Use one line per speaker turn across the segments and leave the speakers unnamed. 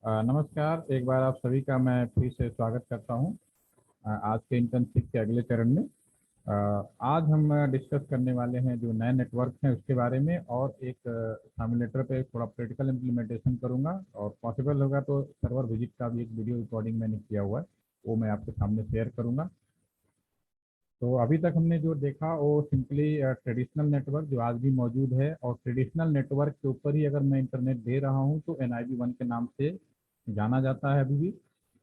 नमस्कार, एक बार आप सभी का मैं फिर से स्वागत करता हूं आज के इंटर्नशिप के अगले चरण में। आज हम डिस्कस करने वाले हैं जो नए नेटवर्क हैं उसके बारे में, और एक सिमुलेटर पे थोड़ा प्रैक्टिकल इम्प्लीमेंटेशन करूंगा, और पॉसिबल होगा तो सर्वर विजिट का भी एक वीडियो रिकॉर्डिंग मैंने किया हुआ है, वो मैं आपके सामने शेयर करूंगा। तो अभी तक हमने जो देखा वो सिंपली ट्रेडिशनल नेटवर्क जो आज भी मौजूद है, और ट्रेडिशनल नेटवर्क के ऊपर ही अगर मैं इंटरनेट दे रहा हूँ तो NIV 1 के नाम से जाना जाता है अभी भी।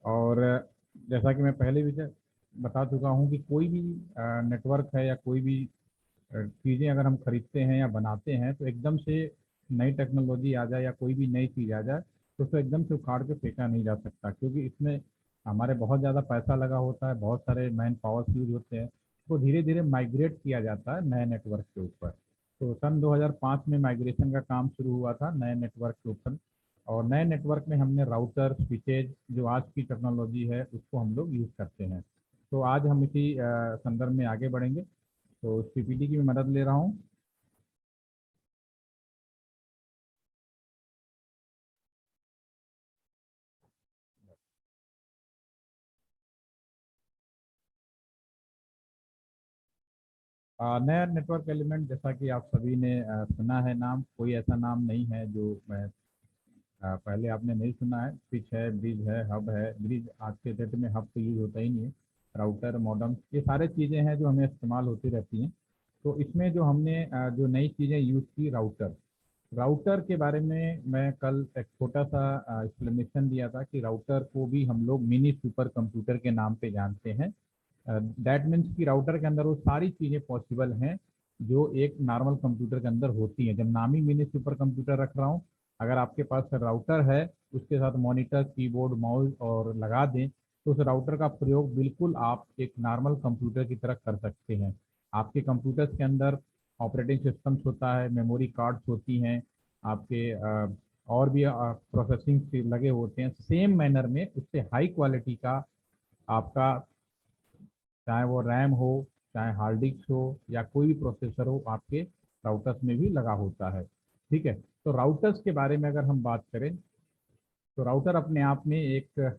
और जैसा कि मैं पहले भी बता चुका हूँ कि कोई भी नेटवर्क है या कोई भी चीज़ें अगर हम खरीदते हैं या बनाते हैं तो एकदम से नई टेक्नोलॉजी आ जाए या कोई भी नई चीज़ आ जाए तो उसको एकदम से उखाड़ के फेंका नहीं जा सकता, क्योंकि इसमें हमारे बहुत ज़्यादा पैसा लगा होता है, बहुत सारे मैन पावर्स यूज होते हैं। तो धीरे धीरे माइग्रेट किया जाता है नए नेटवर्क के ऊपर। तो सन 2005 में माइग्रेशन का काम शुरू हुआ था नए नेटवर्क के ऊपर, और नए नेटवर्क में हमने राउटर स्विचेज जो आज की टेक्नोलॉजी है उसको हम लोग यूज़ करते हैं। तो आज हम इसी संदर्भ में आगे बढ़ेंगे। तो इस PPT की मैं मदद ले रहा हूँ। नया नेटवर्क एलिमेंट, जैसा कि आप सभी ने सुना है नाम, कोई ऐसा नाम नहीं है जो मैं पहले आपने नहीं सुना है। स्विच है, ब्रिज है, हब है। ब्रिज आज के डेट में हब तो यूज होता ही नहीं है। राउटर, मॉडम, ये सारे चीज़ें हैं जो हमें इस्तेमाल होती रहती हैं। तो इसमें जो हमने जो नई चीज़ें यूज़ की, राउटर। राउटर के बारे में मैं कल एक छोटा सा एक्सप्लेनेशन दिया था कि राउटर को भी हम लोग मिनी सुपर कंप्यूटर के नाम पे जानते हैं। दैट मीन्स कि राउटर के अंदर वो सारी चीज़ें पॉसिबल हैं जो एक नॉर्मल कंप्यूटर के अंदर होती हैं। जब नाम ही मिनी सुपर कंप्यूटर रख रहा हूँ, अगर आपके पास राउटर है, उसके साथ मॉनिटर, कीबोर्ड, माउस और लगा दें, तो उस राउटर का प्रयोग बिल्कुल आप एक नॉर्मल कंप्यूटर की तरह कर सकते हैं। आपके कंप्यूटर्स के अंदर ऑपरेटिंग सिस्टम्स होता है, मेमोरी कार्ड्स होती हैं, आपके और भी प्रोसेसिंग लगे होते हैं। सेम मैनर में उससे हाई क्वालिटी का आपका, चाहे वो रैम हो, चाहे हार्ड डिस्क हो, या कोई भी प्रोसेसर हो, आपके राउटर्स में भी लगा होता है। ठीक है। तो राउटर्स के बारे में अगर हम बात करें तो राउटर अपने आप में एक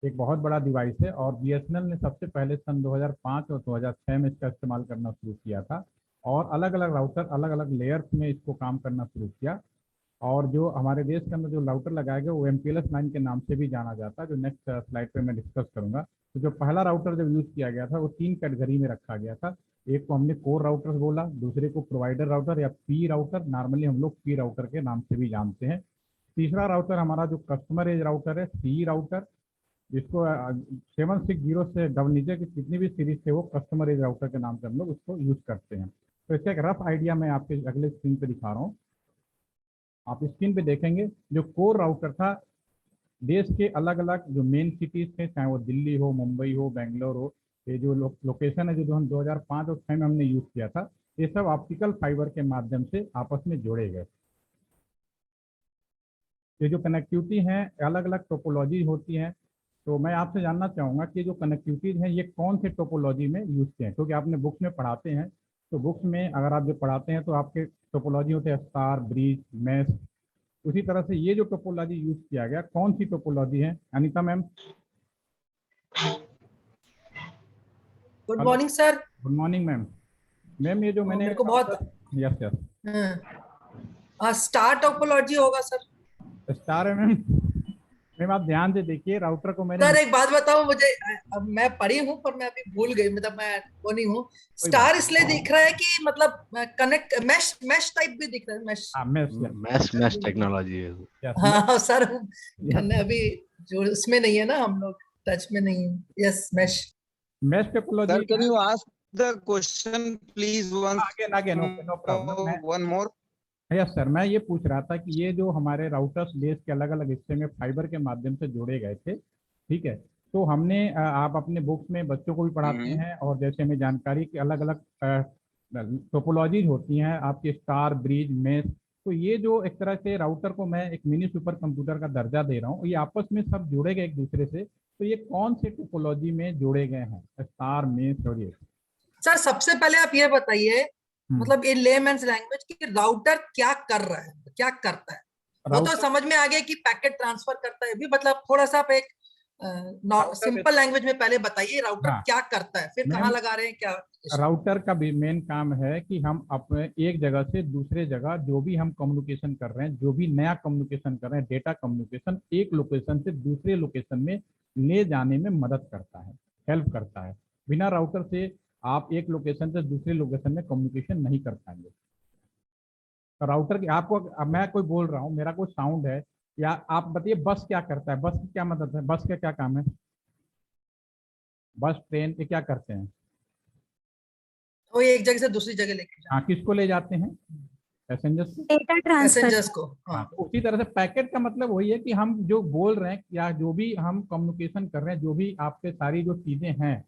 बहुत बड़ा डिवाइस है, और BSNL ने सबसे पहले सन 2005 और 2006 में इसका इस्तेमाल करना शुरू किया था। और अलग अलग राउटर अलग अलग लेयर्स में इसको काम करना शुरू किया। और जो हमारे देश के अंदर जो राउटर लगाया गया वो MPLS 9 के नाम से भी जाना जाता है, जो नेक्स्ट स्लाइड पे मैं डिस्कस करूंगा। तो जो पहला राउटर जब यूज़ किया गया था वो 3 कैटेगरी में रखा गया था। एक को हमने कोर राउटर बोला, दूसरे को प्रोवाइडर राउटर या पी राउटर, नॉर्मली हम लोग पी राउटर के नाम से भी जानते हैं। तीसरा राउटर हमारा जो कस्टमर एज राउटर है, सी राउटर, जिसको 760 से डबल नीचे की जितनी भी सीरीज थे वो कस्टमर एज राउटर के नाम से हम लोग उसको यूज़ करते हैं। तो इसका एक रफ आइडिया मैं आपके अगले स्क्रीन पे दिखा रहा हूँ। आप स्क्रीन पे देखेंगे जो कोर राउटर था, देश के अलग अलग जो मेन सिटीज थे, चाहे वो दिल्ली हो, मुंबई हो, बेंगलोर हो, ये जो लोकेशन है जो हम 2005 और 2006 में हमने यूज़ किया था, ये सब ऑप्टिकल फाइबर के माध्यम से आपस में जोड़े गए। ये जो कनेक्टिविटी हैं, अलग अलग टोपोलॉजी होती हैं। तो मैं आपसे जानना चाहूँगा कि जो कनेक्टिविटीज हैं ये कौन से टोपोलॉजी में यूज़ किए हैं, क्योंकि आपने बुक्स में पढ़ाते हैं। तो बुक्स में अगर आप जो पढ़ाते हैं तो आपके टोपोलॉजी होते हैं स्टार, ब्रिज, मैश। उसी तरह से ये जो टोपोलॉजी यूज किया गया, कौन सी टोपोलॉजी है, Anita ma'am?
Good
hello,
morning sir.
Good morning ma'am. Ma'am ये जो मैंने
मेरे को बहुत
router, yes yes,
star topology होगा सर।
स्टार है मैम। मैम आप ध्यान से देखिए, राउटर को मैंने
सर एक बात बताओ मुझे, अब मैं पढ़ी हूँ पर मैं अभी भूल गई, मतलब मैं वो नहीं हूँ।
कोई बात
स्टार इसलिए
नहीं।
दिख रहा है कि मतलब कनेक्ट मैश मैश टाइप भी दिख रहा है, मैश।
हाँ mesh, yes
mesh mesh technology है।
यस मैश,
हाँ सर,
यस
मैंने अभी जो उसमें नहीं है ना, हम लोग टच में नहीं है। Yes, mesh.
Mesh topology
Sir, can
है।
you ask the question, please, once
again again, okay, no problem. मैं,
one more?
यस सर, मैं ये पूछ रहा था कि ये जो हमारे राउटर्स देश के अलग अलग हिस्से में फाइबर के माध्यम से जोड़े गए थे, ठीक है। तो हमने आप अपने बुक्स में बच्चों को भी पढ़ाते हैं, और जैसे हमें जानकारी की अलग अलग टोपोलॉजीज होती हैं आपके, स्टार, ब्रिज, मेश। तो ये जो एक तरह से राउटर को मैं एक मिनी सुपर कंप्यूटर का दर्जा दे रहा हूँ, ये आपस में सब जुड़े गए एक दूसरे से। तो ये कौन से टोपोलॉजी में जोड़े गए हैं, स्टार, मेश और ये?
सर सबसे पहले आप ये बताइए,
हम्म।
मतलब इन लेमैन्स लैंग्वेज की राउटर क्या कर रहा है, क्या करता है? वो तो समझ में आ गया कि पैकेट ट्रांसफर करता है भी, मतलब थोड़ा सा आप एक सिंपल लैंग्वेज में पहले बताइए राउटर
हाँ,
क्या करता है, फिर कहाँ लगा रहे हैं क्या।
राउटर का भी मेन काम है कि हम अपने एक जगह से दूसरे जगह जो भी हम कम्युनिकेशन कर रहे हैं, जो भी नया कम्युनिकेशन कर रहे हैं, डेटा कम्युनिकेशन एक लोकेशन से दूसरे लोकेशन में ले जाने में मदद करता है, हेल्प करता है। बिना राउटर से आप एक लोकेशन से दूसरे लोकेशन में कम्युनिकेशन नहीं कर पाएंगे। राउटर की आपको, अब मैं कोई बोल रहा हूँ, मेरा कोई साउंड है, या आप बताइए बस क्या करता है, बस की क्या मदद है, बस का क्या काम है, बस ट्रेन ये क्या करते हैं?
वो एक जगह से दूसरी जगह लेके
हाँ, किसको ले जाते हैं? पैसेंजर्स को,
डेटा ट्रांसफर।
पैसेंजर्स को।
हाँ। तो उसी तरह से पैकेट का मतलब वही है कि हम जो बोल रहे हैं या जो भी हम कम्युनिकेशन कर रहे हैं, जो भी आपके सारी जो चीजें हैं,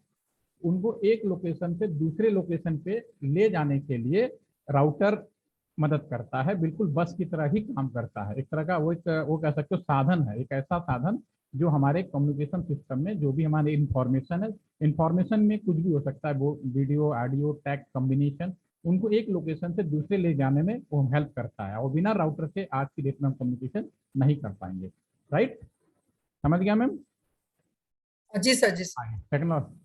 उनको एक लोकेशन से दूसरे लोकेशन पे ले जाने के लिए राउटर मदद करता है। बिल्कुल बस की तरह ही काम करता है, एक तरह का वो कह सकते हो साधन है, एक ऐसा साधन जो हमारे कम्युनिकेशन सिस्टम में जो भी हमारे इंफॉर्मेशन है, इंफॉर्मेशन में कुछ भी हो सकता है, वो वीडियो, ऑडियो, टेक्स्ट कॉम्बिनेशन, उनको एक लोकेशन से दूसरे ले जाने में वो हेल्प करता है। और बिना राउटर से आज की डेट में हम कम्युनिकेशन नहीं कर पाएंगे। राइट, समझ गया मैम?
जी सर, जी सर।
टेक्नोलॉजी।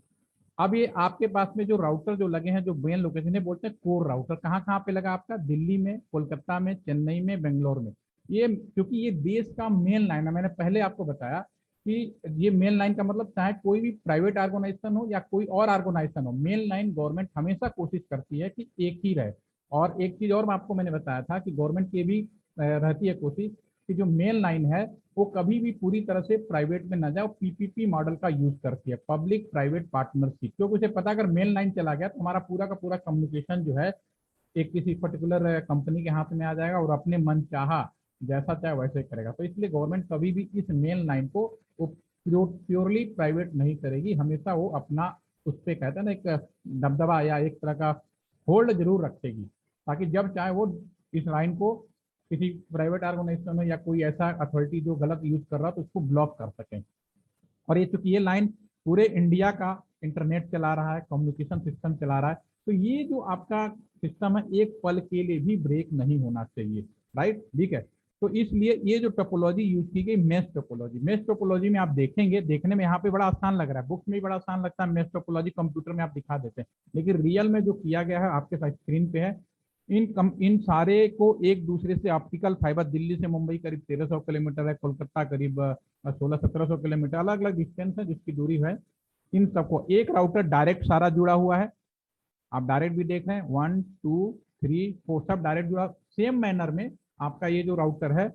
अब ये आपके पास में जो राउटर जो लगे हैं, जो मेन लोकेशन है, बोलते हैं कोर राउटर। कहाँ कहाँ पे लगा आपका? दिल्ली में, कोलकाता में, चेन्नई में, बेंगलोर में। ये क्योंकि ये देश का मेन लाइन है, मैंने पहले आपको बताया कि ये मेन लाइन का मतलब चाहे कोई भी प्राइवेट ऑर्गेनाइजेशन हो या कोई और ऑर्गेनाइजेशन हो, मेन लाइन गवर्नमेंट हमेशा कोशिश करती है कि एक ही रहे। और एक चीज और आपको मैंने बताया था कि गवर्नमेंट की भी रहती है कोशिश कि जो मेन लाइन है वो कभी भी पूरी तरह से प्राइवेट में ना जाए, पीपीपी मॉडल का यूज करती है, पब्लिक प्राइवेट पार्टनरशिप। क्योंकि उसे पता अगर मेन लाइन चला गया तो हमारा पूरा का पूरा कम्युनिकेशन जो है एक किसी पर्टिकुलर कंपनी के हाथ में आ जाएगा और अपने मन चाहा जैसा चाहे वैसे करेगा। तो इसलिए गवर्नमेंट कभी भी इस मेन लाइन को वो प्योरली प्राइवेट नहीं करेगी, हमेशा वो अपना उस पर कहते हैं ना एक दबदबा या एक तरह का होल्ड जरूर रखेगी, ताकि जब चाहे वो इस लाइन को किसी प्राइवेट ऑर्गेनाइजेशन हो या कोई ऐसा अथॉरिटी जो गलत यूज कर रहा है तो उसको ब्लॉक कर सकें। और ये चूंकि ये लाइन पूरे इंडिया का इंटरनेट चला रहा है, कम्युनिकेशन सिस्टम चला रहा है, तो ये जो आपका सिस्टम है एक पल के लिए भी ब्रेक नहीं होना चाहिए। राइट, ठीक है। तो इसलिए ये जो टोपोलॉजी यूज की गई, मेश टोपोलॉजी, मेश टोपोलॉजी में आप देखेंगे, देखने में यहाँ पे बड़ा आसान लग रहा है, बुक्स में भी बड़ा आसान लगता है, मेश टोपोलॉजी कंप्यूटर में आप दिखा देते हैं, लेकिन रियल में जो किया गया है आपके साथ स्क्रीन पे है। इन सारे को एक दूसरे से ऑप्टिकल फाइबर, दिल्ली से मुंबई करीब 1300 किलोमीटर है, कोलकाता करीब 1600-1700 किलोमीटर, अलग अलग डिस्टेंस है जिसकी दूरी है। इन सबको एक राउटर डायरेक्ट सारा जुड़ा हुआ है, आप डायरेक्ट भी देख रहे हैं, 1 2 3 4 सब डायरेक्ट जुड़ा। सेम मैनर में आपका ये जो राउटर है,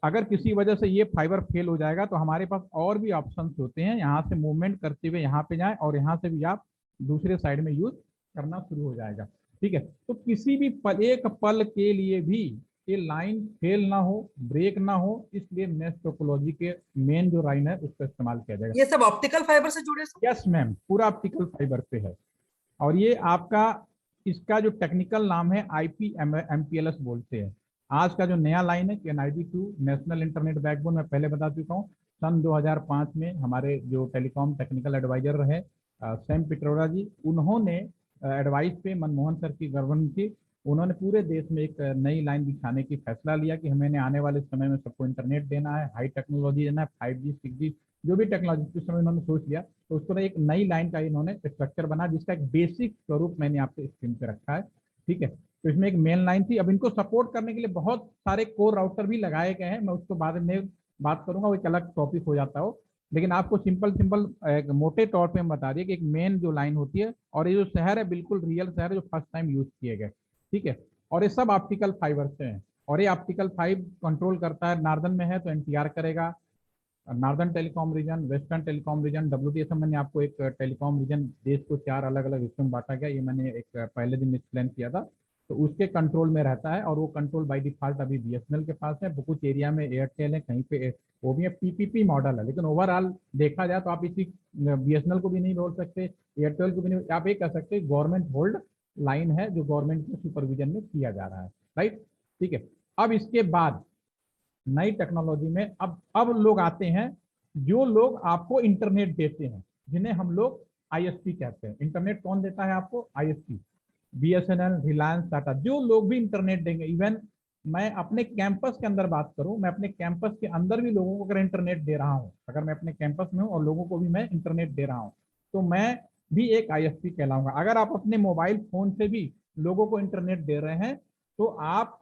अगर किसी वजह से ये फाइबर फेल हो जाएगा तो हमारे पास और भी ऑप्शंस होते हैं, यहाँ से मूवमेंट करते हुए यहाँ पे जाएं और यहाँ से भी आप दूसरे साइड में यूज करना शुरू हो जाएगा। ठीक है, तो किसी भी पल, एक पल के लिए भी ये लाइन फेल ना हो, ब्रेक ना हो, इसलिए मेश टोपोलॉजी के मेन जो लाइन है उसका इस्तेमाल किया जाएगा।
ये सब ऑप्टिकल फाइबर से जुड़े?
यस मैम, पूरा ऑप्टिकल फाइबर पे है। और ये आपका, इसका जो टेक्निकल नाम है IPMPLS बोलते हैं। आज का जो नया लाइन है NIP2 नेशनल इंटरनेट बैकबोन, मैं पहले बता चुका हूँ, सन 2005 में हमारे जो टेलीकॉम टेक्निकल एडवाइजर रहे सैम पिट्रोडा जी, उन्होंने एडवाइस पे मनमोहन सर की गवर्नमेंट की, उन्होंने पूरे देश में एक नई लाइन बिछाने की फैसला लिया कि हमें आने वाले समय में सबको इंटरनेट देना है, हाई टेक्नोलॉजी देना है, 5G 6G जो भी टेक्नोलॉजी उस समय उन्होंने सोच लिया, तो उसको एक नई लाइन का इन्होंने स्ट्रक्चर बना, जिसका एक बेसिक स्वरूप मैंने आपके स्क्रीन पे रखा है। ठीक है, तो इसमें एक मेन लाइन थी। अब इनको सपोर्ट करने के लिए बहुत सारे कोर राउटर भी लगाए गए हैं, मैं उसको बाद में बात करूंगा, वो एक अलग टॉपिक हो जाता हो, लेकिन आपको सिंपल एक मोटे तौर पे हम बता दिए कि एक मेन जो लाइन होती है, और ये जो शहर है बिल्कुल रियल शहर है जो फर्स्ट टाइम यूज किए गए। ठीक है, और ये सब ऑप्टिकल फाइबर से हैं, और ये ऑप्टिकल फाइबर कंट्रोल करता है, नॉर्दर्न में है तो NTR करेगा, northern telecom region, western telecom region, WTSM। मैंने आपको एक टेलीकॉम रीजन देश को 4 अलग अलग हिस्सों में बांटा गया, ये मैंने एक पहले दिन एक्सप्लेन किया था, तो उसके कंट्रोल में रहता है, और वो कंट्रोल बाय डिफॉल्ट अभी BSNL के पास है, कुछ एरिया में एयरटेल है, कहीं पे वो भी PPP मॉडल है, लेकिन ओवरऑल देखा जाए तो आप इसी BSNL को भी नहीं बोल सकते, एयरटेल को भी नहीं, आप ये कह सकते गवर्नमेंट होल्ड लाइन है जो गवर्नमेंट के सुपरविजन में किया जा रहा है। राइट, ठीक है। अब इसके बाद नई टेक्नोलॉजी में अब लोग आते हैं, जो लोग आपको इंटरनेट देते हैं, जिन्हें हम लोग ISP कहते हैं। इंटरनेट कौन देता है आपको? ISP, BSNL, रिलायंस, टाटा, जो लोग भी इंटरनेट देंगे। इवन मैं अपने कैंपस के अंदर बात करूं, मैं अपने कैंपस के अंदर भी लोगों को अगर इंटरनेट दे रहा हूं, अगर मैं अपने कैंपस में हूं और लोगों को भी मैं इंटरनेट दे रहा हूं, तो मैं भी एक आईएसपी कहलाऊंगा। अगर आप अपने मोबाइल फोन से भी लोगों को इंटरनेट दे रहे हैं तो आप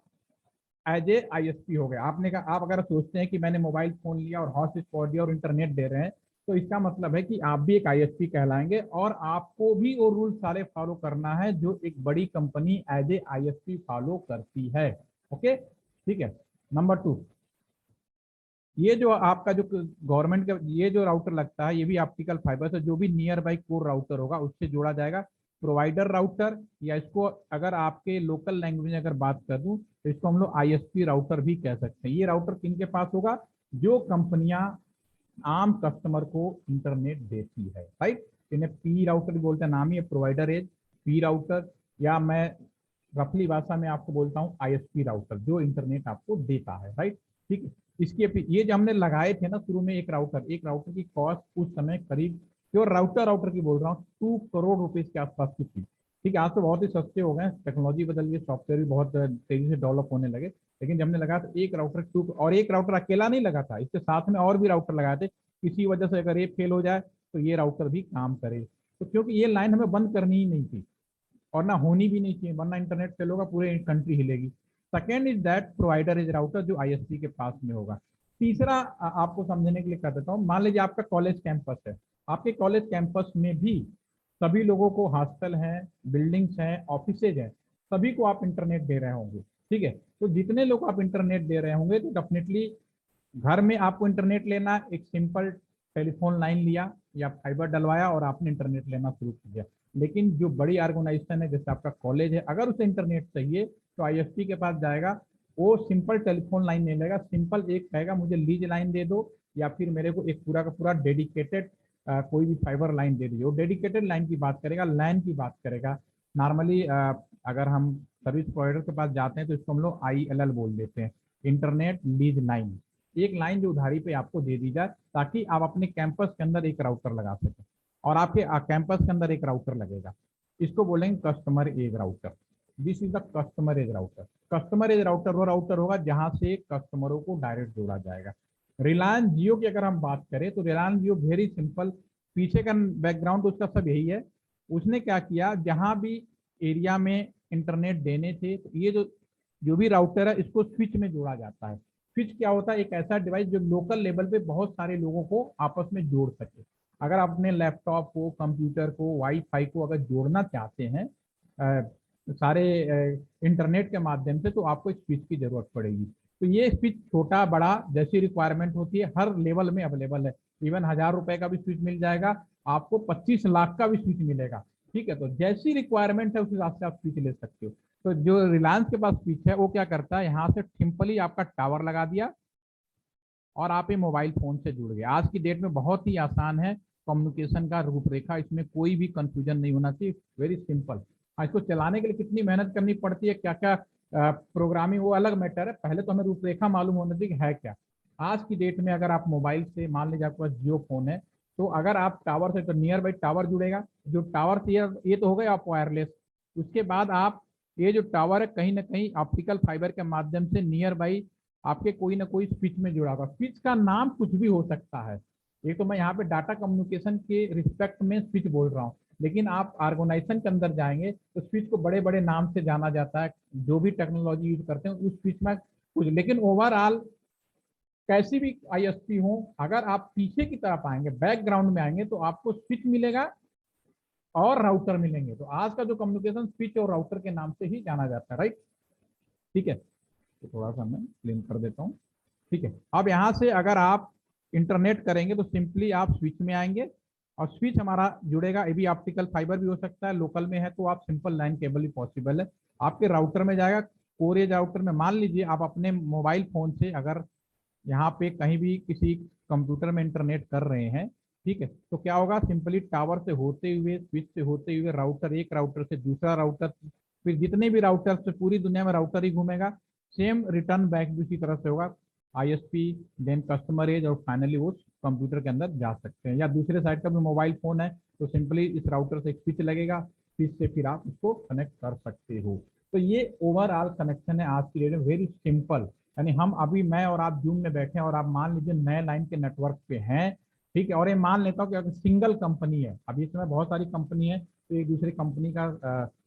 एज ए आईएसपी हो गए। आपने कहा, आप अगर सोचते हैं कि मैंने मोबाइल फोन लिया और हॉटस्पॉट दिया और इंटरनेट दे रहे हैं, तो इसका मतलब है कि आप भी एक आईएसपी कहलाएंगे और आपको भी वो रूल सारे फॉलो करना है जो एक बड़ी company as a ISP follow करती है। ओके, ठीक है। नंबर 2, ये जो आपका जो गवर्नमेंट का ये जो राउटर लगता है, ये भी ऑप्टिकल फाइबर से जो भी नियर बाई कोर राउटर होगा उससे जोड़ा जाएगा। प्रोवाइडर राउटर, या इसको अगर आपके लोकल लैंग्वेज में अगर बात कर दूं तो इसको हम लोग आईएसपी राउटर भी कह सकते हैं। ये राउटर किनके पास होगा? जो कंपनियां आम कस्टमर को इंटरनेट देती है, राइट। इन्हें पी राउटर भी बोलते हैं, नाम ही है प्रोवाइडर एज पी राउटर, या मैं रफली भाषा में आपको बोलता हूँ आईएसपी राउटर, जो इंटरनेट आपको देता है, राइट। ठीक है। इसके ये जो हमने लगाए थे ना शुरू में, एक राउटर की कॉस्ट उस समय करीब, जो राउटर की बोल रहा हूँ, 2 करोड़ रुपीज के आसपास की थी। ठीक है, आज तो बहुत ही सस्ते हो गए, टेक्नोलॉजी बदल गई, सॉफ्टवेयर भी बहुत तेजी से डेवलप होने लगे। लेकिन जब हमने लगाया तो एक राउटर 2, और एक राउटर अकेला नहीं लगा था, इसके साथ में और भी राउटर लगाए थे। किसी वजह से अगर ये फेल हो जाए तो ये राउटर भी काम करे, तो क्योंकि ये लाइन हमें बंद करनी ही नहीं थी और ना होनी भी नहीं चाहिए, वरना इंटरनेट फेल होगा, पूरे कंट्री हिलेगी। Second is that provider is router, जो आईएसपी के पास में होगा। तीसरा आपको समझने के लिए कर देता हूँ, मान लीजिए आपका कॉलेज कैंपस है, आपके कॉलेज कैंपस में भी सभी लोगों को, हॉस्टल हैं, बिल्डिंग्स हैं, ऑफिसेज हैं, सभी को आप इंटरनेट दे रहे होंगे। ठीक है, तो जितने लोग आप इंटरनेट दे रहे होंगे तो डेफिनेटली घर में आपको इंटरनेट लेना, एक सिंपल टेलीफोन लाइन लिया या फाइबर डलवाया और आपने इंटरनेट लेना शुरू कर दिया। लेकिन जो बड़ी ऑर्गेनाइजेशन है, जैसे आपका कॉलेज है, अगर उसे इंटरनेट चाहिए तो आईएसपी के पास जाएगा, वो सिंपल टेलीफोन लाइन नहीं लेगा, सिंपल एक कहेगा मुझे लीज लाइन दे दो, या फिर मेरे को एक पूरा का पूरा डेडिकेटेड कोई भी फाइबर लाइन दे दीजिए। वो डेडिकेटेड लाइन की बात करेगा, लैन की बात करेगा। नॉर्मली अगर हम सर्विस प्रोवाइडर के पास जाते हैं तो इसको हम लोग ILL बोल देते हैं, इंटरनेट लीज लाइन। एक लाइन जो उधारी पे आपको दे दी जाए ताकि आप अपने कैंपस के अंदर एक राउटर लगा सकें, और आपके कैंपस के अंदर एक राउटर लगेगा। इसको बोलेंगे customer edge router. This is the customer edge router. Customer edge router वो राउटर होगा जहां से कस्टमरों को डायरेक्ट जोड़ा जाएगा। रिलायंस जियो की अगर हम बात करें तो रिलायंस जियो वेरी सिंपल, पीछे का बैकग्राउंड उसका सब यही है। उसने क्या किया, जहां भी एरिया में इंटरनेट देने थे, तो ये जो भी राउटर है इसको स्विच में जोड़ा जाता है। स्विच क्या होता है? एक ऐसा डिवाइस जो लोकल लेवल पे बहुत सारे लोगों को आपस में जोड़ सके। अगर आप अपने लैपटॉप को, कंप्यूटर को, वाईफाई को अगर जोड़ना चाहते हैं सारे इंटरनेट के माध्यम से, तो आपको एक स्विच की जरूरत पड़ेगी। तो ये स्विच छोटा बड़ा जैसी रिक्वायरमेंट होती है हर लेवल में अवेलेबल है। इवन 1000 रुपए का भी स्विच मिल जाएगा, आपको 25 लाख का भी स्विच मिलेगा। ठीक है, तो जैसी रिक्वायरमेंट है उस हिसाब से आप स्विच ले सकते हो। तो जो रिलायंस के पास स्विच है वो क्या करता है, यहाँ से सिंपली आपका टावर लगा दिया और आप ये मोबाइल फोन से जुड़ गए। आज की डेट में बहुत ही आसान है कम्युनिकेशन का रूपरेखा, इसमें कोई भी कंफ्यूजन नहीं होना चाहिए, वेरी सिंपल। इसको चलाने के लिए कितनी मेहनत करनी पड़ती है, क्या क्या प्रोग्रामिंग, वो अलग मैटर है। पहले तो हमें रूपरेखा मालूम होना चाहिए है क्या। आज की डेट में अगर आप मोबाइल से, मान लीजिए आपके पास जियो फोन है, तो अगर आप टावर से, तो नियर बाई टावर जुड़ेगा, जो टावर से ये तो हो गए आप वायरलेस। उसके बाद आप ये जो टावर है कहीं ना कहीं ऑप्टिकल फाइबर के माध्यम से नियर बाई आपके कोई ना कोई स्विच में जुड़ा होगा। स्विच का नाम कुछ भी हो सकता है, ये तो मैं यहाँ पे डाटा कम्युनिकेशन के रिस्पेक्ट में स्विच बोल रहा हूँ, लेकिन आप ऑर्गेनाइजेशन के अंदर जाएंगे तो स्विच को बड़े बड़े नाम से जाना जाता है। जो भी टेक्नोलॉजी यूज करते हैं उस स्विच में कुछ, लेकिन ओवरऑल कैसी भी आईएसपी हो, अगर आप पीछे की तरफ आएंगे, बैकग्राउंड में आएंगे, तो आपको स्विच मिलेगा और राउटर मिलेंगे। तो आज का जो कम्युनिकेशन स्विच और राउटर के नाम से ही जाना जाता है, राइट। ठीक है, तो थोड़ा सा मैं क्लीन कर देता हूँ। ठीक है, अब यहाँ से अगर आप इंटरनेट करेंगे तो सिंपली आप स्विच में आएंगे और स्विच हमारा जुड़ेगा। ये भी ऑप्टिकल फाइबर भी हो सकता है, लोकल में है तो आप सिंपल लाइन केबल भी पॉसिबल है। आपके राउटर में जाएगा, कोरेज राउटर में। मान लीजिए आप अपने मोबाइल फोन से अगर यहाँ पे कहीं भी किसी कंप्यूटर में इंटरनेट कर रहे हैं, ठीक है, तो क्या होगा, सिंपली टावर से होते हुए, स्विच से होते हुए राउटर, एक राउटर से दूसरा राउटर, फिर जितने भी राउटर से, पूरी दुनिया में राउटर ही घूमेगा। सेम रिटर्न बैक भी उसी तरह से होगा, आईएसपी देन कस्टमर एज, और फाइनली वो कंप्यूटर के अंदर जा सकते हैं। या दूसरे साइड का भी मोबाइल फोन है तो सिंपली इस राउटर से एक स्विच लगेगा, स्विच से फिर आप उसको कनेक्ट कर सकते हो। तो ये ओवरऑल कनेक्शन है आज की डेट में, वेरी सिंपल। यानी हम अभी मैं और आप जूम में बैठे हैं और आप मान लीजिए नए लाइन के नेटवर्क पे हैं, ठीक है, और ये मान लेता हूँ कि अगर सिंगल कंपनी है, अभी इस समय बहुत सारी कंपनी है, तो एक दूसरी कंपनी का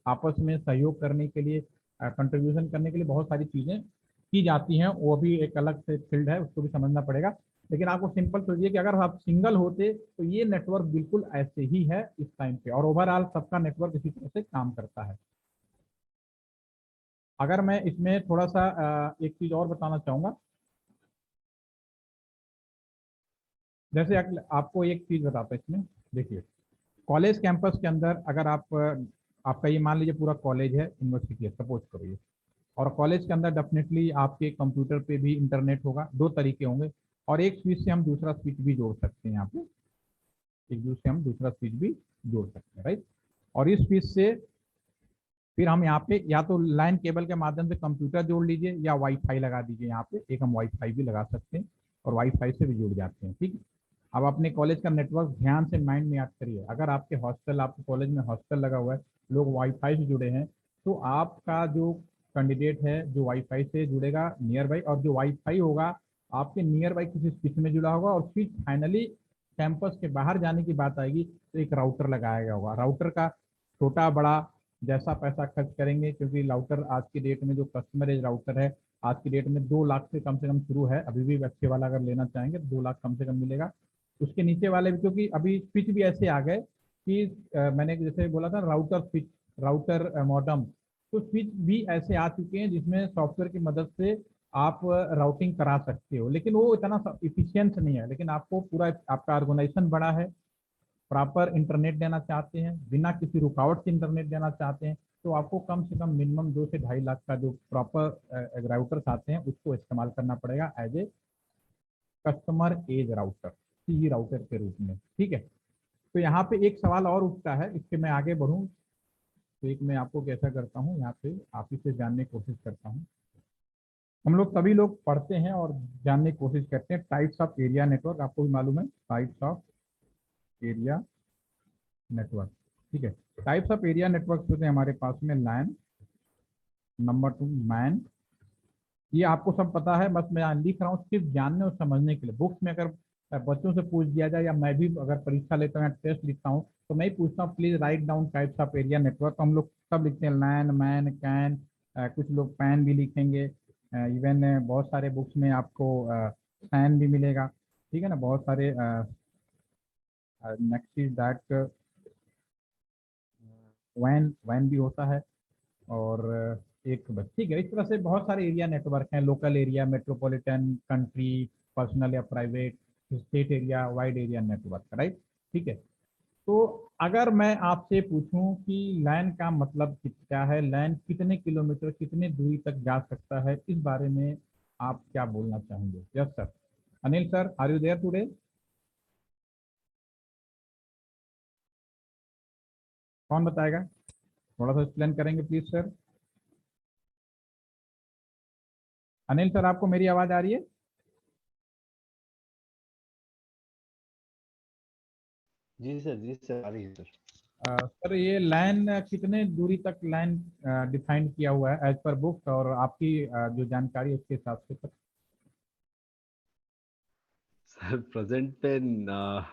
आपस में सहयोग करने के लिए, कंट्रीब्यूशन करने के लिए बहुत सारी चीजें की जाती हैं, वो भी एक अलग से फील्ड है, उसको भी समझना पड़ेगा। लेकिन आपको सिंपल सोचिए कि अगर आप सिंगल होते तो ये नेटवर्क बिल्कुल ऐसे ही है इस टाइम पे, और ओवरऑल सबका नेटवर्क इसी तरह से काम करता है। अगर मैं इसमें थोड़ा सा एक चीज और बताना चाहूंगा, जैसे आपको एक चीज बताता है इसमें, देखिए कॉलेज कैंपस के अंदर अगर आप आपका ये मान लीजिए पूरा कॉलेज है, यूनिवर्सिटी है, सपोज करो ये, और कॉलेज के अंदर डेफिनेटली आपके कंप्यूटर पे भी इंटरनेट होगा, दो तरीके होंगे, और एक स्विच से हम दूसरा स्विच भी जोड़ सकते हैं, यहाँ पे एक स्विच से हम दूसरा स्विच भी जोड़ सकते हैं, राइट। और इस स्विच से फिर हम यहाँ पे या तो लाइन केबल के माध्यम से कंप्यूटर जोड़ लीजिए या वाईफाई लगा दीजिए, यहाँ पे एक हम वाईफाई भी लगा सकते हैं और वाईफाई से भी जुड़ जाते हैं, ठीक है। अब अपने कॉलेज का नेटवर्क ध्यान से माइंड में याद करिए, अगर आपके हॉस्टल, आपके कॉलेज में हॉस्टल लगा हुआ है, लोग वाईफाई से जुड़े हैं, तो आपका जो कैंडिडेट है जो वाईफाई से जुड़ेगा नियर बाई, और जो वाईफाई होगा आपके नियर बाई किसी स्विच में जुड़ा होगा, और स्विच फाइनली कैंपस के बाहर जाने की बात आएगी तो एक राउटर लगाया गया होगा। राउटर का छोटा बड़ा जैसा पैसा खर्च करेंगे, क्योंकि राउटर आज की डेट में जो कस्टमर राउटर है आज की डेट में 2 लाख से कम शुरू है, अभी भी अच्छे वाला अगर लेना चाहेंगे तो 2 लाख कम से कम मिलेगा। उसके नीचे वाले भी, क्योंकि अभी स्विच भी ऐसे आ गए कि मैंने जैसे बोला था राउटर स्विच, राउटर मॉडम, तो स्विच भी ऐसे आ चुके हैं जिसमें सॉफ्टवेयर की मदद से आप राउटिंग करा सकते हो, लेकिन वो इतना इफिशियंट नहीं है। लेकिन आपको पूरा आपका ऑर्गेनाइजेशन बड़ा है, प्रॉपर इंटरनेट देना चाहते हैं, बिना किसी रुकावट के इंटरनेट देना चाहते हैं, तो आपको कम से कम मिनिमम 2 से 2.5 लाख का जो प्रॉपर राउटर्स आते हैं उसको इस्तेमाल करना पड़ेगा as a customer edge router, C router के रूप में, ठीक है। तो यहाँ पे एक सवाल और उठता है, इसके मैं आगे बढ़ूँ तो एक मैं आपको कैसा करता हूँ, यहाँ पे आप इसे जानने की कोशिश करता हूँ। हम लोग सभी लोग पढ़ते हैं और जानने की कोशिश करते हैं टाइप्स ऑफ एरिया नेटवर्क, आपको भी मालूम है टाइप्स ऑफ एरिया नेटवर्क, ठीक है। टाइप्स ऑफ एरिया नेटवर्क होते हैं हमारे पास में लैन, नंबर 2 मैन, ये आपको सब पता है, बस मैं लिख रहा हूँ सिर्फ जानने और समझने के लिए। बुक्स में अगर बच्चों से पूछ दिया जाए, या मैं भी अगर परीक्षा लेता हूँ या टेस्ट लिखता हूँ, तो मैं ही पूछता हूँ please write down types of area network, तो हम लोग सब लिखते हैं लैन, मैन, कैन, कुछ लोग पैन भी लिखेंगे, इवन बहुत सारे बुक्स में आपको सैन भी मिलेगा, ठीक है ना, बहुत सारे। Next is that van, van भी होता है, और एक बस, ठीक है। इस तरह से बहुत सारे एरिया नेटवर्क हैं, local area, metropolitan, country, personal या private, state area, wide area network, right, ठीक है। तो अगर मैं आपसे पूछूं कि लैन का मतलब क्या है, लैन कितने किलोमीटर कितने दूरी तक जा सकता है, इस बारे में आप क्या बोलना चाहेंगे? Yes sir, Anil sir, are you there today? कौन बताएगा, थोड़ा सा एक्सप्लेन करेंगे प्लीज सर। अनिल सर, आपको मेरी आवाज आ रही है?
जी सर आ रही है सर।
सर ये लाइन कितने दूरी तक लाइन डिफाइन किया हुआ है एज पर बुक, और आपकी जो जानकारी है उसके हिसाब से सर?
सर प्रेजेंट पे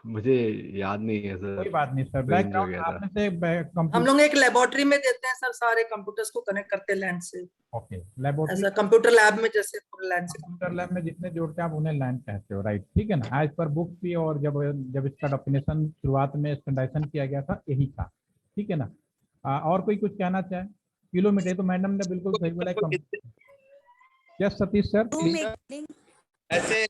मुझे याद नहीं है
कोई
सर,
बात नहीं सर,
रेंज
बैकग्राउंड
वगैरह।
आपने से
हम
कंप्यूटर,
लोग एक लेबोरेटरी में देते हैं सर, सारे कंप्यूटर्स को कनेक्ट करते हैं लैंड से,
ओके, लेबोरेटरी,
ऐसा कंप्यूटर लैब में जैसे पूरे लैंड से
कंप्यूटर लैब में जितने जोड़ते हैं आप उन्हें लाइन कहते हो, राइट, ठीक है ना, एज पर बुक भी। और जब जब इसका डेफिनेशन शुरुआत में स्टैंडर्डाइजेशन किया गया था यही था, ठीक है ना। और कोई कुछ कहना चाहे? किलोमीटर, तो मैडम ने बिल्कुल सही बोला। Yes Satish sir please.
ऐसे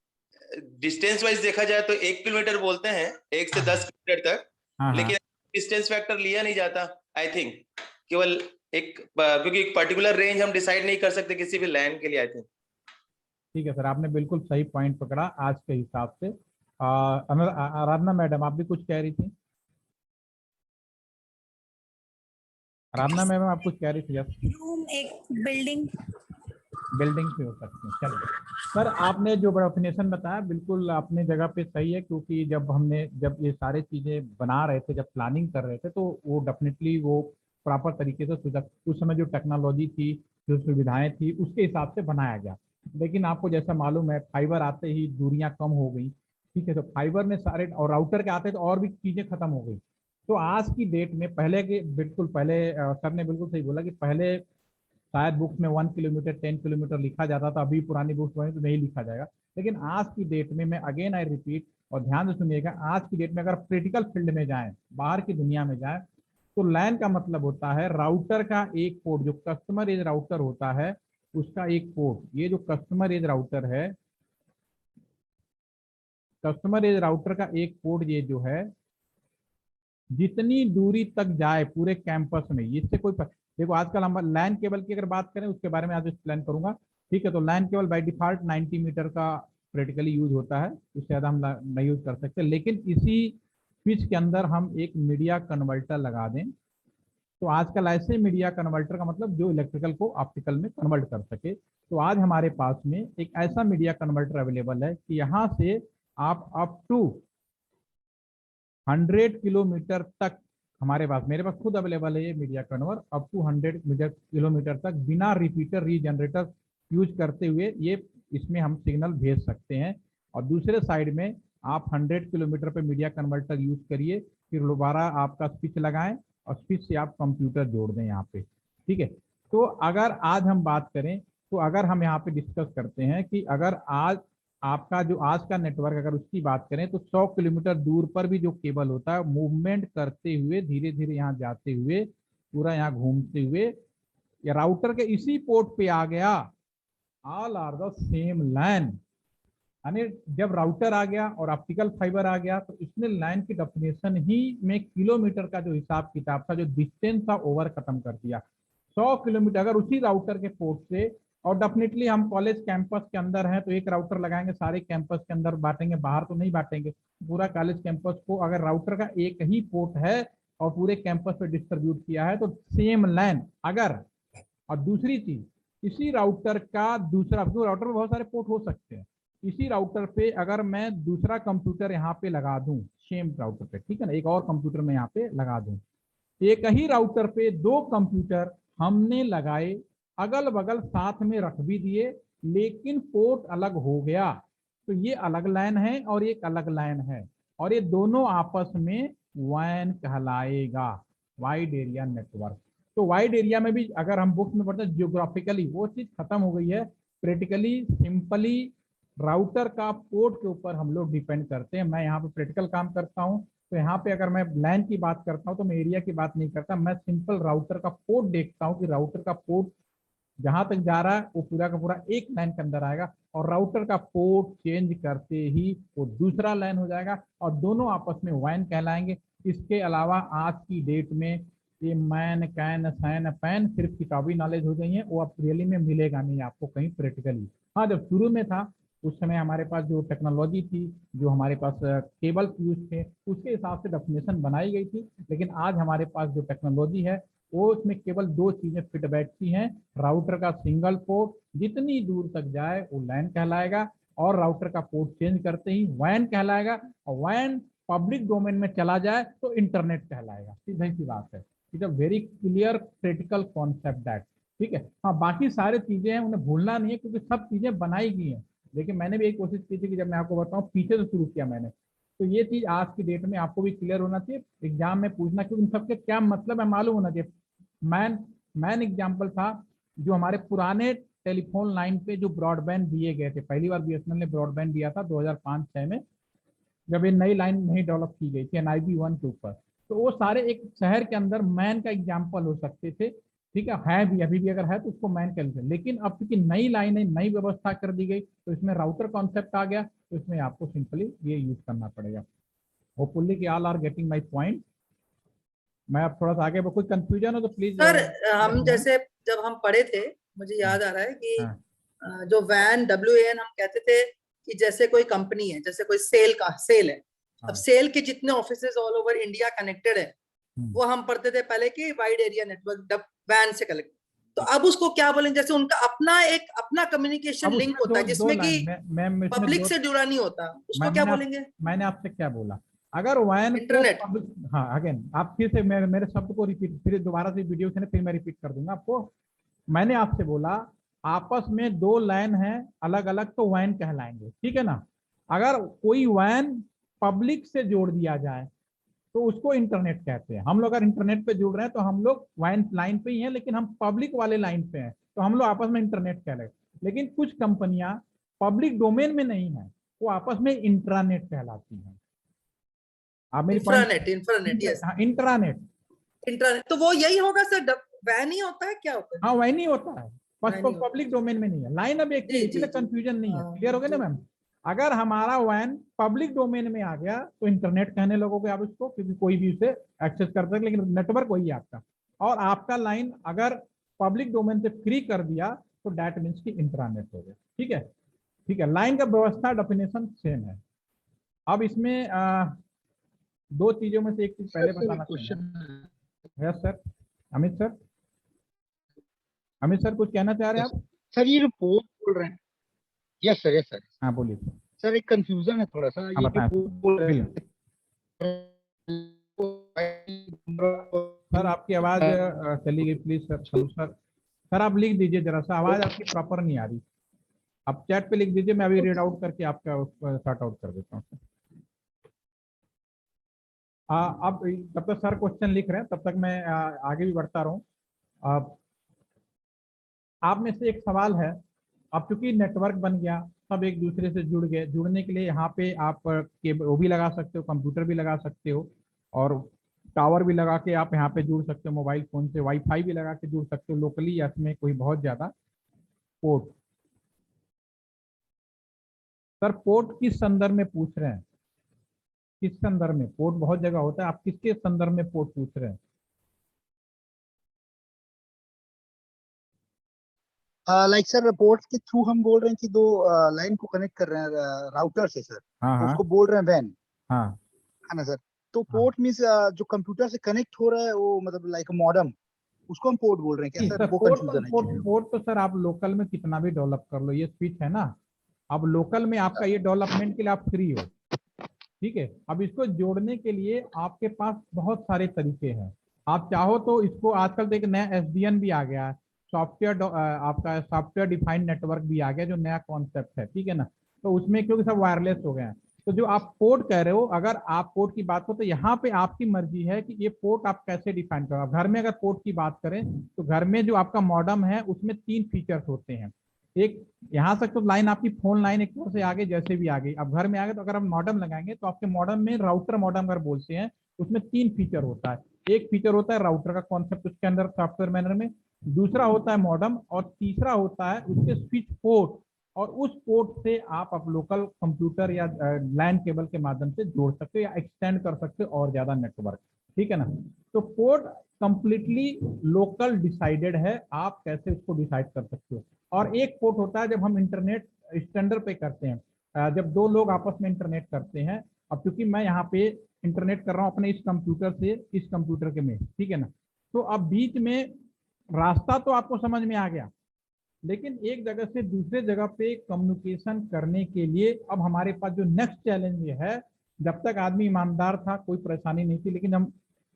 डिस्टेंस वाइज देखा जाए तो 1 किलोमीटर बोलते हैं, 1 से 10 किलोमीटर तक,
हाँ,
लेकिन डिस्टेंस फैक्टर लिया नहीं जाता आई थिंक, केवल एक, क्योंकि एक पर्टिकुलर रेंज हम डिसाइड नहीं कर सकते किसी भी लैंड के लिए आई थिंक।
ठीक है सर, आपने बिल्कुल सही पॉइंट पकड़ा आज के हिसाब से। आराधना मैडम, आप भी कुछ कह रही थी? आराधना मैडम, आप कुछ कह रही थी?
रूम, एक बिल्डिंग,
बिल्डिंग से हो सकती है, चलिए सर, आपने जो डेफिनेशन बताया बिल्कुल अपने जगह पे सही है, क्योंकि जब ये सारे चीजें बना रहे थे, जब प्लानिंग कर रहे थे, तो वो डेफिनेटली वो प्रॉपर तरीके से उस समय जो टेक्नोलॉजी थी, जो सुविधाएं थी, उसके हिसाब से बनाया गया। लेकिन आपको जैसा मालूम है, फाइबर आते ही दूरियां कम हो गई, ठीक है, तो फाइबर ने सारे, और राउटर के आते तो और भी चीजें खत्म हो गई। तो आज की डेट में, पहले के बिल्कुल पहले सर ने बिल्कुल सही बोला कि पहले शायद बुक्स में 1 किलोमीटर 10 किलोमीटर लिखा जाता था, अभी पुरानी बुक्स में तो नहीं लिखा जाएगा। लेकिन आज की डेट में, मैं अगेन आई रिपीट, और ध्यान से सुनिएगा, आज की डेट में अगर क्रिटिकल फील्ड में जाएं, बाहर की दुनिया में जाएं, तो लैन का मतलब होता है राउटर का एक पोर्ट, जो कस्टमर एज राउटर होता है उसका एक पोर्ट। ये जो कस्टमर एज राउटर है, कस्टमर एज राउटर का एक पोर्ट, ये जो है जितनी दूरी तक जाए पूरे कैंपस में, इससे कोई देखो आजकल हम लैन केबल की अगर बात करें, उसके बारे में आज एक्सप्लेन करूंगा, ठीक है। तो LAN cable by default 90 meter का प्रैक्टिकली यूज होता है, इससे ज्यादा हम नहीं यूज कर सकते। लेकिन इसी स्विच के अंदर हम एक मीडिया कन्वर्टर लगा दें, तो आजकल ऐसे मीडिया कन्वर्टर का मतलब जो इलेक्ट्रिकल को ऑप्टिकल में कन्वर्ट कर सके। तो आज हमारे पास में एक ऐसा मीडिया कन्वर्टर अवेलेबल है कि यहाँ से आप अप टू 100 किलोमीटर तक, हमारे पास, मेरे पास खुद अवेलेबल है ये media converter, up to 100 kilometre तक बिना रिपीटर रीजनरेटर यूज करते हुए ये इसमें हम सिग्नल भेज सकते हैं। और दूसरे साइड में आप 100 किलोमीटर पे मीडिया कन्वर्टर यूज करिए, फिर दोबारा आपका स्विच लगाएं और स्विच से आप कंप्यूटर जोड़ दें यहाँ पे, ठीक है। तो अगर आज हम बात करें, तो अगर हम यहाँ पे डिस्कस करते हैं कि अगर आज आपका जो आज का नेटवर्क, अगर उसकी बात करें, तो 100 किलोमीटर दूर पर भी जो केबल होता है, मूवमेंट करते हुए धीरे धीरे यहाँ जाते हुए, पूरा यहाँ घूमते हुए, या राउटर के इसी पोर्ट पे आ गया, ऑल आर द सेम लैन। यानी जब राउटर आ गया और ऑप्टिकल फाइबर आ गया, तो इसने लाइन की डेफिनेशन ही में किलोमीटर का जो हिसाब किताब था, जो डिस्टेंस था, ओवर खत्म कर दिया। 100 किलोमीटर अगर उसी राउटर के पोर्ट से, और डेफिनेटली हम कॉलेज कैंपस के अंदर हैं तो एक राउटर लगाएंगे, सारे कैंपस के अंदर बांटेंगे, बाहर तो नहीं बांटेंगे। पूरा कॉलेज कैंपस को अगर राउटर का एक ही पोर्ट है और पूरे कैंपस पे डिस्ट्रीब्यूट किया है, तो सेम लैन अगर, और दूसरी चीज, इसी राउटर का दूसरा, राउटर में बहुत सारे पोर्ट हो सकते हैं, इसी राउटर पे अगर मैं दूसरा कंप्यूटर यहाँ पे लगा दूं, सेम राउटर पे, ठीक है ना, एक और कंप्यूटर में यहाँ पे लगा दूं, एक ही राउटर पे 2 कंप्यूटर हमने लगाए, अगल बगल साथ में रख भी दिए, लेकिन पोर्ट अलग हो गया, तो ये अलग लाइन है और एक अलग लाइन है, और ये दोनों आपस में वैन कहलाएगा, वाइड एरिया नेटवर्क। तो वाइड एरिया में भी अगर हम बुक्स में पढ़ते हैं, जियोग्राफिकली वो चीज खत्म हो गई है, प्रैक्टिकली सिंपली राउटर का पोर्ट के ऊपर हम लोग डिपेंड करते हैं। मैं यहाँ पे प्रैक्टिकल काम करता हूँ, तो यहाँ पे अगर मैं लैन की बात करता हूँ तो मैं एरिया की बात नहीं करता, मैं सिंपल राउटर का पोर्ट देखता हूँ कि राउटर का पोर्ट जहां तक जा रहा है वो पूरा का पूरा एक लाइन के अंदर आएगा, और राउटर का पोर्ट चेंज करते ही वो दूसरा लाइन हो जाएगा, और दोनों आपस में वैन कहलाएंगे। इसके अलावा आज की डेट में ये मैन, कैन, सैन, पैन सिर्फ किताबी नॉलेज हो गई है, वो अब रियली में मिलेगा नहीं आपको कहीं प्रैक्टिकली। हाँ, जब शुरू में था उस समय हमारे पास जो टेक्नोलॉजी थी, जो हमारे पास केबल यूज थे, उसके हिसाब से डेफिनेशन बनाई गई थी। लेकिन आज हमारे पास जो टेक्नोलॉजी है वो उसमें केवल 2 चीजें फिट बैठती हैं, राउटर का सिंगल पोर्ट जितनी दूर तक जाए वो लैन कहलाएगा, और राउटर का पोर्ट चेंज करते ही वैन कहलाएगा, और वैन पब्लिक डोमेन में चला जाए तो इंटरनेट कहलाएगा। सीधी सी बात है, it a very clear critical concept that, ठीक है। हाँ, बाकी सारी चीजें हैं, उन्हें भूलना नहीं है, क्योंकि सब चीजें बनाई गई हैं। लेकिन मैंने भी एक कोशिश की थी कि जब मैं आपको बताऊं, पीछे से शुरू किया मैंने, तो ये चीज आज की डेट में आपको भी क्लियर होना चाहिए, एग्जाम में पूछना, क्योंकि इन सबके क्या मतलब है मालूम होना चाहिए। मैन एग्जाम्पल था, जो हमारे पुराने टेलीफोन लाइन पे जो ब्रॉडबैंड दिए गए थे, पहली बार बीएसएनएल ने ब्रॉडबैंड दिया था 2005-6 में, जब ये नई लाइन नहीं डेवलप की गई थी NIB 1 के ऊपर। तो वो सारे एक शहर के अंदर मैन का एग्जाम्पल हो सकते थे, ठीक है भी, अभी भी अगर है तो उसको मैन कह लेते हैं। लेकिन अब चूंकि नई लाइन है, नई व्यवस्था कर दी गई, तो इसमें राउटर कॉन्सेप्ट आ गया, तो इसमें आपको सिंपली ये यूज करना पड़ेगा। होपफुली कि all are getting my point. मैं अब थोड़ा सा आगे, कोई कंफ्यूजन हो तो प्लीज।
सर, हम जैसे जब हम पढ़े थे, मुझे याद आ रहा है कि जो वैन, WAN हम कहते थे कि जैसे कोई कंपनी है, जैसे कोई सेल है, अब सेल के जितने offices all over India connected है, वो हम पढ़ते थे पहले कि वाइड एरिया नेटवर्क वैन से कनेक्ट। तो अब उसको क्या बोलेंगे, जैसे उनका अपना कम्युनिकेशन लिंक होता है जिसमें कि पब्लिक से जुड़ा नहीं होता, उसको क्या बोलेंगे?
मैंने आपसे क्या बोला, अगर वैन
इंटरनेट।
हाँ अगेन आप फिर से मेरे शब्द को रिपीट, फिर दोबारा से वीडियो से फिर मैं रिपीट कर दूंगा आपको। मैंने आपसे बोला आपस में दो लाइन है अलग अलग तो वैन कहलाएंगे, ठीक है ना। अगर कोई वैन पब्लिक से जोड़ दिया जाए तो उसको इंटरनेट कहते हैं। हम लोग अगर इंटरनेट पे जुड़ रहे हैं तो हम लोग वैन लाइन पे ही हैं, लेकिन हम पब्लिक वाले लाइन पे हैं तो हम लोग आपस में इंटरनेट कह रहे हैं। लेकिन कुछ कंपनियां पब्लिक डोमेन में नहीं है, वो आपस में इंट्रानेट कहलाती हैं। आप मेरी
इंफ्रानेट, इंफ्रानेट, यस,
इंट्रानेट।
इंट्रानेट। तो वो यही होगा सर, वैन ही होता है, क्या होता है?
हाँ वही नहीं होता है, बस
वैन ही होता
पब्लिक डोमेन में नहीं है। लाइन अब एक ही है,
जी,
इसलिए
जी, जी।
कंफ्यूजन नहीं है।
हाँ,
क्लियर हो गया ना
जी।
मैम। अगर हमारा वैन पब्लिक डोमेन में आ गया तो इंटरनेट कहने लगोगे आप इसको, क्योंकि कोई भी उसे एक्सेस कर सकते, लेकिन नेटवर्क वही है आपका। और आपका लाइन अगर पब्लिक डोमेन से फ्री कर दिया तो डैट मीन्स की इंट्रानेट हो गया। ठीक है, ठीक है। लाइन का व्यवस्था डेफिनेशन सेम है। अब इसमें दो चीजों में से एक चीज पहले बताना चाहूंगा। Yes sir, Amit sir, Amit sir कुछ कहना चाह रहे हैं आप?
सर ये जो पोर्ट बोल रहे हैं, यस सर, यस सर।
हाँ बोलिए
सर एक कंफ्यूजन है थोड़ा सा,
हाँ
ये जो
बताएं
पोर्ट बोल रहे हैं
सर। आपकी आवाज चली गई, प्लीज सर। सर सर आप लिख दीजिए जरा सा, आवाज आपकी प्रॉपर नहीं आ रही। आप चैट पे लिख दीजिए, मैं अभी रीड आउट करके आपका उसको सॉर्ट आउट कर देता हूँ। अब तब तक सर क्वेश्चन लिख रहे हैं, तब तक मैं आगे भी बढ़ता रहूँ। आप में से एक सवाल है, अब चूंकि नेटवर्क बन गया, सब एक दूसरे से जुड़ गए। जुड़ने के लिए यहाँ पे आप केबल वो भी लगा सकते हो, कंप्यूटर भी लगा सकते हो, और टावर भी लगा के आप यहाँ पे जुड़ सकते हो। मोबाइल फोन से वाईफाई भी लगा के जुड़ सकते हो लोकली, या इसमें कोई बहुत ज्यादा पोर्ट। सर पोर्ट किस संदर्भ में पूछ रहे हैं? किस संदर्भ में? पोर्ट बहुत जगह होता है, आप किसके संदर्भ में पोर्ट पूछ रहे हैं?
लाइक सर पोर्ट के थ्रू हम बोल रहे हैं कि दो लाइन को कनेक्ट कर रहे हैं राउटर से सर,
हाँ
तो
हाँ
उसको बोल रहे हैं वैन,
हाँ
है ना सर। तो
हाँ।
पोर्ट मींस जो कंप्यूटर से कनेक्ट हो रहा है वो मतलब लाइक मॉडेम, उसको हम पोर्ट बोल रहे हैं क्या सर? वो कंफ्यूजन है actually।
पोर्ट तो सर आप लोकल में कितना भी डेवलप कर लो, ये स्विच है ना। अब लोकल में आपका ये डेवलपमेंट के लिए आप फ्री हो, ठीक है। अब इसको जोड़ने के लिए आपके पास बहुत सारे तरीके हैं। आप चाहो तो इसको, आजकल तो एक नया एसडीएन भी आ गया है, सॉफ्टवेयर आपका सॉफ्टवेयर डिफाइंड नेटवर्क भी आ गया, जो नया कॉन्सेप्ट है, ठीक है ना। तो उसमें क्योंकि सब वायरलेस हो गए हैं, तो जो आप पोर्ट कह रहे हो, अगर आप पोर्ट की बात हो तो यहाँ पे आपकी मर्जी है कि ये पोर्ट आप कैसे डिफाइन करो। घर में अगर पोर्ट की बात करें तो घर में जो आपका मॉडेम है उसमें 3 फीचर्स होते हैं। एक, यहाँ तक तो लाइन आपकी फोन लाइन एक तरह से आगे जैसे भी आ गई। अब घर में आ गए तो अगर हम मॉडेम लगाएंगे तो आपके मॉडेम में राउटर मॉडेम अगर बोलते हैं, उसमें 3 फीचर होता है। एक फीचर होता है राउटर का कॉन्सेप्ट उसके अंदर सॉफ्टवेयर मैनर में, दूसरा होता है मॉडेम, और तीसरा होता है उसके स्विच पोर्ट। और उस पोर्ट से आप लोकल कंप्यूटर या लैन केबल के माध्यम से जोड़ सकते हो या एक्सटेंड कर सकते हो और ज्यादा नेटवर्क, ठीक है ना। तो पोर्ट कंप्लीटली लोकल डिसाइडेड है, आप कैसे उसको डिसाइड कर सकते हो। और एक पोर्ट होता है जब हम इंटरनेट स्टैंडर्ड पे करते हैं, जब दो लोग आपस में इंटरनेट करते हैं। अब क्योंकि मैं यहाँ पे इंटरनेट कर रहा हूँ अपने इस कंप्यूटर से इस कंप्यूटर के में, ठीक है ना। तो अब बीच में रास्ता तो आपको समझ में आ गया, लेकिन एक जगह से दूसरे जगह पे कम्युनिकेशन करने के लिए अब हमारे पास जो नेक्स्ट चैलेंज ये है, जब तक आदमी ईमानदार था कोई परेशानी नहीं थी, लेकिन हम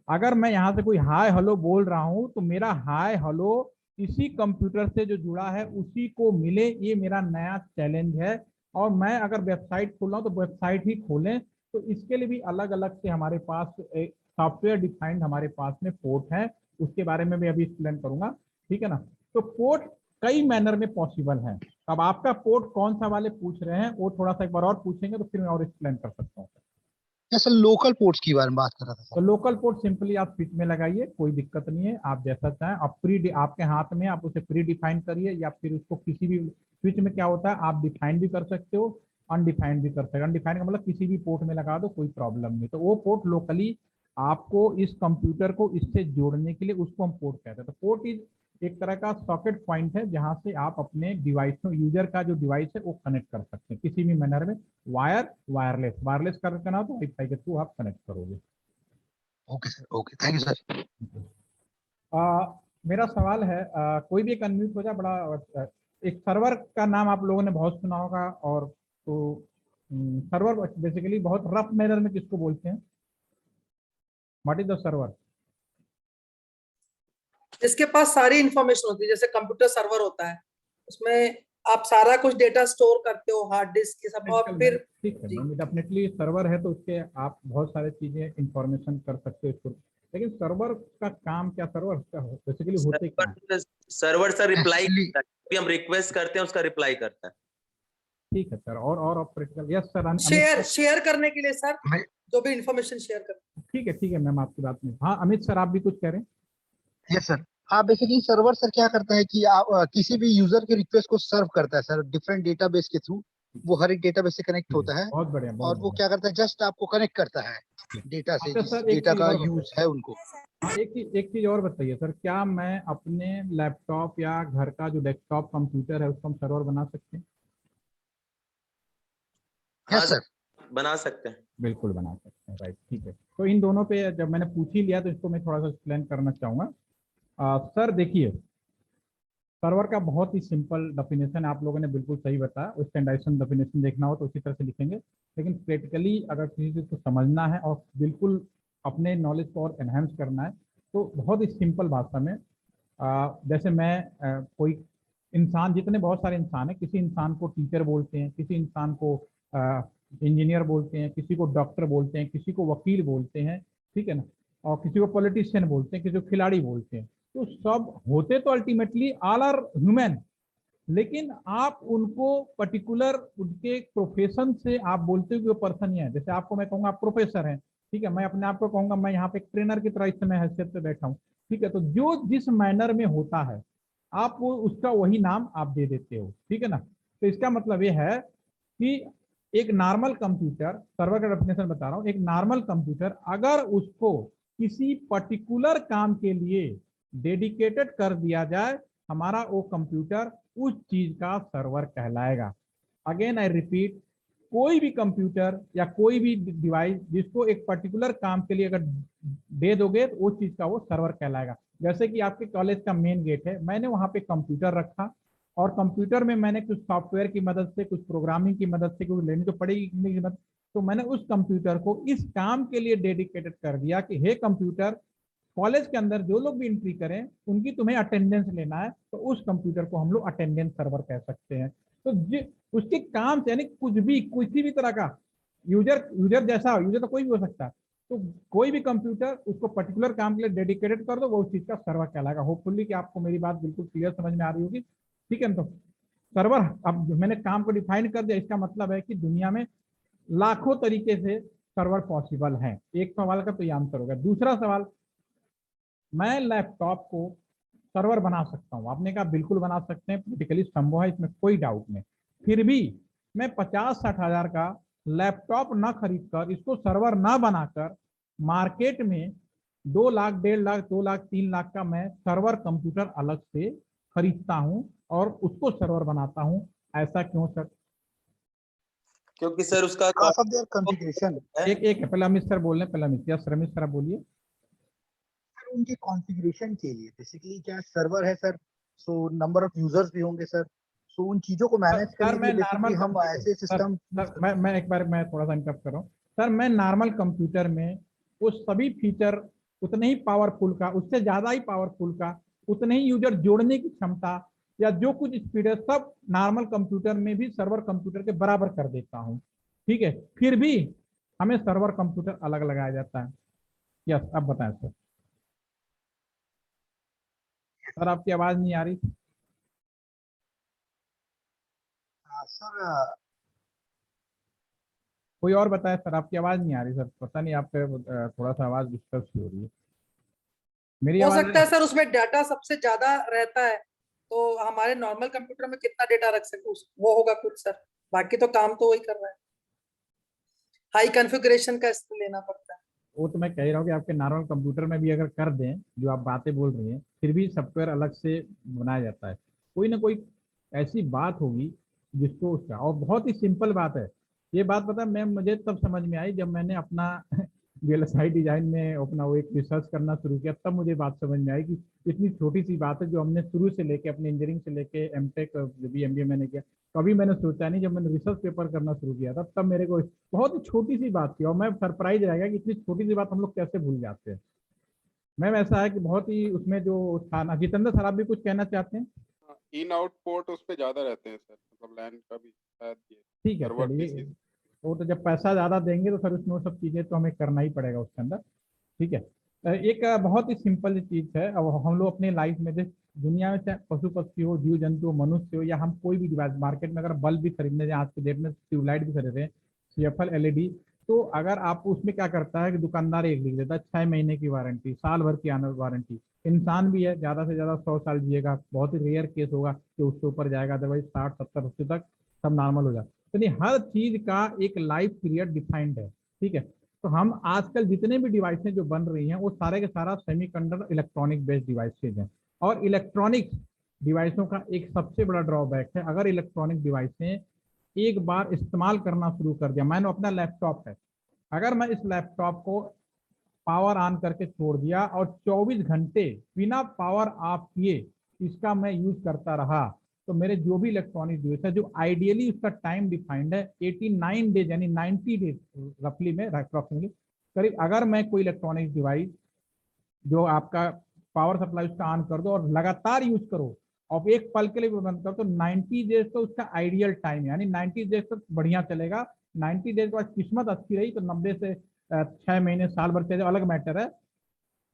अगर मैं यहाँ से कोई हाय हेलो बोल रहा हूँ तो मेरा हाय हेलो इसी कंप्यूटर से जो जुड़ा है उसी को मिले, ये मेरा नया चैलेंज है। और मैं अगर वेबसाइट खोल रहा हूँ तो वेबसाइट ही खोलें, तो इसके लिए भी अलग अलग से हमारे पास एक सॉफ्टवेयर डिफाइंड हमारे पास में पोर्ट है, उसके बारे में भी अभी एक्सप्लेन करूंगा, ठीक है ना। तो पोर्ट कई मैनर में पॉसिबल है। अब आपका पोर्ट कौन सा वाले पूछ रहे हैं वो थोड़ा सा एक बार और पूछेंगे तो फिर मैं और एक्सप्लेन कर सकता हूँ।
जैसे लोकल पोर्ट्स की बारे में बात कर रहा था
तो लोकल पोर्ट सिंपली आप स्विच में लगाइए, कोई दिक्कत नहीं है, आप जैसा चाहें। आप आपके हाथ में, आप उसे प्री डिफाइन करिए, या फिर उसको किसी भी स्विच में क्या होता है आप डिफाइन भी कर सकते हो, अनडिफाइंड भी कर सकते हो। अनडिफाइंड का मतलब किसी भी पोर्ट में लगा दो, कोई प्रॉब्लम नहीं। तो वो पोर्ट लोकली आपको इस कंप्यूटर को इससे जोड़ने के लिए उसको हम पोर्ट कहते हैं। तो पोर्ट इज एक तरह का सॉकेट पॉइंट है जहां से आप अपने डिवाइस में, यूजर का जो डिवाइस है वो कनेक्ट कर सकते हैं किसी भी मैनर में। वायरलेस करना हो तो वाईफाई के थ्रू आप कनेक्ट करोगे।
Okay sir, okay, thank you sir.
मेरा सवाल है, कोई भी एक अनम्यूट हो जाए, बड़ा एक सर्वर का नाम आप लोगों ने बहुत सुना होगा, और तो सर्वर बेसिकली बहुत रफ मैनर में किसको बोलते हैं? What is the server?
जिसके पास सारी इंफॉर्मेशन होती है, जैसे कंप्यूटर सर्वर होता है, उसमें आप सारा कुछ डेटा स्टोर करते हो, हार्ड डिस्क के सब, और फिर
ठीक है, डेफिनेटली सर्वर है तो उसके आप बहुत सारे चीजें इंफॉर्मेशन कर सकते हो इसको, लेकिन सर्वर का काम क्या, सर्वर बेसिकली होते क्या है?
सर्वर सर रिप्लाई
Actually-
करता है, हम रिक्वेस्ट करते हैं उसका रिप्लाई करता है।
ठीक है सर, और practical? Yes
share
sir,
share करने के लिए सर,
मैं-
जो भी इंफॉर्मेशन शेयर करते
ठीक है मैम, आपकी बात में। हाँ अमित सर, आप भी कुछ कह रहे हैं?
Yes sir. हाँ, बेसिकली सर्वर सर क्या करता है कि आप किसी भी यूजर के रिक्वेस्ट को सर्व करता है सर, डिफरेंट डेटाबेस के थ्रू। वो हर एक डेटाबेस से कनेक्ट होता है,
बहुत बढ़िया, बहुत
और वो
बढ़िया।
क्या करता है, जस्ट आपको कनेक्ट करता है डेटा से,
अच्छा
जिस
सर, एक
डेटा
चीज
का
और
यूज है उनको।
हाँ, एक चीज और बताइए सर, क्या मैं अपने लैपटॉप या घर का जो डेस्कटॉप कंप्यूटर है उसको हम सर्वर बना सकते हैं?
हाँ
यस सर।
बना सकते हैं।
बिल्कुल बना सकते हैं, राइट, ठीक है। तो इन दोनों पे जब मैंने पूछ ही लिया तो इसको मैं थोड़ा सा एक्सप्लेन करना चाहूँगा। सर देखिए, सर्वर का बहुत ही सिंपल डेफिनेशन आप लोगों ने बिल्कुल सही बताया, उस स्टैंडर्डाइजेशन डेफिनेशन देखना हो तो उसी तरह से लिखेंगे, लेकिन प्रैक्टिकली अगर किसी चीज़ को समझना है और बिल्कुल अपने नॉलेज को और एनहेंस करना है तो बहुत ही सिंपल भाषा में, जैसे मैं कोई इंसान, जितने बहुत सारे इंसान हैं, किसी इंसान को टीचर बोलते हैं, किसी इंसान को इंजीनियर बोलते हैं, किसी को डॉक्टर बोलते हैं, किसी को वकील बोलते हैं, ठीक है ना, और किसी को पॉलिटिशियन बोलते हैं, किसी को खिलाड़ी बोलते हैं। तो सब होते तो अल्टीमेटली ऑल आर ह्यूमन, लेकिन आप उनको पर्टिकुलर उनके प्रोफेशन से आप बोलते हो कि वो पर्सन ही है। जैसे आपको मैं कहूँगा आप प्रोफेसर हैं, ठीक है, मैं अपने आप को कहूँगा मैं यहाँ पे एक ट्रेनर की तरह इस समय हैसियत पे बैठा हूँ, ठीक है, तो जो जिस मैनर में होता है आप वो उसका वही नाम आप दे देते हो, ठीक है ना। तो इसका मतलब ये है कि एक नॉर्मल कंप्यूटर, सर्वर का डेफिनेशन बता रहा हूँ, एक नॉर्मल कंप्यूटर अगर उसको किसी पर्टिकुलर काम के लिए डेडिकेटेड कर दिया जाए, हमारा वो कंप्यूटर उस चीज का सर्वर कहलाएगा। अगेन आई रिपीट, कोई भी कंप्यूटर या कोई भी डिवाइस जिसको एक पर्टिकुलर काम के लिए अगर दे दोगे तो उस चीज का वो सर्वर कहलाएगा। जैसे कि आपके कॉलेज का मेन गेट है, मैंने वहां पे कंप्यूटर रखा और कंप्यूटर में मैंने कुछ सॉफ्टवेयर की मदद से, कुछ प्रोग्रामिंग की मदद से, कुछ लेनी तो पड़ेगी मदद, तो मैंने उस कंप्यूटर को इस काम के लिए डेडिकेटेड कर दिया कि हे कंप्यूटर, कॉलेज के अंदर जो लोग भी एंट्री करें उनकी तुम्हें अटेंडेंस लेना है, तो उस कंप्यूटर को हम लोग अटेंडेंस सर्वर कह सकते हैं। तो उसके काम से, यानी कुछ भी, किसी भी तरह का यूजर जैसा, यूजर तो कोई भी हो सकता है, तो कोई भी कंप्यूटर उसको पर्टिकुलर काम के लिए डेडिकेटेड कर दो, वो उस चीज का सर्वर कहलाएगा। होपफुली कि आपको मेरी बात बिल्कुल क्लियर समझ में आ रही होगी, ठीक है। तो सर्वर, अब मैंने काम को डिफाइन कर दिया, इसका मतलब है कि दुनिया में लाखों तरीके से सर्वर पॉसिबल है। एक सवाल का तो ये आंसर होगा। दूसरा सवाल, मैं लैपटॉप को सर्वर बना सकता हूँ? आपने कहा बिल्कुल बना सकते हैं, प्रैक्टिकली संभव है, इसमें कोई डाउट नहीं। फिर भी मैं 50-60 हजार का लैपटॉप ना खरीद कर, इसको सर्वर ना बनाकर, मार्केट में 2 लाख, 1.5 लाख, 2 लाख, 3 लाख का मैं सर्वर कंप्यूटर अलग से खरीदता हूँ और उसको सर्वर बनाता हूँ। ऐसा क्यों सर?
क्योंकि सर उसका
Because of their configuration,
एक है, पहले अमित सर बोल रहे हैं, पहले अमित, यस रमेश सर आप बोलिए।
सर उनके कॉन्फ़िगरेशन के लिए बेसिकली क्या सर्वर है sir, so number of users भी होंगे सर, सो उन चीजों को मैनेज करने के लिए बेसिकली हम ऐसे सिस्टम।
मैं एक बार मैं थोड़ा सा इंटरप्ट कर रहा हूँ सर। मैं नॉर्मल कंप्यूटर में वो सभी फीचर उतने ही पावरफुल का, उससे ज्यादा ही पावरफुल का, उतने ही यूजर जोड़ने की क्षमता या जो कुछ स्पीड है, सब नॉर्मल कंप्यूटर में भी सर्वर कंप्यूटर के बराबर कर देता हूँ, ठीक है। फिर भी हमें सर्वर कंप्यूटर अलग लगाया जाता है। यस, अब बताएं सर। सर आपकी आवाज नहीं आ रही।
सर
कोई और बताए सर, आपकी आवाज नहीं आ रही सर, पता नहीं आप थोड़ा सा आवाज डिस्टर्ब हो रही है। मेरी
हो
आवाज
सकता है सर उसमें डाटा सबसे ज्यादा रहता है, तो हमारे नॉर्मल कंप्यूटर में कितना डेटा रख सके वो होगा कुछ सर, बाकी तो काम तो वही कर रहा है, हाई कॉन्फ़िगरेशन का इसमें लेना पड़ता है।
वो तो मैं कह रहा हूँ कि आपके नॉर्मल कंप्यूटर में भी अगर कर दें जो आप बातें बोल रही हैं, फिर भी सॉफ्टवेयर अलग से बनाया जाता है। कोई ना कोई ऐसी बात होगी जिसको उसका, और बहुत ही सिंपल बात है ये बात, पता है मैं, मुझे तब समझ में आई जब मैंने अपना वीएलएसआई डिजाइन में अपना वो एक रिसर्च करना शुरू किया, तब मुझे बात समझ में आई कि इतनी छोटी सी बात है जो हमने शुरू से लेके अपने इंजीनियरिंग से लेके एमटेक भी एमबीए मैंने किया, कभी मैंने सोचा नहीं। जब मैंने रिसर्च पेपर करना शुरू किया था तब मेरे को बहुत ही छोटी सी बात थी और मैं सरप्राइज रह गया कि इतनी छोटी सी बात हम लोग कैसे भूल जाते हैं। मैम ऐसा है कि बहुत ही उसमें जो था ना, जितेंद्र सर आप भी कुछ कहना चाहते हैं?
इन आउट पोर्ट उस पे ज्यादा रहते हैं सर, मतलब लैंड का भी शायद ये
ठीक है,
server
चलिए
pieces।
वो तो जब पैसा ज्यादा देंगे तो फिर उसमें वो सब चीजें तो हमें करना ही पड़ेगा उसके अंदर। ठीक है, एक बहुत ही सिंपल चीज है। अब हम लोग अपने लाइफ में देख, दुनिया में चाहे पशु पक्षी हो, जीव जंतु हो, मनुष्य हो, या हम कोई भी डिवाइस मार्केट में अगर बल्ब भी खरीदने जाए, आज के डेट में ट्यूबलाइट भी खरीदे हैं, CFL LED, तो अगर आप उसमें क्या करता है कि दुकानदार एक लिख देता है 6 महीने की वारंटी, साल भर की आनर वारंटी। इंसान भी है, ज्यादा से ज्यादा 100 साल जिएगा, बहुत ही रेयर केस होगा कि उसके ऊपर जाएगा, अदरवाइज 60 70 80 तक सब नॉर्मल हो जाता है। तो हर चीज का एक लाइफ पीरियड डिफाइंड है। ठीक है, तो हम आजकल जितने भी डिवाइसें जो बन रही हैं वो सारे के सारा सेमीकंडक्टर इलेक्ट्रॉनिक बेस्ड डिवाइसेज हैं। और इलेक्ट्रॉनिक डिवाइसों का एक सबसे बड़ा ड्रॉबैक है, अगर इलेक्ट्रॉनिक डिवाइसें एक बार इस्तेमाल करना शुरू कर दिया, मैंने अपना लैपटॉप है, अगर मैं इस लैपटॉप को पावर ऑन करके छोड़ दिया और 24 घंटे बिना पावर ऑफ किए इसका मैं यूज करता रहा, तो मेरे जो भी इलेक्ट्रॉनिक डिवाइस है, जो आइडियली उसका टाइम डिफाइंड है 89 डेज यानी 90 डेज रफली में अप्रोक्सीमेटली करीब, अगर मैं कोई इलेक्ट्रॉनिक डिवाइस जो आपका पावर सप्लाई उसका ऑन कर दो और लगातार यूज करो और एक पल के लिए भी बंद करो, तो 90 डेज तो उसका आइडियल टाइम है, यानी 90 डेज तक बढ़िया चलेगा। 90 डेज के बाद किस्मत अच्छी रही तो 90 से 6 महीने साल भर चले, अलग मैटर है।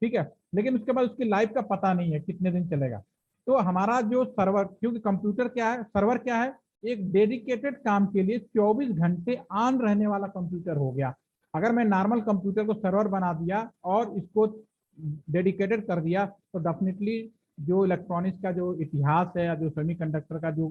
ठीक है, लेकिन उसके बाद उसकी लाइफ का पता नहीं है कितने दिन चलेगा। तो हमारा जो सर्वर, क्योंकि कंप्यूटर क्या है, सर्वर क्या है, एक डेडिकेटेड काम के लिए 24 घंटे ऑन रहने वाला कंप्यूटर हो गया। अगर मैं नॉर्मल कंप्यूटर को सर्वर बना दिया और इसको डेडिकेटेड कर दिया तो डेफिनेटली जो इलेक्ट्रॉनिक्स का जो इतिहास है या जो सेमीकंडक्टर का जो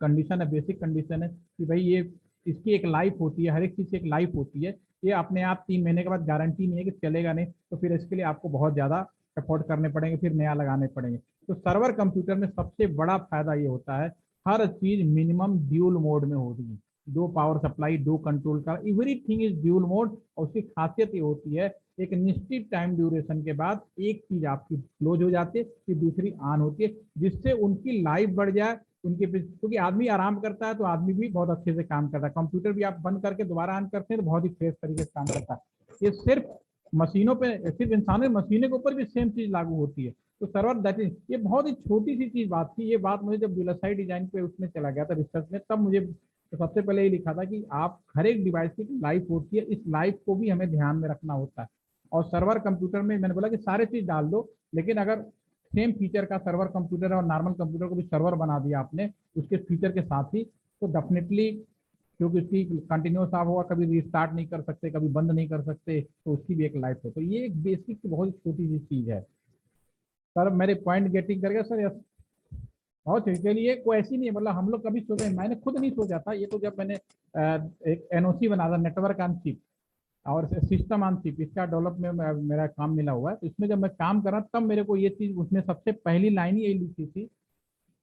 कंडीशन है, बेसिक कंडीशन है कि भाई ये इसकी एक लाइफ होती है, हर एक चीज की एक लाइफ होती है। ये अपने आप 3 महीने के बाद गारंटी नहीं है कि चलेगा नहीं, तो फिर इसके लिए आपको बहुत ज्यादा एफोर्ड करने पड़ेंगे, फिर नया लगाने पड़ेंगे। तो सर्वर कंप्यूटर में सबसे बड़ा फायदा ये होता है, हर चीज मिनिमम ड्यूल मोड में होती है, 2 पावर सप्लाई, 2 कंट्रोल का, एवरीथिंग इज ड्यूल मोड। और उसकी खासियत ये होती है एक निश्चित टाइम ड्यूरेशन के बाद एक चीज आपकी क्लोज हो जाती है फिर दूसरी ऑन होती है, जिससे उनकी लाइफ बढ़ जाए उनके, क्योंकि आदमी आराम करता है तो आदमी भी बहुत अच्छे से काम करता है। कंप्यूटर भी आप बंद करके दोबारा ऑन करते हैं तो बहुत ही फ्रेश तरीके से काम करता है। ये सिर्फ मशीनों पे, सिर्फ इंसानों मशीनों के ऊपर भी सेम चीज लागू होती है। तो सर्वर दैट इज, ये बहुत ही छोटी सी चीज बात थी। ये बात मुझे जब वीएलएसआई डिजाइन पे उसमें चला गया था रिसर्च में, तब मुझे तो सबसे पहले ये लिखा था कि आप हर एक डिवाइस की लाइफ होती है, इस लाइफ को भी हमें ध्यान में रखना होता है। और सर्वर कंप्यूटर में मैंने बोला कि सारे चीज डाल दो, लेकिन अगर सेम फीचर का सर्वर कंप्यूटर और नॉर्मल कंप्यूटर को भी सर्वर बना दिया आपने उसके फीचर के साथ ही, तो डेफिनेटली क्योंकि उसकी कंटिन्यूस आप होगा, कभी रिस्टार्ट नहीं कर सकते, कभी बंद नहीं कर सकते, तो उसकी भी एक लाइफ है। तो ये एक बेसिक बहुत छोटी सी चीज है। सर मेरे पॉइंट गेटिंग कर गया सर? यस, बहुत इसके लिए कोई ऐसी नहीं है, मतलब हम लोग कभी सोचे, मैंने खुद नहीं सोचा था ये, तो जब मैंने एक NOC बना था, नेटवर्क ऑन चिप और सिस्टम ऑन चिप, इसका डेवलप में मेरा काम मिला हुआ है। तो इसमें जब मैं काम कर रहा तब मेरे को ये चीज, उसमें सबसे पहली लाइन यही लिखी थी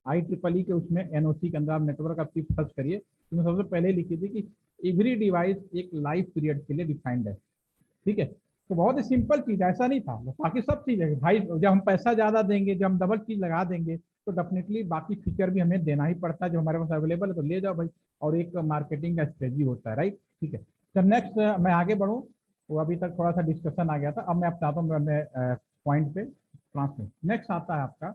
IEEE के उसमें NOC के अंदर आप नेटवर्क ऑफ चिप सर्च करिए, उसमें सबसे पहले लिखी थी कि एवरी डिवाइस एक लाइफ पीरियड के लिए डिफाइंड है। ठीक है, तो बहुत ही सिंपल चीज, ऐसा नहीं था। बाकी सब चीज है भाई, जब हम पैसा ज्यादा देंगे, जब हम डबल चीज लगा देंगे तो डेफिनेटली बाकी फीचर भी हमें देना ही पड़ता है, जो हमारे पास अवेलेबल है तो ले जाओ भाई, और एक मार्केटिंग का स्ट्रेटजी होता है, राइट। ठीक है, तो नेक्स्ट मैं आगे बढ़ूँ, वो अभी तक थोड़ा सा डिस्कशन आ गया था, अब मैं आप चाहता हूँ मैं पॉइंट पे ट्रांसफर। नेक्स्ट आता है आपका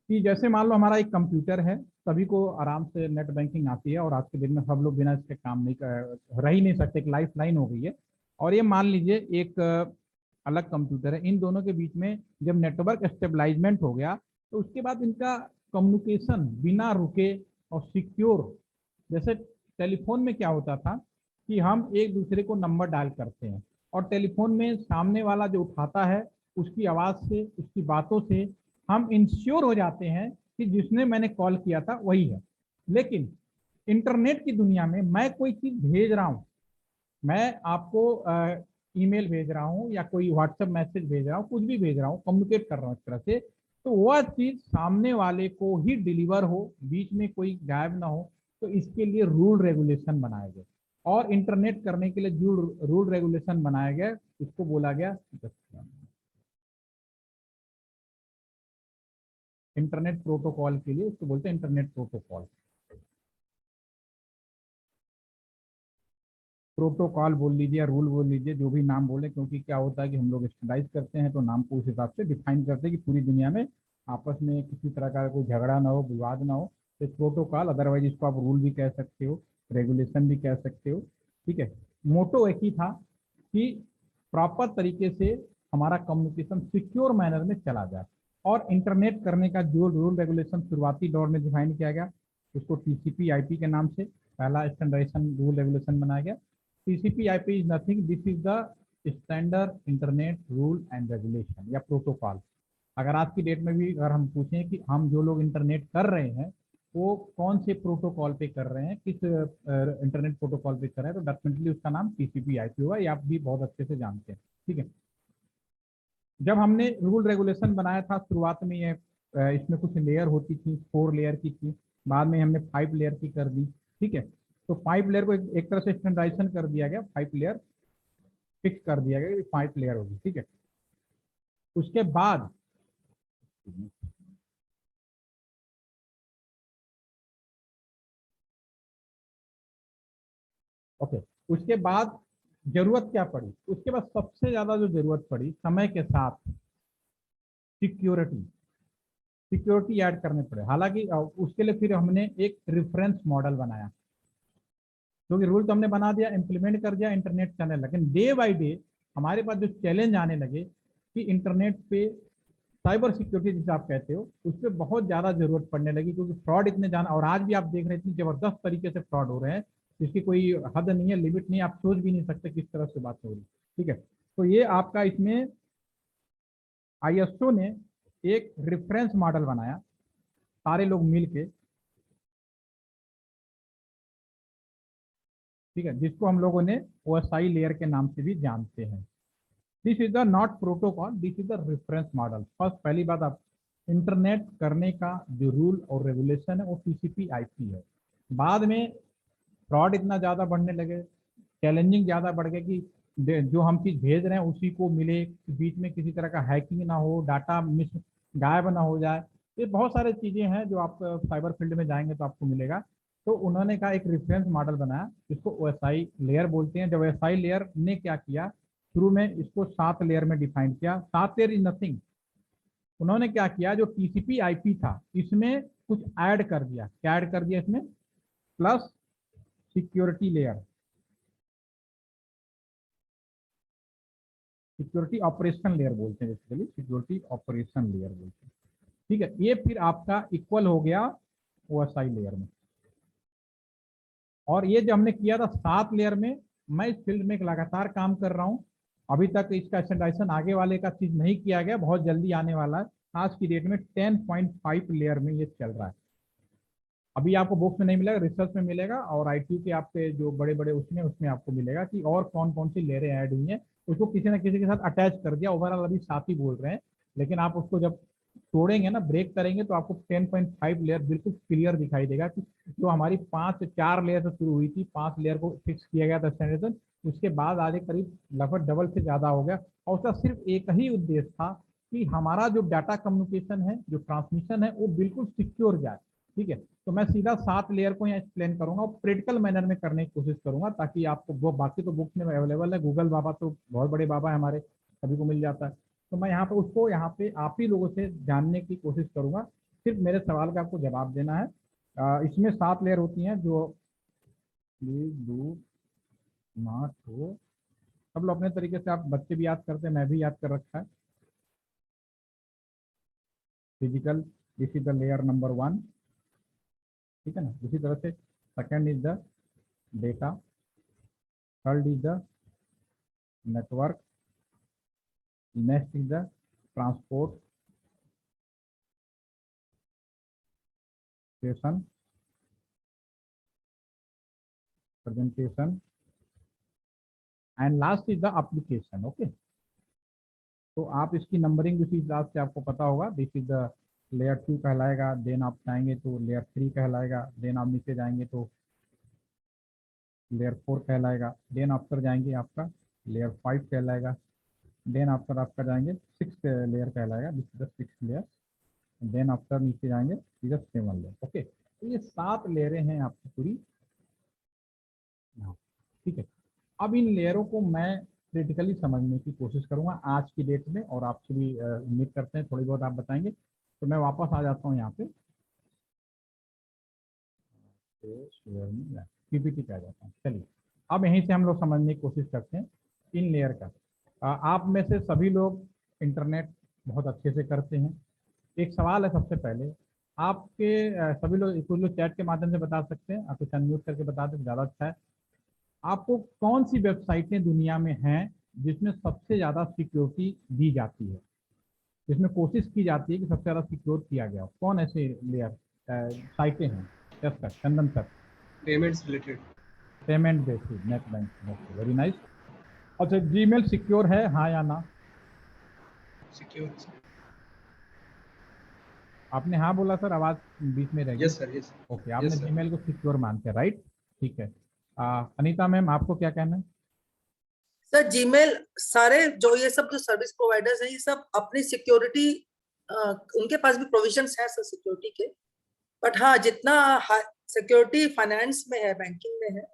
कि जैसे मान लो हमारा एक कंप्यूटर है, सभी को आराम से नेट बैंकिंग आती है और आज के दिन में सब लोग बिना इसके काम नहीं रह ही नहीं सकते, एक लाइफ लाइन हो गई है। और ये मान लीजिए एक अलग कंप्यूटर है, इन दोनों के बीच में जब नेटवर्क स्टेबलाइजमेंट हो गया तो उसके बाद इनका कम्युनिकेशन बिना रुके और सिक्योर, जैसे टेलीफोन में क्या होता था कि हम एक दूसरे को नंबर डायल करते हैं और टेलीफोन में सामने वाला जो उठाता है उसकी आवाज़ से, उसकी बातों से हम इंश्योर हो जाते हैं कि जिसने मैंने कॉल किया था वही है। लेकिन इंटरनेट की दुनिया में मैं कोई चीज़ भेज रहा हूँ, मैं आपको ईमेल भेज रहा हूँ या कोई व्हाट्सएप मैसेज भेज रहा हूँ, कुछ भी भेज रहा हूँ, कम्युनिकेट कर रहा हूँ इस तरह से, तो वह चीज़ सामने वाले को ही डिलीवर हो, बीच में कोई गायब ना हो, तो इसके लिए रूल रेगुलेशन बनाए गए। और इंटरनेट करने के लिए जो रूल रेगुलेशन बनाया गया उसको बोला गया इंटरनेट प्रोटोकॉल के लिए, उसको बोलते हैं इंटरनेट प्रोटोकॉल। प्रोटोकॉल बोल लीजिए, रूल बोल लीजिए, जो भी नाम बोले, क्योंकि क्या होता है कि हम लोग स्टैंडर्डाइज करते हैं तो नाम को उस हिसाब से डिफाइन करते हैं कि पूरी दुनिया में आपस में किसी तरह का कोई झगड़ा ना हो, विवाद ना हो। तो प्रोटोकॉल, अदरवाइज इसको आप रूल भी कह सकते हो, रेगुलेशन भी कह सकते हो। ठीक है, मोटो एक ही था कि प्रॉपर तरीके से हमारा कम्युनिकेशन सिक्योर मैनर में चला जाए। और इंटरनेट करने का जो रूल रेगुलेशन शुरुआती दौर में डिफाइन किया गया उसको TCP/IP के नाम से पहला स्टैंडर्डाइजेशन रूल रेगुलेशन बनाया गया। TCP/IP is nothing. This is the standard internet rule and regulation या प्रोटोकॉल। अगर आज की डेट में भी अगर हम पूछें कि हम जो लोग इंटरनेट कर रहे हैं वो कौन से प्रोटोकॉल पे कर रहे हैं, किस इंटरनेट प्रोटोकॉल पे कर रहे हैं, तो डेफिनेटली उसका नाम TCP/IP होगा, ये आप भी बहुत अच्छे से जानते हैं। ठीक है, जब हमने रूल रेगुलेशन बनाया था शुरुआत में ये इसमें कुछ लेयर होती थी, 4 लेयर की थी, बाद में हमने 5 लेयर की कर दी। ठीक है, तो 5 लेयर को एक तरह से स्टैंडर्डाइजेशन कर दिया गया, 5 लेयर फिक्स कर दिया गया कि 5 लेयर होगी। ठीक है, उसके बाद उसके बाद जरूरत क्या पड़ी, उसके बाद सबसे ज्यादा जो जरूरत पड़ी समय के साथ सिक्योरिटी ऐड करने पड़े। हालांकि उसके लिए फिर हमने एक रेफरेंस मॉडल बनाया, क्योंकि रूल तो हमने बना दिया, इम्प्लीमेंट कर दिया इंटरनेट चैनल, लेकिन डे बाय डे हमारे पास जो चैलेंज आने लगे कि इंटरनेट पे साइबर सिक्योरिटी जिसे आप कहते हो उस पर बहुत ज़्यादा जरूरत पड़ने लगी, क्योंकि फ्रॉड इतने जाना, और आज भी आप देख रहे हैं जबरदस्त तरीके से फ्रॉड हो रहे हैं, इसकी कोई हद नहीं है, लिमिट नहीं, आप सोच भी नहीं सकते किस तरह से बात हो रही। ठीक है, तो ये आपका इसमें ISO ने एक रेफरेंस मॉडल बनाया, सारे लोग मिल के, ठीक है, जिसको हम लोगों ने OSI लेयर के नाम से भी जानते हैं। This is the not protocol, this is the reference model. First पहली बात, आप इंटरनेट करने का जो रूल और रेगुलेशन है वो TCP/IP है। बाद में फ्रॉड इतना ज़्यादा बढ़ने लगे, चैलेंजिंग ज़्यादा बढ़ गए कि जो हम चीज़ भेज रहे हैं उसी को मिले, बीच में किसी तरह का हैकिंग ना हो, डाटा मिस गायब ना हो जाए, ये बहुत सारी चीज़ें हैं जो आप साइबर फील्ड में जाएंगे तो आपको मिलेगा। तो उन्होंने कहा एक रेफरेंस मॉडल बनाया जिसको OSI लेयर बोलते हैं। जब OSI लेयर ने क्या किया, शुरू में इसको 7 लेयर में डिफाइन किया। 7 लेयर इज नथिंग, उन्होंने क्या किया, जो TCP/IP था इसमें कुछ ऐड कर दिया। क्या ऐड कर दिया इसमें, plus security layer, security operation layer बोलते हैं, बेसिकली सिक्योरिटी ऑपरेशन लेयर बोलते हैं। ठीक है, ये फिर आपका इक्वल हो गया OSI लेयर में। और ये जो हमने किया था 7 लेयर में, मैं इस फील्ड में एक लगातार काम कर रहा हूँ, अभी तक इसका स्टैंडर्डाइजेशन आगे वाले का चीज नहीं किया गया, बहुत जल्दी आने वाला है। आज की डेट में 10.5 लेयर में ये चल रहा है। अभी आपको बुक्स में नहीं मिलेगा, रिसर्च में मिलेगा, और ITU के आपके जो बड़े बड़े उसमें आपको मिलेगा कि और कौन कौन सी लेयरें ऐड हुई हैं। उसको किसी न किसी के साथ अटैच कर दिया, ओवरऑल अभी 7 ही बोल रहे हैं, लेकिन आप उसको जब तोड़ेंगे ना, ब्रेक करेंगे, तो आपको 10.5 लेयर बिल्कुल क्लियर दिखाई देगा कि जो हमारी 4 लेयर से शुरू हुई थी, 5 लेयर को फिक्स किया गया था स्टैंडर्डाइजेशन, उसके बाद आगे करीब लगभग डबल से ज़्यादा हो गया। और उसका सिर्फ एक ही उद्देश्य था कि हमारा जो डाटा कम्युनिकेशन है, जो ट्रांसमिशन है, वो बिल्कुल सिक्योर जाए। ठीक है, तो मैं सीधा 7 लेयर को यहाँ एक्सप्लेन करूंगा और प्रैक्टिकल मैनर में करने की कोशिश करूंगा, ताकि आपको वो, बाकी तो बुक्स में अवेलेबल है, गूगल बाबा तो बहुत बड़े बाबा है हमारे, सभी को मिल जाता है। तो मैं यहाँ पे उसको यहाँ पे आप ही लोगों से जानने की कोशिश करूंगा, सिर्फ मेरे सवाल का आपको जवाब देना है। इसमें 7 लेयर होती हैं, जो प्लीज डू नॉट हो, सब लोग अपने तरीके से, आप बच्चे भी याद करते हैं, मैं भी याद कर रखा है। Physical, this is the layer number 1, ठीक है ना। इसी तरह से second is the data, third is the network, next is the transport presentation and last is the application. Okay, तो आप इसकी नंबरिंग उसी हिसाब से आपको पता होगा। दिस इज द लेयर 2 कहलाएगा, देन आप जाएंगे तो लेयर 3 कहलाएगा, देन आप नीचे जाएंगे तो लेयर 4 कहलाएगा। देन आफ्टर जाएंगे आपका लेयर 5 कहलाएगा। देन आफ्टर आपका जाएंगे 6 लेयर कहलाएगा, this is the 6 layer. Then after नीचे जाएंगे 7 लेयर। ओके, तो ये 7 लेयरें हैं आपकी पूरी। ठीक है, अब इन लेयरों को मैं क्रिटिकली समझने की कोशिश करूंगा आज की डेट में, और आपसे भी उम्मीद करते हैं थोड़ी बहुत आप बताएंगे। तो मैं वापस आ जाता हूँ यहाँ पे, पीपीटी पे आ जाता हूँ। चलिए, अब यहीं से हम लोग समझने की कोशिश करते हैं इन लेयर का। आप में से सभी लोग इंटरनेट बहुत अच्छे से करते हैं। एक सवाल है सबसे पहले, आपके सभी लोग, कुछ लोग चैट के माध्यम से बता सकते हैं, आप कुछ अनम्यूट करके बता दें ज़्यादा अच्छा है। आपको कौन सी वेबसाइटें दुनिया में हैं जिसमें सबसे ज़्यादा सिक्योरिटी दी जाती है, जिसमें कोशिश की जाती है कि सबसे ज़्यादा सिक्योर किया गया हो? कौन ऐसे लेयर साइटें हैं? Yes sir, Chandan sir.
Payments related,
payment basis, net banking, very nice. अच्छा, जीमेल सिक्योर है, हाँ या ना?
सिक्योर।
आपने हाँ बोला सर, आवाज बीच में रह गई।
Yes sir, yes.
ओके, आपने जीमेल को सिक्योर मानते हैं, राइट? ठीक है। अनीता मैम, आपको क्या कहना है?
सर जीमेल, सारे जो ये सब जो सर्विस प्रोवाइडर्स हैं, ये सब अपनी सिक्योरिटी, उनके पास भी प्रोविजंस हैं सर सिक्योरिटी के, बट हाँ जितना सिक्योरिटी फाइनेंस में है, बैंकिंग में है,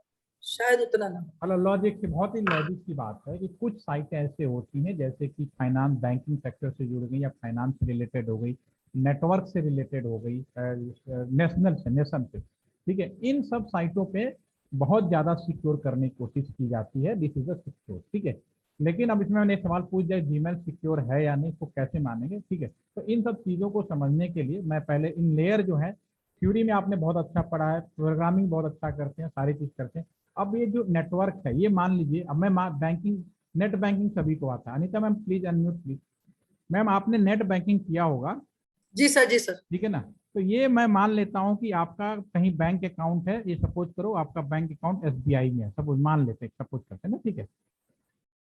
शायद उतना ना।
मतलब लॉजिक की, बहुत ही लॉजिक की बात है कि कुछ साइटें ऐसे होती हैं जैसे कि फाइनेंस, बैंकिंग सेक्टर से जुड़ गई, या फाइनेंस से रिलेटेड हो गई, नेटवर्क से रिलेटेड हो गई, नेशन से, ठीक है। इन सब साइटों पे बहुत ज़्यादा सिक्योर करने की कोशिश की जाती है, दिस इज अ सिक्योर, ठीक है। लेकिन अब इसमें मैंने एक सवाल पूछ दिया, जीमेल सिक्योर है या नहीं, इसको कैसे मानेंगे, ठीक है। तो इन सब चीज़ों को समझने के लिए मैं पहले इन लेयर जो है, थ्योरी में आपने बहुत अच्छा पढ़ा है, प्रोग्रामिंग बहुत अच्छा करते हैं, सारी चीज़ करते हैं। अब ये जो नेटवर्क है, ये मान लीजिए, अब मैं बैंकिंग, नेट बैंकिंग सभी को आता है। Anita ma'am please unmute please. Ma'am आपने नेट बैंकिंग किया होगा?
जी सर, जी सर।
ठीक है ना। तो ये मैं मान लेता हूँ कि आपका कहीं बैंक अकाउंट है, ये सपोज करो आपका बैंक अकाउंट SBI में है, सपोज मान लेते हैं, सपोज करते हैं ना, ठीक है।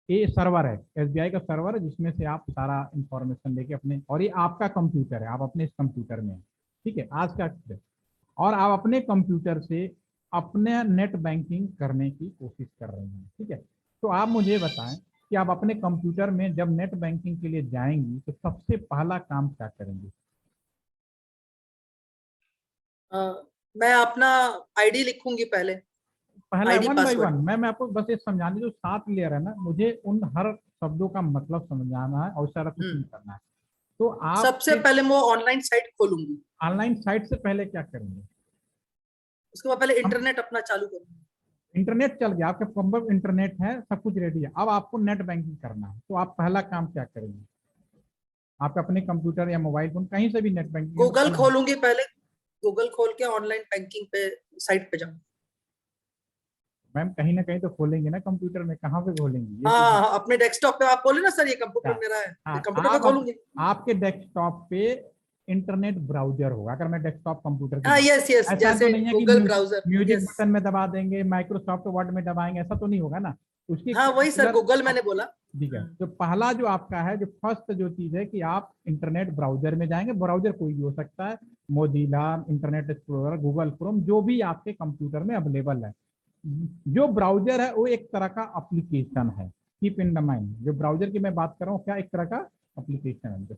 ये सर्वर है, SBI का सर्वर है, जिसमें से आप सारा इंफॉर्मेशन लेके अपने, और ये आपका कंप्यूटर है, आप अपने इस कंप्यूटर में है, ठीक है, आज का, और आप अपने कंप्यूटर से अपने नेट बैंकिंग करने की कोशिश कर रहे हैं, ठीक है। तो आप मुझे बताएं कि आप अपने कंप्यूटर में जब नेट बैंकिंग के लिए जाएंगी तो सबसे पहला काम क्या करेंगे?
मैं अपना आईडी लिखूंगी पहले,
पहला
ID
one by
password.
One. मैं आपको बस ये समझाने, जो 7 लेयर है ना, मुझे उन हर शब्दों का मतलब समझाना है और सारा कुछ नहीं करना है। तो आप
सबसे पहले मैं ऑनलाइन साइट खोलूंगी।
ऑनलाइन साइट से पहले क्या करेंगे?
उसके बाद पहले इंटरनेट अपना चालू करूंगी।
इंटरनेट चल गया, आपके पंप इंटरनेट है, सब कुछ रेडी है, अब आपको नेट बैंकिंग करना है, तो आप पहला काम क्या करेंगे? आप अपने कंप्यूटर या मोबाइल फोन कहीं से भी नेट बैंकिंग,
गूगल खोलूंगी पहले, गूगल खोल के ऑनलाइन बैंकिंग पे साइट पे जाऊंगी।
मैम कहीं ना कहीं तो खोलेंगे ना कंप्यूटर में, कहाँ पे खोलेंगी?
हाँ, अपने डेस्कटॉप पे आप बोले ना सर, ये कंप्यूटर मेरा है, कंप्यूटर पे खोलूंगी।
आपके डेस्कटॉप पे इंटरनेट ब्राउजर होगा, अगर मैं डेस्कटॉप कंप्यूटर
हाँ, यस यस, जैसे गूगल ब्राउजर,
म्यूजिक बटन में दबा देंगे, माइक्रोसॉफ्ट वर्ड में दबाएंगे, ऐसा तो नहीं होगा ना। उसकी
हाँ वही सर, गूगल मैंने बोला।
ठीक है, तो पहला जो आपका है, जो फर्स्ट जो चीज है कि आप इंटरनेट ब्राउजर में जाएंगे। ब्राउजर कोई भी हो सकता है, Mozilla, internet explorer, Google Chrome, जो भी आपके कंप्यूटर में अवेलेबल है। जो ब्राउजर है वो एक तरह का एप्लीकेशन है, कीप इन द माइंड, जो ब्राउजर की मैं बात कर रहा हूँ, क्या एक तरह का एप्लीकेशन है।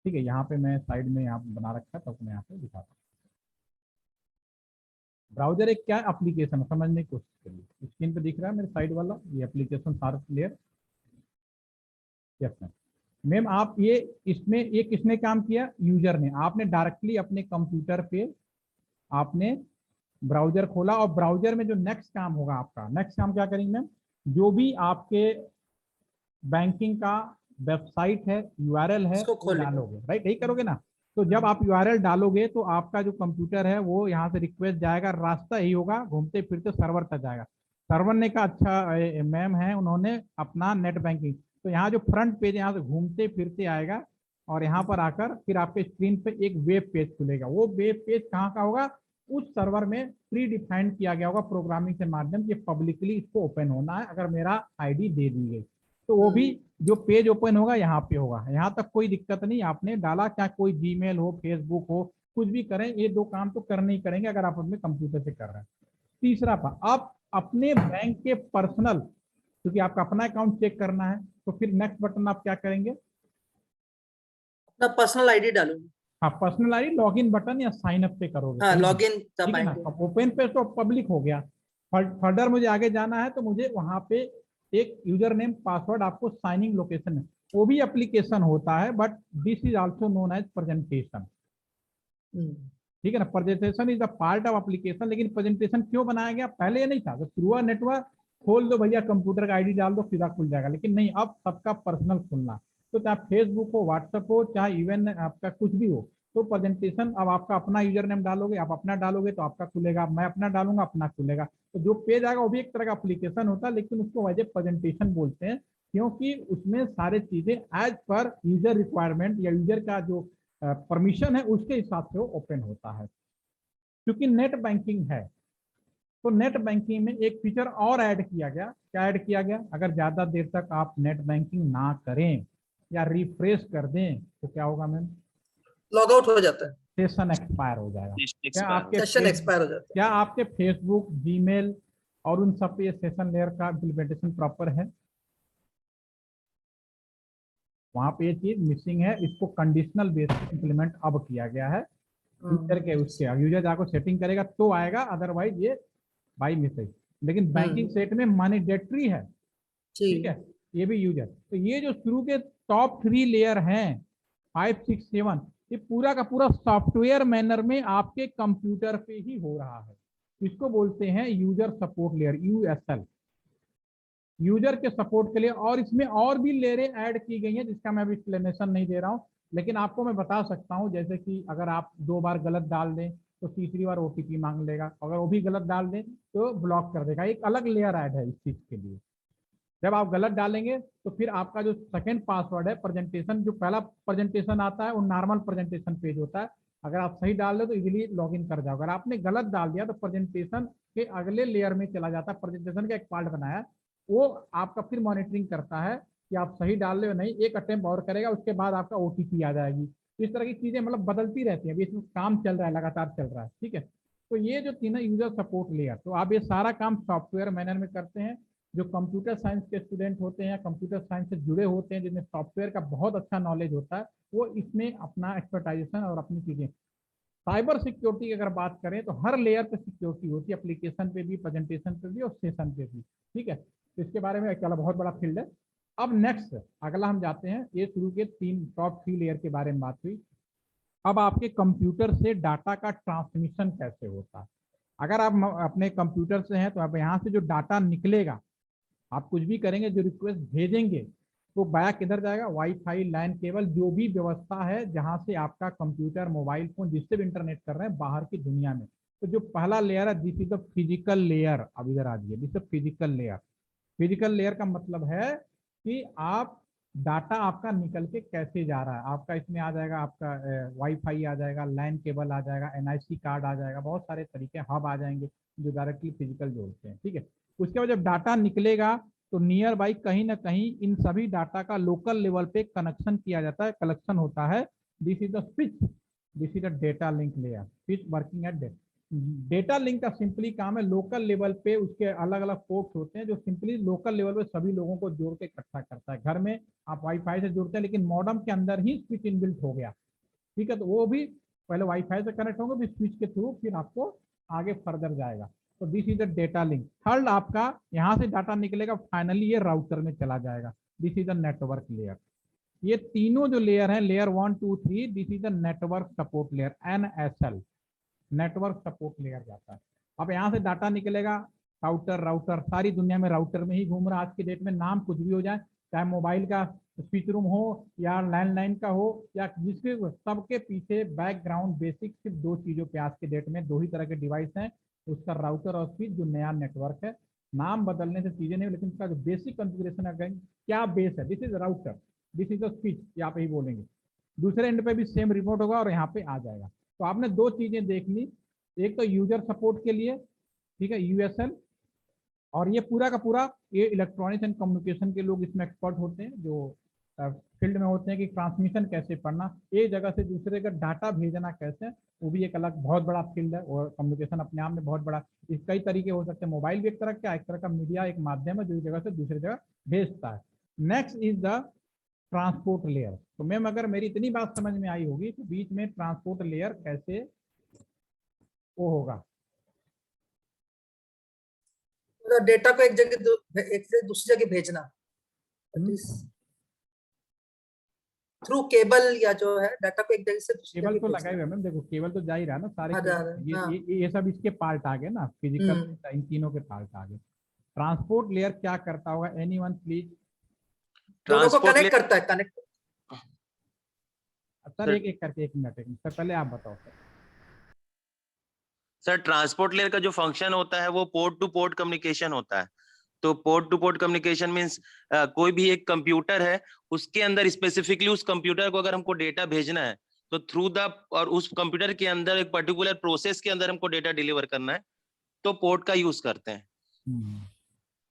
ठीक है, यहाँ पे मैं साइड में यहाँ बना रखा है, तो मैं यहाँ पे दिखाता हूँ। ब्राउजर एक क्या एप्लीकेशन है, समझने की कोशिश करिए। स्क्रीन पे दिख रहा है मेरे साइड वाला, ये एप्लीकेशन सारा क्लियर? Yes ma'am. मैम आप ये, इसमें ये किसने काम किया? यूजर ने। आपने डायरेक्टली अपने कंप्यूटर पे आपने ब्राउजर खोला, और ब्राउजर में जो नेक्स्ट काम होगा आपका, नेक्स्ट काम क्या करेंगे मैम? जो भी आपके बैंकिंग का वेबसाइट है, URL है, वो डालोगे, राइट? यही करोगे ना। तो जब आप URL डालोगे तो आपका जो कंप्यूटर है वो यहाँ से रिक्वेस्ट जाएगा, रास्ता यही होगा, घूमते फिरते सर्वर तक जाएगा। सर्वर ने का अच्छा मैम है, उन्होंने अपना नेट बैंकिंग, तो यहाँ जो फ्रंट पेज यहाँ से घूमते फिरते आएगा, और यहाँ पर आकर फिर आपके स्क्रीन पे एक वेब पेज खुलेगा। वो वेब पेज कहाँ का होगा? उस सर्वर में प्री डिफाइन किया गया होगा प्रोग्रामिंग के माध्यम से, पब्लिकली इसको ओपन होना है अगर मेरा ID दे दी गई, तो वो भी जो पेज ओपन होगा यहाँ पे होगा। यहाँ तक कोई दिक्कत नहीं, आपने डाला, क्या कोई जीमेल हो, फेसबुक हो, कुछ भी करें, ये दो काम तो करने ही करेंगे अगर आप अपने कंप्यूटर से कर रहे हैं। तीसरा आप अपने बैंक के पर्सनल, क्योंकि आपका अपना अकाउंट चेक करना है, तो फिर नेक्स्ट बटन आप क्या करेंगे,
अपना पर्सनल आईडी डालूंगी।
हाँ पर्सनल आईडी लॉगिन बटन या साइन अप पे करोगे,
हाँ
ठीक
लॉगिन
है ना।
बैंक।
अब ओपन पे तो पब्लिक हो गया, फर्दर मुझे आगे जाना है तो मुझे वहां पे एक यूजर नेम पासवर्ड आपको साइनिंग लोकेशन है, वो भी एप्लीकेशन होता है, but this is also known as presentation, ठीक है ना। Presentation is the part of application, लेकिन प्रेजेंटेशन क्यों बनाया गया, पहले ये नहीं था, तो थ्रू नेटवर्क खोल दो भैया, कंप्यूटर का आईडी डाल दो सीधा खुल जाएगा, लेकिन नहीं, अब सबका पर्सनल खुलना, तो चाहे फेसबुक हो, व्हाट्सएप हो, चाहे इवन आपका कुछ भी हो, तो प्रेजेंटेशन अब आपका अपना यूजर नेम डालोगे, आप अपना डालोगे तो आपका खुलेगा, मैं अपना डालूंगा अपना खुलेगा, तो जो पेज आएगा वो भी एक तरह का एप्लीकेशन होता है, लेकिन उसको वजह प्रेजेंटेशन बोलते हैं, क्योंकि उसमें सारे चीजें एज पर यूजर रिक्वायरमेंट या यूजर का जो परमिशन है उसके हिसाब से वो ओपन होता है। क्योंकि नेट बैंकिंग है, तो नेट बैंकिंग में एक फीचर और ऐड किया गया, क्या ऐड किया गया, अगर ज्यादा देर तक आप नेट बैंकिंग ना करें या रिफ्रेश कर दें तो क्या होगा मैम,
लॉग आउट हो जाता है,
सेशन एक्सपायर हो जाएगा।
सेशन एक्सपायर हो जाता है।
क्या आपके फेसबुक, जीमेल और उन सब पे ये सेशन लेयर का इम्प्लीमेंटेशन प्रॉपर है, वहां पे ये चीज मिसिंग है, इसको कंडीशनल बेसिस इंप्लीमेंट अब किया गया है, यूजर के उसके यूजर जाकर सेटिंग करेगा तो आएगा, अदरवाइज ये बाई मिस्टेक, लेकिन बैंकिंग सेट में मैंडेटरी है, ठीक है, ये भी यूजर। तो ये जो शुरू के टॉप 3 लेयर हैं 5, 6, 7, ये पूरा का पूरा सॉफ्टवेयर मैनर में आपके कंप्यूटर पे ही हो रहा है, इसको बोलते हैं user support layer, USL, user के सपोर्ट के लिए। और इसमें और भी लेयरें ऐड की गई हैं जिसका मैं अभी एक्सप्लेनेशन नहीं दे रहा हूं, लेकिन आपको मैं बता सकता हूं, जैसे कि अगर आप 2 बार गलत डाल दें तो तीसरी बार ओटीपी मांग लेगा, अगर वो भी गलत डाल दें तो ब्लॉक कर देगा, एक अलग लेयर ऐड है इस चीज के लिए। जब आप गलत डालेंगे तो फिर आपका जो सेकंड पासवर्ड है प्रेजेंटेशन, जो पहला प्रेजेंटेशन आता है वो नॉर्मल प्रेजेंटेशन पेज होता है, अगर आप सही डाल दो तो इजीली लॉगिन कर जाओगे, अगर आपने गलत डाल दिया तो प्रेजेंटेशन के अगले लेयर में चला जाता है, प्रेजेंटेशन का एक पार्ट बनाया है, वो आपका फिर मॉनिटरिंग करता है कि आप सही डाल रहे हो नहीं, एक अटेम्प्ट और करेगा, उसके बाद आपका ओटीपी आ जाएगी। इस तरह की चीजें मतलब बदलती रहती हैं, अभी इसमें काम चल रहा है, लगातार चल रहा है, ठीक है। तो ये जो तीनों यूजर सपोर्ट लेयर, तो आप ये सारा काम सॉफ्टवेयर मैनर में करते हैं, जो कंप्यूटर साइंस के स्टूडेंट होते हैं, कंप्यूटर साइंस से जुड़े होते हैं, जिन्हें सॉफ्टवेयर का बहुत अच्छा नॉलेज होता है, वो इसमें अपना एक्सपर्टाइजेशन और अपनी चीजें। साइबर सिक्योरिटी की अगर बात करें तो हर लेयर पे सिक्योरिटी होती है, एप्लीकेशन पे भी, प्रेजेंटेशन पे भी और सेशन पे भी, ठीक है। तो इसके बारे में एक बहुत बड़ा फील्ड है। अब नेक्स्ट अगला हम जाते हैं, ये शुरू के 3 टॉप 3 लेयर के बारे में बात हुई। अब आपके कंप्यूटर से डाटा का ट्रांसमिशन कैसे होता है, अगर आप अपने कंप्यूटर से हैं तो आप यहाँ से जो डाटा निकलेगा, आप कुछ भी करेंगे, जो रिक्वेस्ट भेजेंगे तो बैक किधर जाएगा, वाईफाई, लैन केबल, जो भी व्यवस्था है जहां से आपका कंप्यूटर, मोबाइल फोन, जिससे भी इंटरनेट कर रहे हैं बाहर की दुनिया में। तो जो पहला लेयर है this is the physical layer, अब इधर आ जाइए, this is physical layer. Physical layer का मतलब है कि आप डाटा आपका निकल के कैसे जा रहा है, आपका इसमें आ जाएगा, आपका वाईफाई आ जाएगा, लैन केबल आ जाएगा, एनआईसी कार्ड आ जाएगा, बहुत सारे तरीके, हब आ जाएंगे जो डायरेक्टली फिजिकल जोड़ते हैं, ठीक है। उसके बाद जब डाटा निकलेगा तो नियर बाई कहीं ना कहीं इन सभी डाटा का लोकल लेवल पे कनेक्शन किया जाता है, कलेक्शन होता है, this is the switch, this is the data link layer, switch working at data link का सिंपली काम है लोकल लेवल पे, उसके अलग अलग पोर्ट्स होते हैं जो सिंपली लोकल लेवल पे सभी लोगों को जोड़ के इकट्ठा करता है। घर में आप वाईफाई से जुड़ते हैं, लेकिन मॉडम के अंदर ही स्विच इनबिल्ट हो गया, ठीक है, तो वो भी पहले वाईफाई से कनेक्ट होंगे, फिर स्विच के थ्रू फिर आपको आगे फर्दर जाएगा। तो this is the data link. Third आपका यहाँ से डाटा निकलेगा, फाइनली ये राउटर में चला जाएगा, this is the network layer. ये तीनों जो लेयर हैं, layer 1, 2, 3, this is the network support layer, NSL, network support layer जाता है। अब यहाँ से डाटा निकलेगा, राउटर सारी दुनिया में राउटर में ही घूम रहा है आज की डेट में, नाम कुछ भी हो जाए, चाहे मोबाइल का स्विच रूम हो या लैंडलाइन का हो या जिसके, सबके पीछे बैकग्राउंड बेसिक सिर्फ 2 चीजों पे आज के डेट में 2 ही तरह के डिवाइस हैं, उसका राउटर और स्विच, जो नया नेटवर्क है। नाम बदलने से चीजें नहीं, लेकिन उसका जो बेसिक कॉन्फ़िगरेशन है, क्या बेस है, this is router, this is the switch, यहाँ पे ही बोलेंगे। दूसरे एंड पे भी सेम रिमोट होगा और यहाँ पे आ जाएगा। तो आपने 2 चीजें देख ली, एक तो यूजर सपोर्ट के लिए, ठीक है, यूएसएल, और ये पूरा का पूरा ये इलेक्ट्रॉनिक्स एंड कम्युनिकेशन के लोग इसमें एक्सपर्ट होते हैं, जो फील्ड में होते हैं कि ट्रांसमिशन कैसे पढ़ना, एक जगह से दूसरे जगह डाटा भेजना कैसे, वो भी एक अलग बहुत बड़ा फील्ड है। और कम्युनिकेशन अपने आप में बहुत बड़ा, इस कई तरीके हो सकते हैं। मोबाइल भी एक तरह का मीडिया, एक माध्यम है जो एक जगह से दूसरी जगह भेजता है। Next is the transport layer. तो मैम अगर मेरी इतनी बात समझ में आई होगी तो बीच में ट्रांसपोर्ट लेयर कैसे वो होगा,
डेटा को एक से दूसरी जगह भेजना थ्रू केबल, या जो है डाटा को एक जगह से दूसरी
केबल
जगह
तो लगाए हुए मैम, देखो केबल तो जा ही रहा है ना सारे
हाँ,
ये सब इसके पार्ट आ गए ना, फिजिकल इन तीनों के पार्ट आ गए। ट्रांसपोर्ट लेयर क्या करता होगा, एनीवन प्लीज?
दोनों को कनेक्ट करता है, कनेक्ट।
सर एक एक करके, एक मिनट सर, पहले आप बताओ सर।
सर ट्रांसपोर्ट लेयर का जो फंक्शन होता है वो पोर्ट टू पोर्ट कम्युनिकेशन होता है। तो port two port communication means कोई भी एक कंप्यूटर है, उसके अंदर स्पेसिफिकली उस कंप्यूटर को अगर हमको डेटा भेजना है तो थ्रू द, और उस कंप्यूटर के अंदर एक पर्टिकुलर प्रोसेस के अंदर हमको डेटा डिलीवर करना है, तो पोर्ट का यूज करते हैं।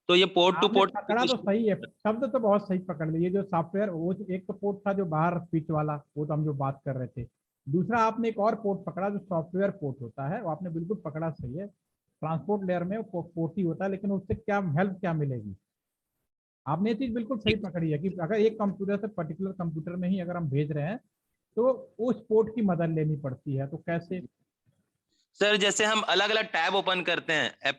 तो ये पोर्ट टू पोर्ट
पकड़ा तो सही है, शब्द तो बहुत सही पकड़ लिए। जो सॉफ्टवेयर, वो एक तो पोर्ट था जो बाहर स्विच वाला, वो तो हम जो बात कर रहे थे। दूसरा आपने एक और पोर्ट पकड़ा जो सॉफ्टवेयर पोर्ट होता है, वो आपने बिल्कुल पकड़ा सही है। ट्रांसपोर्ट लेयर में पोर्ट ही होता है, लेकिन उससे क्या हेल्प क्या मिलेगी, आपने ये चीज बिल्कुल सही पकड़ी है कि अगर एक कंप्यूटर से पर्टिकुलर कंप्यूटर में ही अगर हम भेज रहे हैं तो उस पोर्ट की मदद लेनी पड़ती है। तो कैसे?
सर जैसे हम अलग अलग टैब ओपन करते हैं,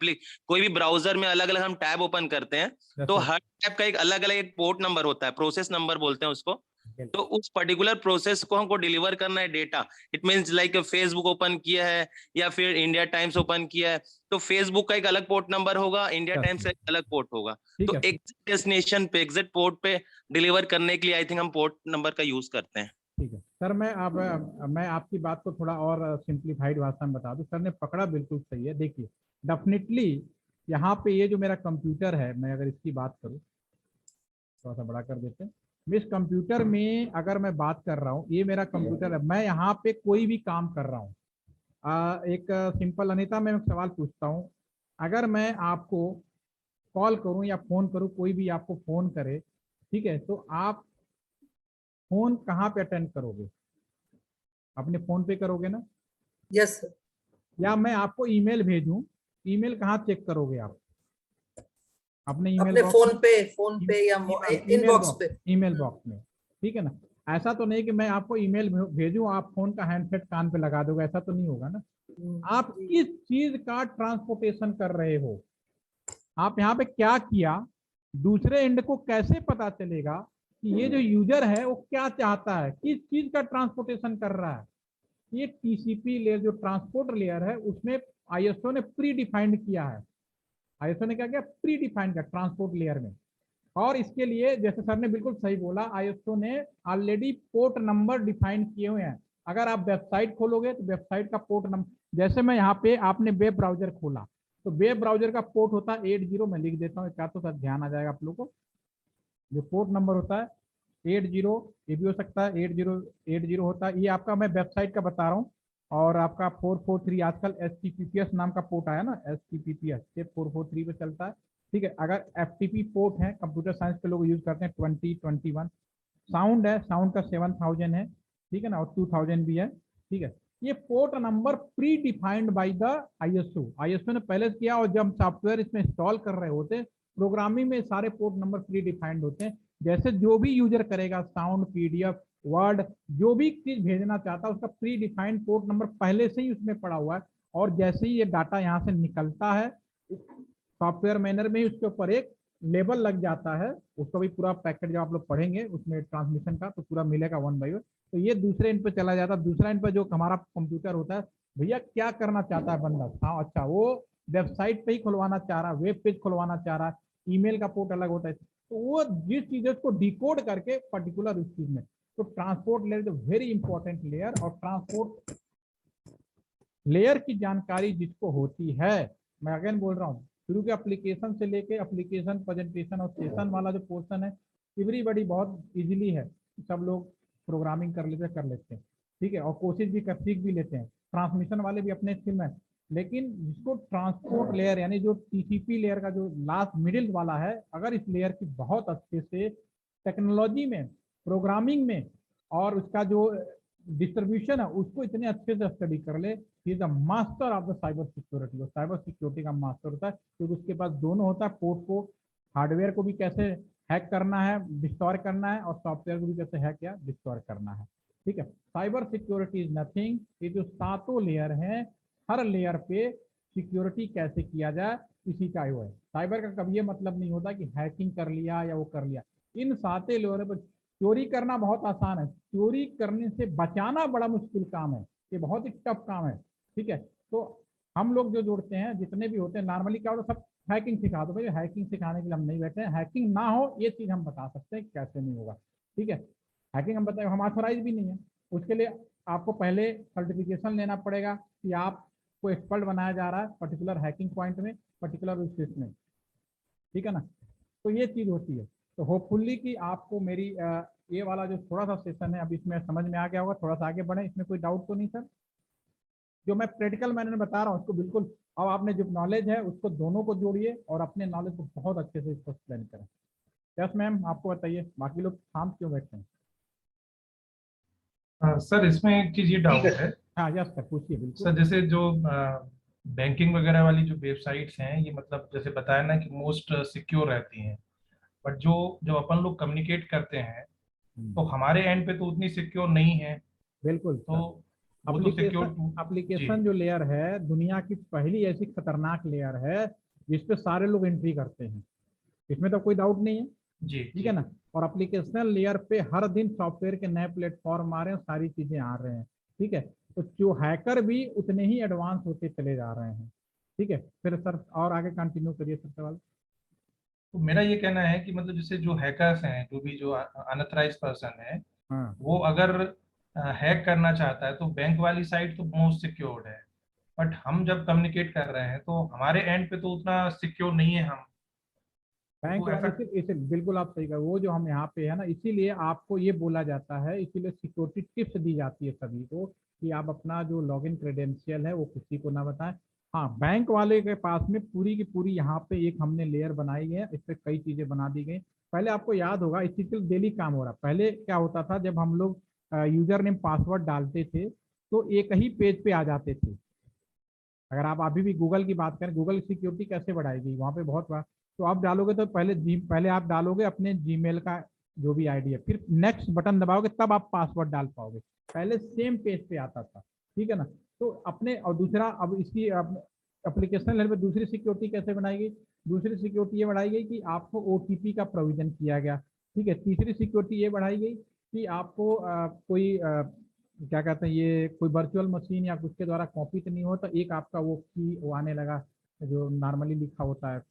कोई भी ब्राउजर में अलग अलग हम टैब ओपन करते हैं, तो हर टैब का एक अलग अलग एक पोर्ट नंबर होता है, प्रोसेस नंबर बोलते हैं उसको। तो उस पर्टिकुलर प्रोसेस को हमको डिलीवर करना है data. It means like Facebook open किया है या फिर इंडिया टाइम्स ओपन किया है, तो फेसबुक का एक अलग पोर्ट नंबर होगा, इंडिया टाइम्स का एक अलग पोर्ट होगा। तो एग्जैक्ट डेस्टिनेशन पे, एग्जैक्ट पोर्ट पे डिलीवर करने के लिए आई थिंक हम पोर्ट नंबर का यूज करते हैं।
ठीक है सर, मैं आपकी बात को थोड़ा और सिंप्लीफाइड भाषा में बता दूं। सर ने पकड़ा बिल्कुल सही है। देखिए डेफिनेटली यहाँ पे ये जो मेरा कंप्यूटर है, मैं अगर इसकी बात करूँ, थोड़ा सा बड़ा कर देते हैं। इस कंप्यूटर में अगर मैं बात कर रहा हूँ, ये मेरा कंप्यूटर है, मैं यहाँ पे कोई भी काम कर रहा हूँ। एक सिंपल, अनीता मैं एक सवाल पूछता हूँ, अगर मैं आपको कॉल करूँ या फोन करूँ, कोई भी आपको फोन करे, ठीक है, तो आप फोन कहाँ पे अटेंड करोगे? अपने फोन पे करोगे ना?
Yes sir.
या मैं आपको ईमेल भेजूं, ईमेल कहाँ चेक करोगे आप? अपने ईमेल
अपने फोन पे या इनबॉक्स पे,
ईमेल बॉक्स में, ठीक है ना? ऐसा तो नहीं कि मैं आपको ईमेल भेजूं, आप फोन का हैंडसेट कान पे लगा दोगे, ऐसा तो नहीं होगा ना। आप किस चीज का ट्रांसपोर्टेशन कर रहे हो, आप यहाँ पे क्या किया, दूसरे एंड को कैसे पता चलेगा कि ये जो यूजर है वो क्या चाहता है, किस चीज का ट्रांसपोर्टेशन कर रहा है? ये टीसीपी लेयर जो ट्रांसपोर्ट लेयर है, उसमें आईएसओ ने प्री डिफाइंड किया है। आईएसओ ने क्या किया? प्री डिफाइंड किया ट्रांसपोर्ट लेयर में। और इसके लिए जैसे सर ने बिल्कुल सही बोला, आईएसओ ने ऑलरेडी पोर्ट नंबर डिफाइन किए हुए हैं। अगर आप वेबसाइट खोलोगे तो वेबसाइट का पोर्ट नंबर, जैसे मैं यहाँ पे, आपने वेब ब्राउजर खोला तो वेब ब्राउजर का पोर्ट होता है 80, मैं लिख देता हूँ क्या, तो सर ध्यान आ जाएगा आप लोग को। जो पोर्ट नंबर होता है 80, ये भी हो सकता है 8080 होता है, ये आपका मैं वेबसाइट का बता रहा हूँ। और आपका 443 आजकल HTTPS नाम का पोर्ट आया ना, HTTPS ये 443 पे चलता है, ठीक है। अगर FTP पोर्ट है, कंप्यूटर साइंस के लोग यूज करते हैं 2021। साउंड है, साउंड का 7000 है, ठीक है ना, और 2000 भी है, ठीक है। ये port number pre defined by the ISO ने पहले किया। और जब सॉफ्टवेयर इसमें इंस्टॉल कर रहे होते, प्रोग्रामिंग में सारे पोर्ट नंबर प्री डिफाइंड होते हैं। जैसे जो भी यूजर करेगा, साउंड, PDF, वर्ड, जो भी चीज भेजना चाहता है, उसका प्री डिफाइंड पोर्ट नंबर पहले से ही उसमें पड़ा हुआ है। और जैसे ही ये डाटा यहाँ से निकलता है, सॉफ्टवेयर मैनर में ही उसके ऊपर एक लेबल लग जाता है, उसका भी पूरा पैकेट जब आप लोग पढ़ेंगे उसमें ट्रांसमिशन का, तो पूरा मिलेगा 1 बाय 1। तो ये दूसरे एंड पे चला जाता है। दूसरा एंड पे जो हमारा कंप्यूटर होता है, भैया क्या करना चाहता है बंदा, हाँ अच्छा, वो वेबसाइट पे ही खुलवाना चाह रहा है, वेब पेज खुलवाना चाह रहा है, ईमेल का पोर्ट अलग होता है, तो वो जिस चीज को डिकोड करके पर्टिकुलर उस चीज में, तो transport layer is very important layer. और ट्रांसपोर्ट लेयर की जानकारी जिसको होती है, मैं अगेन बोल रहा हूँ, शुरू के एप्लीकेशन से लेके एप्लीकेशन, प्रेजेंटेशन और सेशन वाला जो पोर्शन है, एवरीबॉडी बहुत इजीली है, सब लोग प्रोग्रामिंग कर लेते हैं, ठीक है, और कोशिश भी सीख भी लेते हैं। ट्रांसमिशन वाले भी अपने स्किल में, लेकिन जिसको ट्रांसपोर्ट लेयर यानी जो TCP लेयर का जो लास्ट मिडिल वाला है, अगर इस लेयर की बहुत अच्छे से टेक्नोलॉजी में प्रोग्रामिंग में और उसका जो डिस्ट्रीब्यूशन है उसको इतने अच्छे से स्टडी कर ले, he is the master of the cyber security. वो साइबर सिक्योरिटी का मास्टर होता है क्योंकि उसके पास दोनों होता है, कोड को, हार्डवेयर को भी कैसे हैक करना है, डिस्ट्रॉय करना है, और सॉफ्टवेयर को भी कैसे हैक या डिस्ट्रॉय करना है। ठीक है, साइबर सिक्योरिटी इज नथिंग, ये जो 7 लेयर हैं, हर लेयर पे सिक्योरिटी कैसे किया जाए इसी का वो है। साइबर का कभी ये मतलब नहीं होता कि हैकिंग कर लिया या वो कर लिया। इन 7 लेयरों पर चोरी करना बहुत आसान है, चोरी करने से बचाना बड़ा मुश्किल काम है, ये बहुत ही टफ काम है। ठीक है, तो हम लोग जो जुड़ते हैं जितने भी होते हैं, नॉर्मली क्या होता है, सब हैकिंग सिखा दो भाई, हैकिंग सिखाने के लिए हम नहीं बैठे हैं। हैकिंग ना हो ये चीज हम बता सकते हैं कैसे नहीं होगा। ठीक है, हैकिंग हम बताए, हम ऑथोराइज भी नहीं है, उसके लिए आपको पहले सर्टिफिकेशन लेना पड़ेगा कि आपको एक्सपर्ट बनाया जा रहा है पर्टिकुलर हैकिंग पॉइंट में, पर्टिकुलर उस में। ठीक है ना, तो ये चीज होती है। तो होपफुली कि आपको मेरी ये वाला जो थोड़ा सा सेशन है अब इसमें समझ में आ गया होगा। थोड़ा सा आगे बढ़े, इसमें कोई डाउट तो नहीं सर? जो मैं प्रैक्टिकल मैंने बता रहा हूँ उसको बिल्कुल, अब आपने जो नॉलेज है उसको दोनों को जोड़िए और अपने नॉलेज को बहुत अच्छे से इसको एक्सप्लेन करें। यस मैम, आपको बताइए, बाकी लोग शांत क्यों बैठे हैं?
सर इसमें एक चीज ये डाउट है।
हाँ यस सर, पूछिए बिल्कुल।
सर जैसे जो बैंकिंग वगैरह वाली जो वेबसाइट्स हैं, ये मतलब जैसे बताया ना कि मोस्ट सिक्योर रहती हैं, बट जो जो अपन लोग कम्युनिकेट करते हैं तो हमारे एंड पे तो उतनी सिक्योर नहीं है।
बिल्कुल
तो वो तो सिक्योर जी
एप्लीकेशन जो लेयर है दुनिया की पहली ऐसी खतरनाक लेयर है जिसपे सारे लोग एंट्री करते हैं, इसमें तो कोई डाउट नहीं है।
जी
ठीक है ना, और एप्लीकेशन लेयर पे हर दिन सॉफ्टवेयर के नए प्लेटफॉर्म आ रहे हैं, सारी चीजें आ रहे हैं। ठीक है, तो जो हैकर भी उतने ही एडवांस होते चले जा रहे हैं। ठीक है, फिर सर और आगे कंटिन्यू करिए सर सवाल।
तो मेरा ये कहना है कि मतलब जैसे जो हैकर्स हैं, जो भी जो अनऑथराइज पर्सन है,
हाँ
वो अगर हैक करना चाहता है तो बैंक वाली साइट तो मोस्ट सिक्योर्ड है, बट हम जब कम्युनिकेट कर रहे हैं तो हमारे एंड पे तो उतना सिक्योर नहीं है हम।
बैंक
तो
वाले
ऐसा
इसे बिल्कुल आप सही कर, वो जो हम यहाँ पे है ना, इसीलिए आपको ये बोला जाता है, इसीलिए सिक्योरिटी टिप्स दी जाती है सभी को कि आप अपना जो लॉगिन क्रेडेंशियल है वो किसी को ना बताएं। हाँ, बैंक वाले के पास में पूरी की पूरी यहाँ पे एक हमने लेयर बनाई है, इस पर कई चीजें बना दी गई। पहले आपको याद होगा, इस चीज के डेली काम हो रहा। पहले क्या होता था, जब हम लोग यूजर नेम पासवर्ड डालते थे तो एक ही पेज पे आ जाते थे। अगर आप अभी भी गूगल की बात करें, गूगल सिक्योरिटी कैसे बढ़ाएगी, वहाँ पे बहुत बार तो आप डालोगे तो पहले आप डालोगे अपने जीमेल का जो भी आईडी है, फिर नेक्स्ट बटन दबाओगे तब आप पासवर्ड डाल पाओगे। पहले सेम पेज पे आता था। ठीक है ना, तो अपने और दूसरा अब इसकी एप्लीकेशन लेवल पे दूसरी सिक्योरिटी कैसे बनाई गई? दूसरी सिक्योरिटी ये बढ़ाई गई कि आपको ओटीपी का प्रोविजन किया गया। ठीक है, तीसरी सिक्योरिटी ये बढ़ाई गई कि आपको कोई क्या कहते हैं, ये कोई वर्चुअल मशीन या कुछ के द्वारा कॉपी तो नहीं होता, एक आपका वो की वो आने लगा जो नॉर्मली लिखा होता है,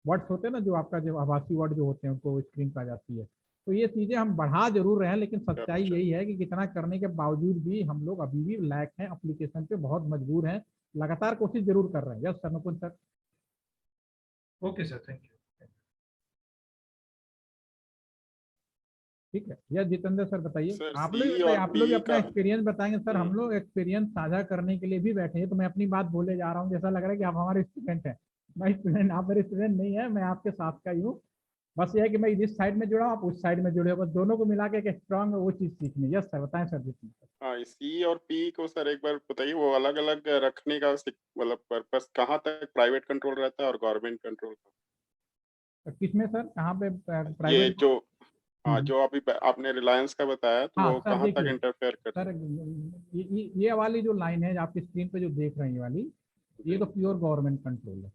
वर्ड्स होते हैं ना, जो आपका जो आभासी वर्ड जो होते हैं उनको स्क्रीन पे आ जाती है। तो ये चीजें हम बढ़ा जरूर रहे हैं, लेकिन सच्चाई यही है कि कितना करने के बावजूद भी हम लोग अभी भी लैक हैं, एप्लीकेशन पे बहुत मजबूर हैं, लगातार कोशिश जरूर कर रहे हैं। Yes sir, Nukunj sir.
Okay sir, thank you.
ठीक है, यह जितेंद्र सर बताइए।
सर
आप
सी
लोग
और
आप लोग भी
पी
अपना
का
एक्सपीरियंस बताएंगे सर, हम लोग एक्सपीरियंस साझा करने के लिए भी बैठे हैं, तो मैं अपनी बात बोले जा रहा हूँ, जैसा लग रहा है कि आप हमारे स्टूडेंट हैं। मैं स्टूडेंट, आप मेरे स्टूडेंट नहीं है, मैं आपके साथ का ही हूँ। बस ये है कि मैं इस साइड में जुड़ा हूँ, आप उस साइड में जुड़े हो, बस दोनों को मिला के एक स्ट्रांग वो चीज सीखनी। यस सर, बताएं सर।
हाँ, सी और पी को सर एक बार बताइए, वो अलग अलग रखने का मतलब पर्पस कहाँ तक प्राइवेट कंट्रोल रहता है और गवर्नमेंट कंट्रोल का?
किसमें सर, कहाँ पे
ये
प्राइवेट?
जो हाँ, जो अभी आपने रिलायंस का बताया तो
हाँ
वो
सर
कहाँ तक
देखिए
इंटरफेयर कर
सर, ये वाली जो लाइन है आपकी स्क्रीन पे जो देख रहे हैं, ये वाली, ये
जी।
तो प्योर गवर्नमेंट कंट्रोल है।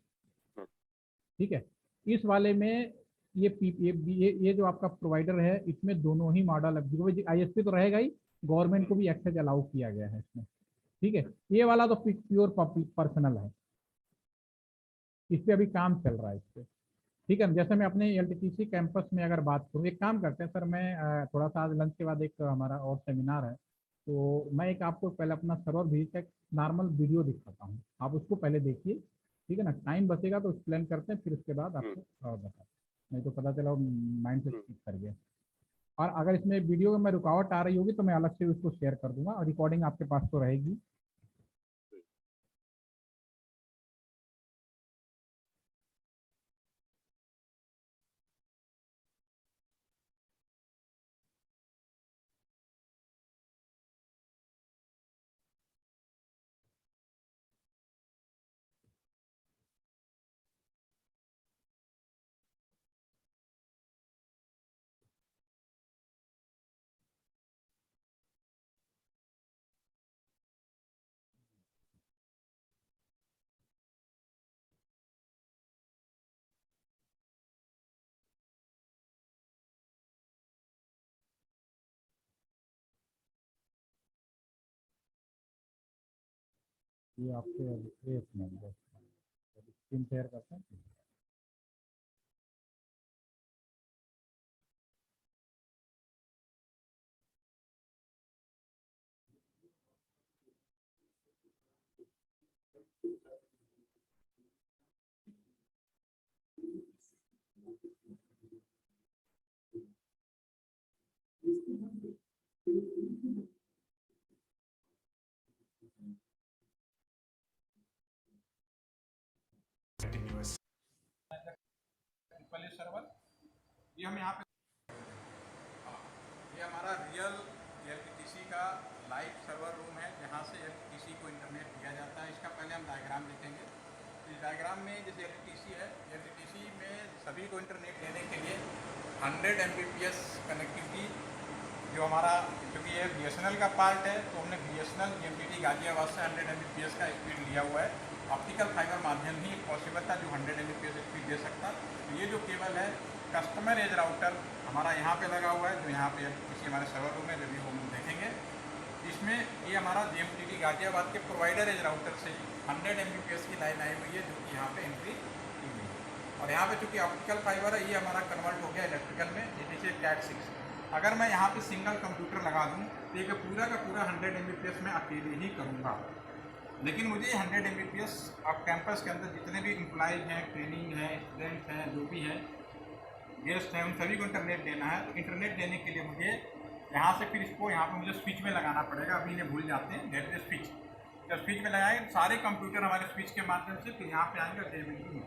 ठीक है, इस वाले में ये जो आपका प्रोवाइडर है, इसमें दोनों ही मॉडल है, आईएसपी तो रहेगा ही, गवर्नमेंट को भी एक्सेस अलाउ किया गया है इसमें। ठीक है, ये वाला तो प्योर पर्सनल है, इस पे अभी काम चल रहा है इस पे। ठीक है, जैसे मैं अपने एलटीटीसी कैंपस में अगर बात करूँ, एक काम करते हैं सर, मैं थोड़ा सा आज लंच के बाद एक हमारा और सेमिनार है, तो मैं एक आपको पहले अपना सर्वर भेज कर नॉर्मल वीडियो दिखाता हूँ, आप उसको पहले देखिए। ठीक है ना, टाइम बचेगा तो एक्सप्लेन करते हैं, फिर उसके बाद आपको और बताते हैं, नहीं तो पता चला माइंड से स्किप कर गया। और अगर इसमें वीडियो में रुकावट आ रही होगी तो मैं अलग से उसको शेयर कर दूंगा, और रिकॉर्डिंग आपके पास तो रहेगी। ये आपके एक मिनट स्क्रीन शेयर करते हैं।
सर्वर ये हम यहाँ पे ये हमारा रियल एलटीटीसी का लाइव सर्वर रूम है जहाँ से एलटीटीसी को इंटरनेट दिया जाता है। इसका पहले हम डायग्राम देखेंगे। इस डायग्राम में जैसे एलटीटीसी है, एलटीटीसी में सभी को इंटरनेट देने के लिए 100 Mbps कनेक्टिविटी जो हमारा, क्योंकि ये BSNL का पार्ट है तो हमने BSNL GMTT गाजियाबाद से 100 Mbps का स्पीड लिया हुआ है। ऑप्टिकल फाइबर माध्यम ही पॉसिबल था जो 100 Mbps स्पीड दे सकता। तो ये जो केबल है कस्टमर एज राउटर हमारा यहाँ पे लगा हुआ है, जो यहाँ पे किसी हमारे सर्वर रूम में जब भी हम देखेंगे। इसमें ये हमारा GMTT गाजियाबाद के प्रोवाइडर एज राउटर से 100 Mbps की लाइन आई हुई है जो कि यहाँ पे एंट्री की हुई है। और यहाँ पे चूँकि ऑप्टिकल फाइबर है ये हमारा कन्वर्ट हो गया इलेक्ट्रिकल में, ये नीचे CAT6। अगर मैं यहाँ पे सिंगल कंप्यूटर लगा दूँ तो ये पूरा का पूरा 100 Mbps में अकेले ही करूँगा। लेकिन मुझे 100 Mbps आप कैंपस के अंदर जितने भी एम्प्लॉइज हैं, ट्रेनिंग है, स्टूडेंट्स हैं, जो भी हैं, गेस्ट हैं, उन सभी को इंटरनेट देना है। तो इंटरनेट देने के लिए मुझे यहाँ से फिर इसको यहाँ पे मुझे स्विच में लगाना पड़ेगा। अभी इन्हें भूल जाते हैं, डेट स्विच। जब स्विच में लगाएंगे सारे कंप्यूटर हमारे स्विच के माध्यम से फिर यहाँ पे आएंगे दे देंगे।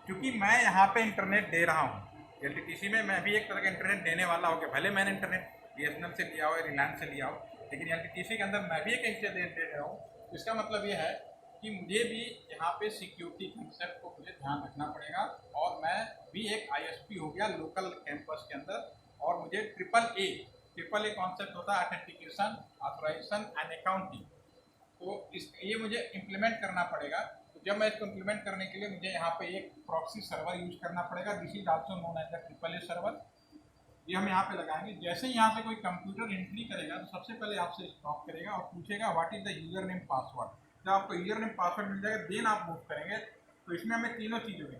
क्योंकि मैं यहाँ पे इंटरनेट दे रहा हूँ एलटीटीसी में, मैं भी एक तरह का इंटरनेट देने वाला हो गया। भले मैंने इंटरनेट BSNL से लिया हो या रिलायंस से लिया हो, लेकिन एलटीटीसी के अंदर मैं भी एक इंटरनेट दे रहा हूँ। इसका मतलब ये है कि मुझे भी यहाँ पे सिक्योरिटी कंसेप्ट को मुझे ध्यान रखना पड़ेगा। और मैं भी एक ISP हो गया लोकल कैंपस के अंदर, और मुझे ट्रिपल ए कॉन्सेप्ट होता है ऑथेंटिकेशन, ऑथराइजेशन एंड अकाउंटिंग। तो ये मुझे इम्प्लीमेंट करना पड़ेगा। तो जब मैं इसको इम्प्लीमेंट करने के लिए मुझे यहाँ पे एक प्रॉक्सी सर्वर यूज करना पड़ेगा। This is also known as the triple A server. ये हम यहाँ पे लगाएंगे। जैसे ही यहाँ से कोई कंप्यूटर एंट्री करेगा तो सबसे पहले आपसे स्टॉप करेगा और पूछेगा what is the user name password. जब आपको यूजर नेम पासवर्ड मिल जाएगा देन आप मूव करेंगे। तो इसमें हमें तीनों चीज़ होगी,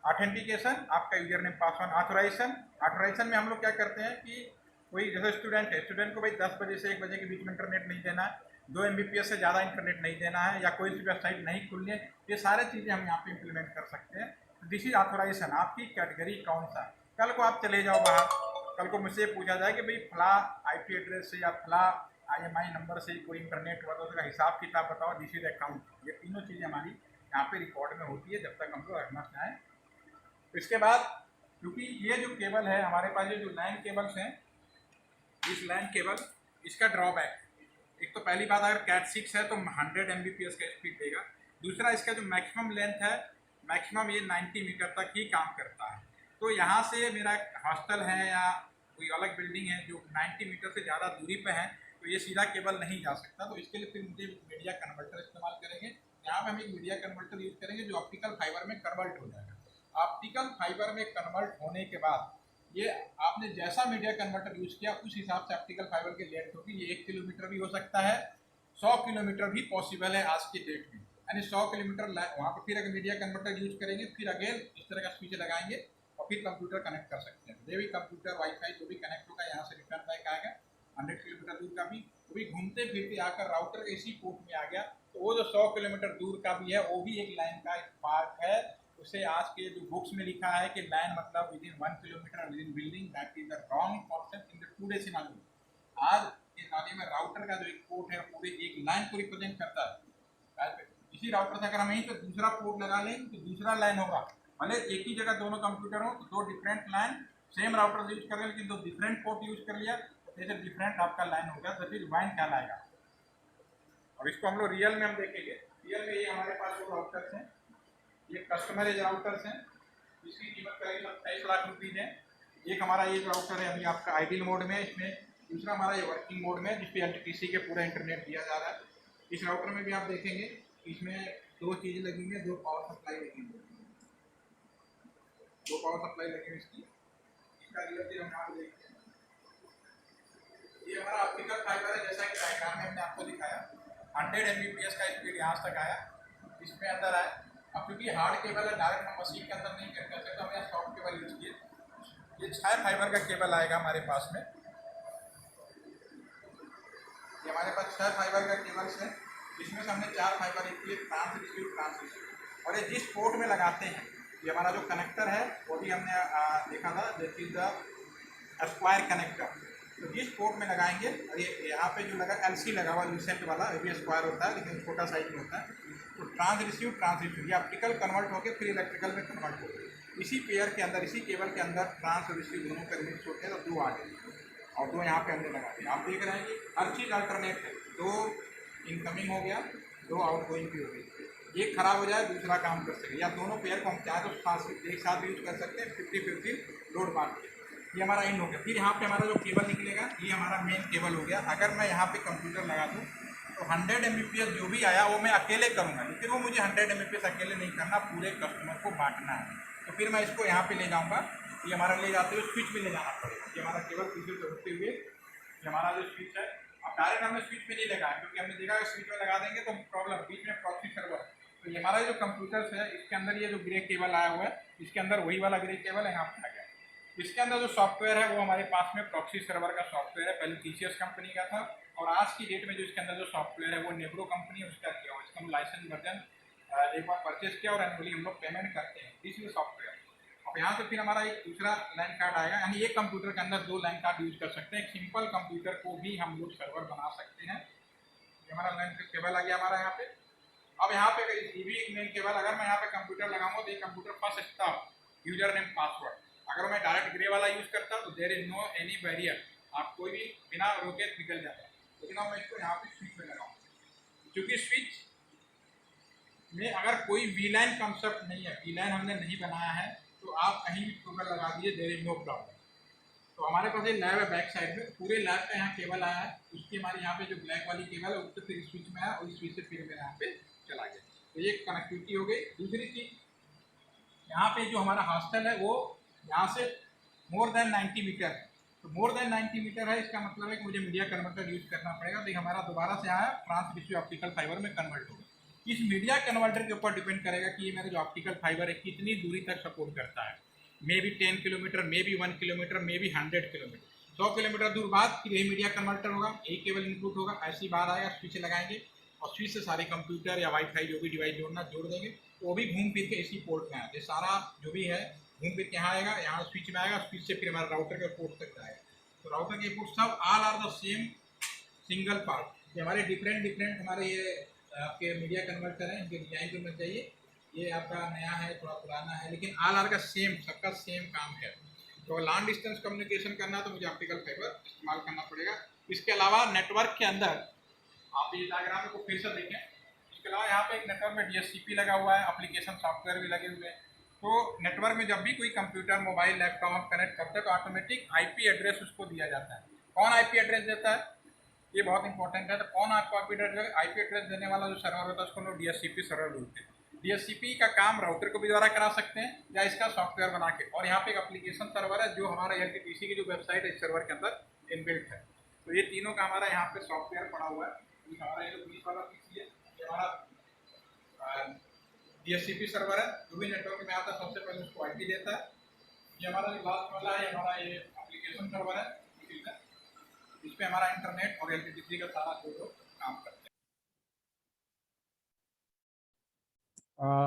ऑथेंटिकेशन, आपका यूजर नेम पासवर्ड, ऑथराइजेशन में हम लोग क्या करते हैं कि कोई जैसे स्टूडेंट है, स्टूडेंट को भाई 10 बजे से 1 बजे के बीच में इंटरनेट नहीं देना है, 2 Mbps से ज़्यादा इंटरनेट नहीं देना है, या कोई सी वेबसाइट नहीं खुलनी है। ये सारे चीज़ें हम यहाँ पे इम्प्लीमेंट कर सकते हैं। This is authorization. आपकी कैटेगरी कौन सा। कल को आप चले जाओ बाहर, कल को मुझसे पूछा जाए कि भाई फला IP एड्रेस से या फला IMI नंबर से कोई इंटरनेट हुआ तो उसका हिसाब किताब बताओ। This is account. ये तीनों चीज़ें हमारी यहाँ पे रिकॉर्ड में होती है जब तक हम लोग रखना चाहें। इसके बाद क्योंकि ये जो केबल है हमारे पास, ये जो लैन केबल्स हैं, इस लैन केबल इसका ड्रॉबैक, एक तो पहली बात अगर CAT6 है तो 100 Mbps का स्पीड देगा। दूसरा इसका जो मैक्सिमम लेंथ है, मैक्सिमम ये 90 मीटर तक ही काम करता है। तो यहाँ से मेरा हॉस्टल है या कोई अलग बिल्डिंग है जो 90 मीटर से ज़्यादा दूरी पे है तो ये सीधा केबल नहीं जा सकता। तो इसके लिए फिर मुझे मीडिया कन्वर्टर इस्तेमाल करेंगे। यहाँ पे हम एक मीडिया कन्वर्टर यूज करेंगे जो ऑप्टिकल फाइबर में कन्वर्ट हो जाएगा। ऑप्टिकल फाइबर में कन्वर्ट होने के बाद ये आपने जैसा मीडिया कन्वर्टर यूज किया उस हिसाब से ऑप्टिकल फाइबर की लेंथ होगी। ये 1 किलोमीटर भी हो सकता है, 100 किलोमीटर भी पॉसिबल है आज की डेट में। यानी 100 किलोमीटर वहाँ पर फिर अगर मीडिया कन्वर्टर यूज करेंगे फिर अगेन इस तरह का स्विच लगाएंगे और फिर कंप्यूटर कनेक्ट कर सकते हैं। जो भी कंप्यूटर वाईफाई जो भी कनेक्ट होगा यहाँ से रिटर्न बैक आएगा। 100 किलोमीटर दूर का भी वो भी घूमते फिरते आकर राउटर इसी पोर्ट में आ गया। तो वो जो 100 किलोमीटर दूर का भी है वो भी एक लाइन का एक पार्ट है। उसे आज के जो बुक्स में लिखा है कि लाइन मतलब within 1 kilometre within building, that is the wrong concept in the today scenario. आज के नाले में राउटर का जो एक पोर्ट है पूरे एक लाइन को रिप्रेजेंट करता है। इसी राउटर से अगर हम यहीं पे दूसरा पोर्ट लगा लें तो दूसरा लाइन होगा। भले एक ही जगह दोनों कंप्यूटर हो तो 2 डिफरेंट लाइन सेम राउटर से यूज कर रहे हैं, लेकिन 2 डिफरेंट पोर्ट यूज कर लिया तो जैसे डिफरेंट आपका लाइन हो गया, दैट इज वाइन कहलाएगा। और इसको हम लोग रियल में हम देखेंगे। रियल में ये हमारे पास जो राउटर्स हैं ये कस्टमर एज राउटर्स हैं, इसकी कीमत करीब 27 लाख रुपीज़ है। एक हमारा ये राउटर है अभी आपका आइडियल मोड में, इसमें दूसरा हमारा ये वर्किंग मोड में जिसपे एलटीटीसी के पूरा इंटरनेट दिया जा रहा है। इस राउटर में भी आप देखेंगे इसमें 2 चीज़ें लगी हुई हैं, 2 पावर सप्लाई लगी हुई है, 2 पावर सप्लाई लगी हुई इसकी। इसका रियल हम यहाँ पे देखते हैं। ये हमारा ऑप्टिकल फाइबर है जैसा कि डायग्राम में हमने आपको दिखाया। 100 Mbps का स्पीड यहाँ तक आया, इसमें अंदर आया। अब क्योंकि हार्ड केबल है, डायरेक्ट हम मशीन के अंदर नहीं कर सकते, तो हमने सॉफ्ट केबल यूज किए। ये 6 फाइबर का केबल आएगा हमारे पास में। ये हमारे पास 6 फाइबर का केबल्स है, इसमें से हमने 4 फाइबर एक किए, ट्रांस रिसीव। और ये जिस पोर्ट में लगाते हैं, ये हमारा जो कनेक्टर है वो भी हमने देखा था, this is the square connector. तो जिस पोर्ट में लगाएंगे, और ये यहाँ पे जो लगा LC लगा हुआ लूसेंट वाला, ये भी स्क्वायर होता है लेकिन छोटा साइज में होता है। तो ट्रांस रिसीव ये ऑप्टिकल कन्वर्ट होकर फिर इलेक्ट्रिकल में कन्वर्ट हो गए। इसी पेयर के अंदर, इसी केबल के अंदर ट्रांस और रिसीव दोनों का मिक्स होते हैं, तो 2 आ गए और 2 यहाँ पे हमने लगा दिया। आप देख रहे हैं कि हर चीज़ अल्टरनेट है, 2 इनकमिंग हो गया, 2 आउटगोइंग भी हो गई। एक खराब हो जाए दूसरा काम कर सके, या दोनों पेयर को हम चाहे तो एक साथ यूज कर सकते हैं, 50-50 लोड बांट के। ये हमारा इन हो गया। फिर यहाँ पे हमारा जो केबल निकलेगा, ये हमारा मेन केबल हो गया। अगर मैं यहाँ पे कंप्यूटर लगा दूँ तो 100 Mbps जो भी आया वो मैं अकेले करूँगा, लेकिन वो मुझे 100 Mbps अकेले नहीं करना, पूरे कस्टमर को बांटना है। तो फिर मैं इसको यहाँ पे ले जाऊँगा, ये हमारा ले जाते हुए स्विच में ले जाना पड़ेगा। ये हमारा केबल पीछे से होते हुए ये हमारा जो स्विच है, अब डायरेक्ट हमने स्विच में नहीं लगाया क्योंकि हमने देखा कि स्विच में लगा देंगे तो प्रॉब्लम, बीच में प्रॉक्सी सर्वर। तो ये हमारा जो कंप्यूटर्स है, इसके अंदर ये जो ग्रे केबल आया हुआ है, इसके अंदर वही वाला ग्रे केबल है, यहाँ पे आ गया। इसके अंदर जो सॉफ्टवेयर है वो हमारे पास में प्रॉक्सी सर्वर का सॉफ्टवेयर है, पहले TCS कंपनी का था, और आज की डेट में जो इसके अंदर जो सॉफ्टवेयर है वो नेब्रो कंपनी है, उसका किया हुआ। इसका हम लाइसेंस वर्जन एक बार परचेज किया और एनुअली हम लोग पेमेंट करते हैं इसी सॉफ्टवेयर। अब यहाँ से फिर हमारा एक दूसरा लैन कार्ड आएगा, यानी एक कंप्यूटर के अंदर 2 लैन कार्ड यूज कर सकते हैं। एक सिंपल कंप्यूटर को भी हम लोग सर्वर बना सकते हैं। ये हमारा लैन केबल आ गया हमारा यहाँ पे। अब यहाँ पे ये भी एक मेन केबल, अगर मैं यहाँ पे कंप्यूटर लगाऊंगा तो ये computer first stop user name password. अगर मैं डायरेक्ट ग्रे वाला यूज करता तो there is no any barrier, आप कोई भी बिना रोके निकल जाता। लेकिन अब मैं इसको यहाँ पे स्विच में लगाऊँ, क्योंकि स्विच में अगर कोई VLAN कॉन्सेप्ट नहीं है, VLAN हमने नहीं बनाया है, तो आप कहीं भी टोकन लगा दीजिए, देयर इज नो प्रॉब्लम। तो हमारे पास एक लैब है बैक साइड में, पूरे लैब का यहाँ केबल आया है, उसकी हमारे यहाँ पे जो ब्लैक वाली केबल है उससे फिर स्विच में आया और इस स्विच से फिर मेरे यहाँ पे चला गया। तो ये कनेक्टिविटी हो गई। दूसरी चीज, यहाँ पे जो हमारा हॉस्टल है वो यहाँ से मोर देन 90 मीटर है। तो मोर देन 90 मीटर है, इसका मतलब है कि मुझे मीडिया कन्वर्टर यूज करना पड़ेगा। तो हमारा दोबारा से आया ट्रांस रिसीव ऑप्टिकल फाइबर में कन्वर्ट होगा। इस मीडिया कन्वर्टर के ऊपर डिपेंड करेगा कि ये मेरा जो ऑप्टिकल फाइबर है कितनी दूरी तक सपोर्ट करता है। May be 10 kilometre, may be 1 kilometre, may be 100 kilometre. 100 kilometre दूर बाद फिर यही मीडिया कन्वर्टर होगा, यही केबल इनपुट होगा, ऐसी बात आएगा, स्विच लगाएंगे और स्विच से सारे कंप्यूटर या वाईफाई जो भी डिवाइस जोड़ना जोड़ देंगे, तो वो भी घूम फिर के इसी पोर्ट में आएगा। सारा जो भी है घूम फिर के यहाँ आएगा, यहाँ स्विच में आएगा, स्विच से फिर हमारे राउटर के पोर्ट तक जाएगा। तो राउटर के पोर्ट सब all are the same single part. ये हमारे डिफरेंट हमारे ये आपके मीडिया कन्वर्टर हैं, इनके डिजाइन जो मिल चाहिए, ये आपका नया है, थोड़ा पुराना है, लेकिन ऑल आर का सेम, सबका सेम काम है। तो लॉन्ग डिस्टेंस कम्युनिकेशन करना तो मुझे ऑप्टिकल फाइबर इस्तेमाल करना पड़ेगा। इसके अलावा नेटवर्क के अंदर आप ये डायग्राम को फिर से देखें, इसके अलावा यहाँ पे एक नेटवर्क में DHCP लगा हुआ है, एप्लीकेशन सॉफ्टवेयर भी लगे हुए हैं। तो नेटवर्क में जब भी कोई कंप्यूटर, मोबाइल, लैपटॉप हम कनेक्ट करते हैं तो ऑटोमेटिक IP एड्रेस उसको दिया जाता है। कौन IP एड्रेस देता है, ये बहुत इंपॉर्टेंट है। तो कौन आपको IP एड्रेस देने वाला जो सर्वर होता है उसको लोग DHCP सर्वर बोलते हैं। DHCP का काम राउटर को भी द्वारा करा सकते हैं या इसका सॉफ्टवेयर बना के। और यहाँ पे एक एप्लीकेशन सर्वर है जो हमारा LTTC की जो वेबसाइट है इस सर्वर के अंदर इनबिल्ट है। तो ये तीनों का हमारा यहाँ पे सॉफ्टवेयर पड़ा हुआ है। हमारा ये जो 20 वाला PC है, ये हमारा DHCP सर्वर है, जो भी नेटवर्क में आता है सबसे पहले उसको IP देता है। ये हमारा जो लास्ट वाला है हमारा ये एप्लीकेशन सर्वर है, इस पे हमारा इंटरनेट और LTTC का सारा जो काम करते हैं।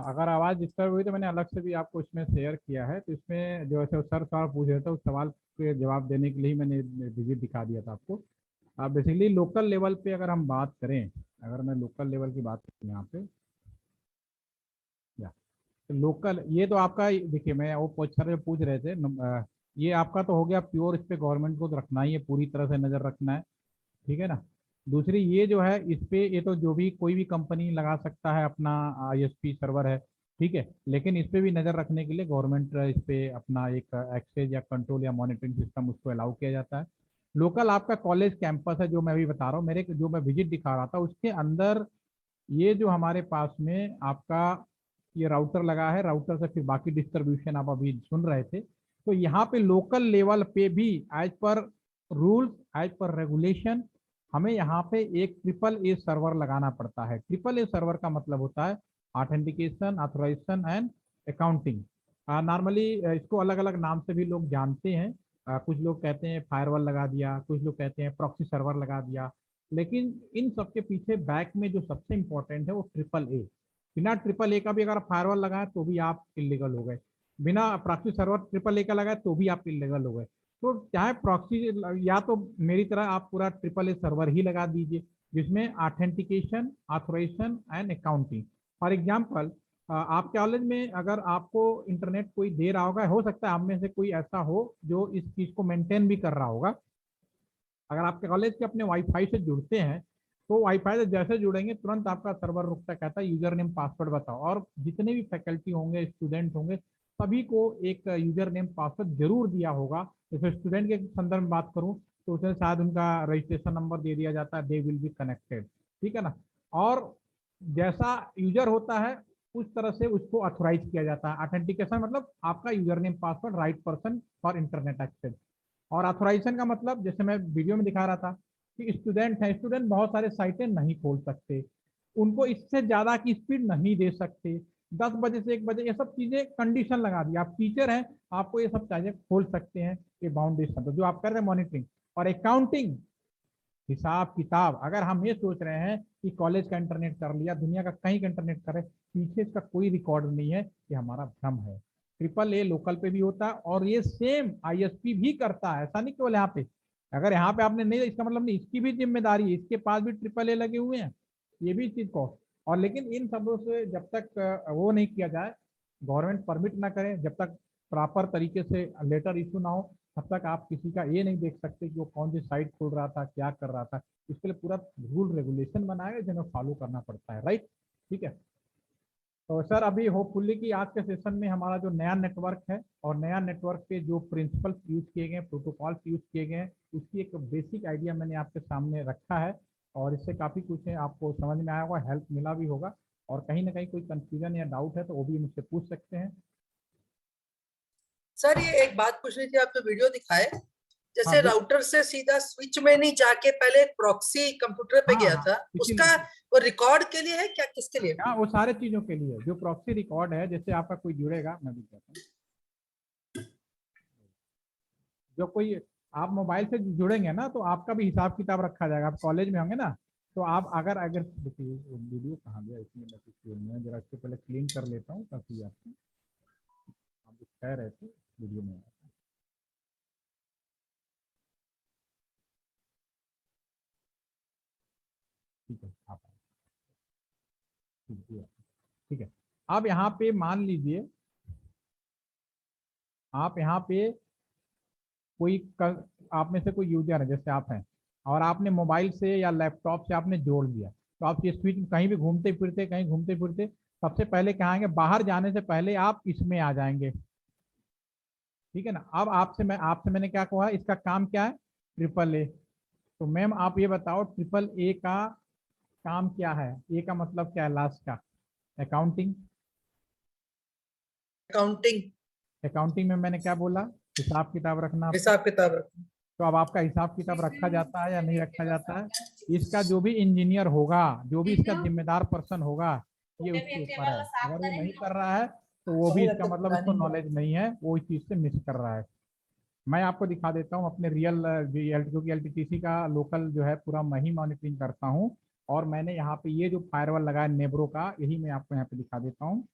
अगर आवाज़ डिस्टर्ब हुई तो मैंने अलग से भी आपको इसमें शेयर किया है। तो इसमें जो ऐसे सर सवाल पूछ रहे थे उस सवाल के जवाब देने के लिए ही मैंने विजिट दिखा दिया था आपको। बेसिकली लोकल लेवल पे अगर हम बात करें, अगर मैं लोकल लेवल की बात करूँ यहाँ पे, या तो लोकल, ये तो आपका देखिए, मैं वो सर जो पूछ रहे थे, ये आपका तो हो गया प्योर, इस पे गवर्नमेंट को तो रखना ही है, पूरी तरह से नज़र रखना है, ठीक है ना। दूसरी ये जो है इस पे, ये तो जो भी कोई भी कंपनी लगा सकता है अपना ISP सर्वर है, ठीक है, लेकिन इस पे भी नज़र रखने के लिए गवर्नमेंट इस पे अपना एक एक्सेस या कंट्रोल या मॉनिटरिंग सिस्टम उसको अलाउ किया जाता है। लोकल आपका कॉलेज कैंपस है जो मैं अभी बता रहा हूँ, मेरे जो मैं विजिट दिखा रहा था उसके अंदर ये जो हमारे पास में आपका ये राउटर लगा है, राउटर से फिर बाकी डिस्ट्रीब्यूशन आप अभी सुन रहे थे। तो यहाँ पे लोकल लेवल पे भी as per rules, as per regulation हमें यहाँ पे एक AAA सर्वर लगाना पड़ता है। AAA सर्वर का मतलब होता है authentication, authorization and accounting. Normally इसको अलग अलग नाम से भी लोग जानते हैं। कुछ लोग कहते हैं फायरवॉल लगा दिया, कुछ लोग कहते हैं प्रॉक्सी सर्वर लगा दिया, लेकिन इन सबके पीछे बैक में जो सबसे इम्पोर्टेंट है वो AAA। बिना AAA का भी अगर फायरवॉल लगाए तो भी आप इलीगल हो गए, बिना प्रॉक्सी सर्वर AAA का लगाए तो भी आप इलीगल हो गए। तो चाहे प्रॉक्सी, या तो मेरी तरह आप पूरा AAA सर्वर ही लगा दीजिए जिसमें authentication, authorization and accounting. For example, आपके कॉलेज में अगर आपको इंटरनेट कोई दे रहा होगा, हो सकता है आप में से कोई ऐसा हो जो इस चीज को मेंटेन भी कर रहा होगा। अगर आपके कॉलेज के अपने वाईफाई से जुड़ते हैं तो वाईफाई से जैसे जुड़ेंगे तुरंत आपका सर्वर रुकता, कहता है यूजर नेम पासवर्ड बताओ। और जितने भी फैकल्टी होंगे, स्टूडेंट होंगे, सभी को एक यूजर नेम पासवर्ड जरूर दिया होगा। जैसे स्टूडेंट के संदर्भ में बात करूं तो उसमें शायद उनका रजिस्ट्रेशन नंबर दे दिया जाता है, दे विल बी कनेक्टेड, ठीक है ना। और जैसा यूजर होता है उस तरह से उसको अथोराइज किया जाता है। ऑथेंटिकेशन मतलब आपका user name password right person for internet access. और ऑथोराइजेशन का मतलब जैसे मैं वीडियो में दिखा रहा था कि स्टूडेंट है, स्टूडेंट बहुत सारे साइटें नहीं खोल सकते, उनको इससे ज्यादा की स्पीड नहीं दे सकते, 10 बजे से 1 बजे, ये सब चीजें कंडीशन लगा दी। आप टीचर हैं, आपको ये सब चीजें खोल सकते हैं, ये बाउंडेशन तो जो आप कर रहे हैं मॉनिटरिंग। और अकाउंटिंग, हिसाब किताब, अगर हम ये सोच रहे हैं कि कॉलेज का इंटरनेट कर लिया, दुनिया का कहीं का इंटरनेट करे, पीछे इसका कोई रिकॉर्ड नहीं है, ये हमारा भ्रम है। AAA लोकल पे भी होता है और ये सेम ISP भी करता है, ऐसा नहीं केवल यहाँ पे। अगर यहाँ पे आपने नहीं, इसका मतलब नहीं, इसकी भी जिम्मेदारी है, इसके पास भी AAA लगे हुए हैं, ये भी चीज को। और लेकिन इन सबों से जब तक वो नहीं किया जाए, गवर्नमेंट परमिट ना करे, जब तक प्रॉपर तरीके से लेटर इशू ना हो, तब तक आप किसी का ये नहीं देख सकते कि वो कौन सी साइट खोल रहा था, क्या कर रहा था। इसके लिए पूरा रूल रेगुलेशन बनाया जिन्हें फॉलो करना पड़ता है, राइट, ठीक है। तो सर अभी होपफुली कि आज के सेशन में हमारा जो नया नेटवर्क है और नया नेटवर्क पे जो प्रिंसिपल्स यूज किए गए, प्रोटोकॉल्स यूज किए गए हैं, उसकी एक बेसिक आइडिया मैंने आपके सामने रखा है। और इससे काफ़ी कुछ है आपको समझ में आया होगा, हेल्प मिला भी होगा। और कहीं ना कहीं कोई कंफ्यूजन या डाउट है तो वो भी मुझसे पूछ सकते हैं।
सर ये एक बात पूछनी थी, आप जो वीडियो दिखाए, जैसे
हाँ,
राउटर से सीधा स्विच में नहीं जाके पहले एक प्रॉक्सी कंप्यूटर पे गया था, उसका वो रिकॉर्ड के लिए है क्या, किसके लिए?
हाँ, वो सारे चीजों के लिए जो प्रॉक्सी रिकॉर्ड है, जैसे आपका कोई जुड़ेगा, मैं भी कहता हूँ, जो कोई आप मोबाइल से जुड़ेंगे ना तो आपका भी हिसाब किताब रखा जाएगा। आप कॉलेज में होंगे ना, तो आप अगर अगर देखिए वीडियो कहाँ गया, इसमें मैं जरा इसको पहले क्लीन कर लेता हूँ ताकि आपको, आप कह रहे थे वीडियो में। ठीक है, आप ठीक है। अब यहाँ पे मान लीजिए आप यहाँ पे कोई आप में से कोई यूजर है, जैसे आप हैं, और आपने मोबाइल से या लैपटॉप से आपने जोड़ लिया, तो आप ये स्विच कहीं भी घूमते फिरते, कहीं घूमते फिरते, सबसे पहले क्या आएंगे, बाहर जाने से पहले आप इसमें आ जाएंगे, ठीक है ना। अब आपसे मैंने क्या कहा, इसका काम क्या है, AAA। तो मैम आप ये बताओ AAA का काम क्या है? ए का मतलब क्या है, लास्ट का? अकाउंटिंग।
अकाउंटिंग,
अकाउंटिंग में मैंने क्या बोला, हिसाब किताब रखना।
हिसाब किताब रखना।
तो अब आपका हिसाब किताब रखा जाता है या नहीं रखा जाता है, इसका जो भी इंजीनियर होगा, जो भी इसका जिम्मेदार पर्सन होगा, ये उसके ऊपर है। अगर ये नहीं कर रहा है तो वो भी, इसका मतलब इसको नॉलेज नहीं है, वो इस चीज से मिस कर रहा है। मैं आपको दिखा देता हूँ अपने रियल, क्योंकि LTTC का लोकल जो है पूरा मैं ही मॉनिटरिंग करता हूँ। और मैंने यहाँ पे ये जो फायरवॉल लगाया नेब्रो का, यही मैं आपको यहाँ पे दिखा देता हूँ।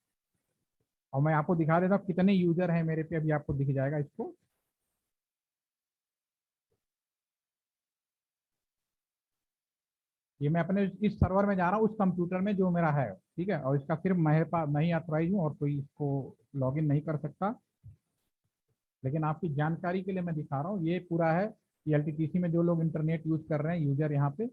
और मैं आपको दिखा देता हूँ कितने यूजर हैं मेरे पे, अभी आपको दिख जाएगा इसको। ये मैं अपने इस सर्वर में जा रहा हूँ, उस कंप्यूटर में जो मेरा है, ठीक है। और इसका सिर्फ मैं ही ऑथराइज हूँ और कोई इसको लॉगिन नहीं कर सकता। लेकिन आपकी जानकारी के लिए मैं दिखा रहा हूँ, ये पूरा है। ये LTTC में जो लोग इंटरनेट यूज कर रहे हैं, यूजर यहाँ पे,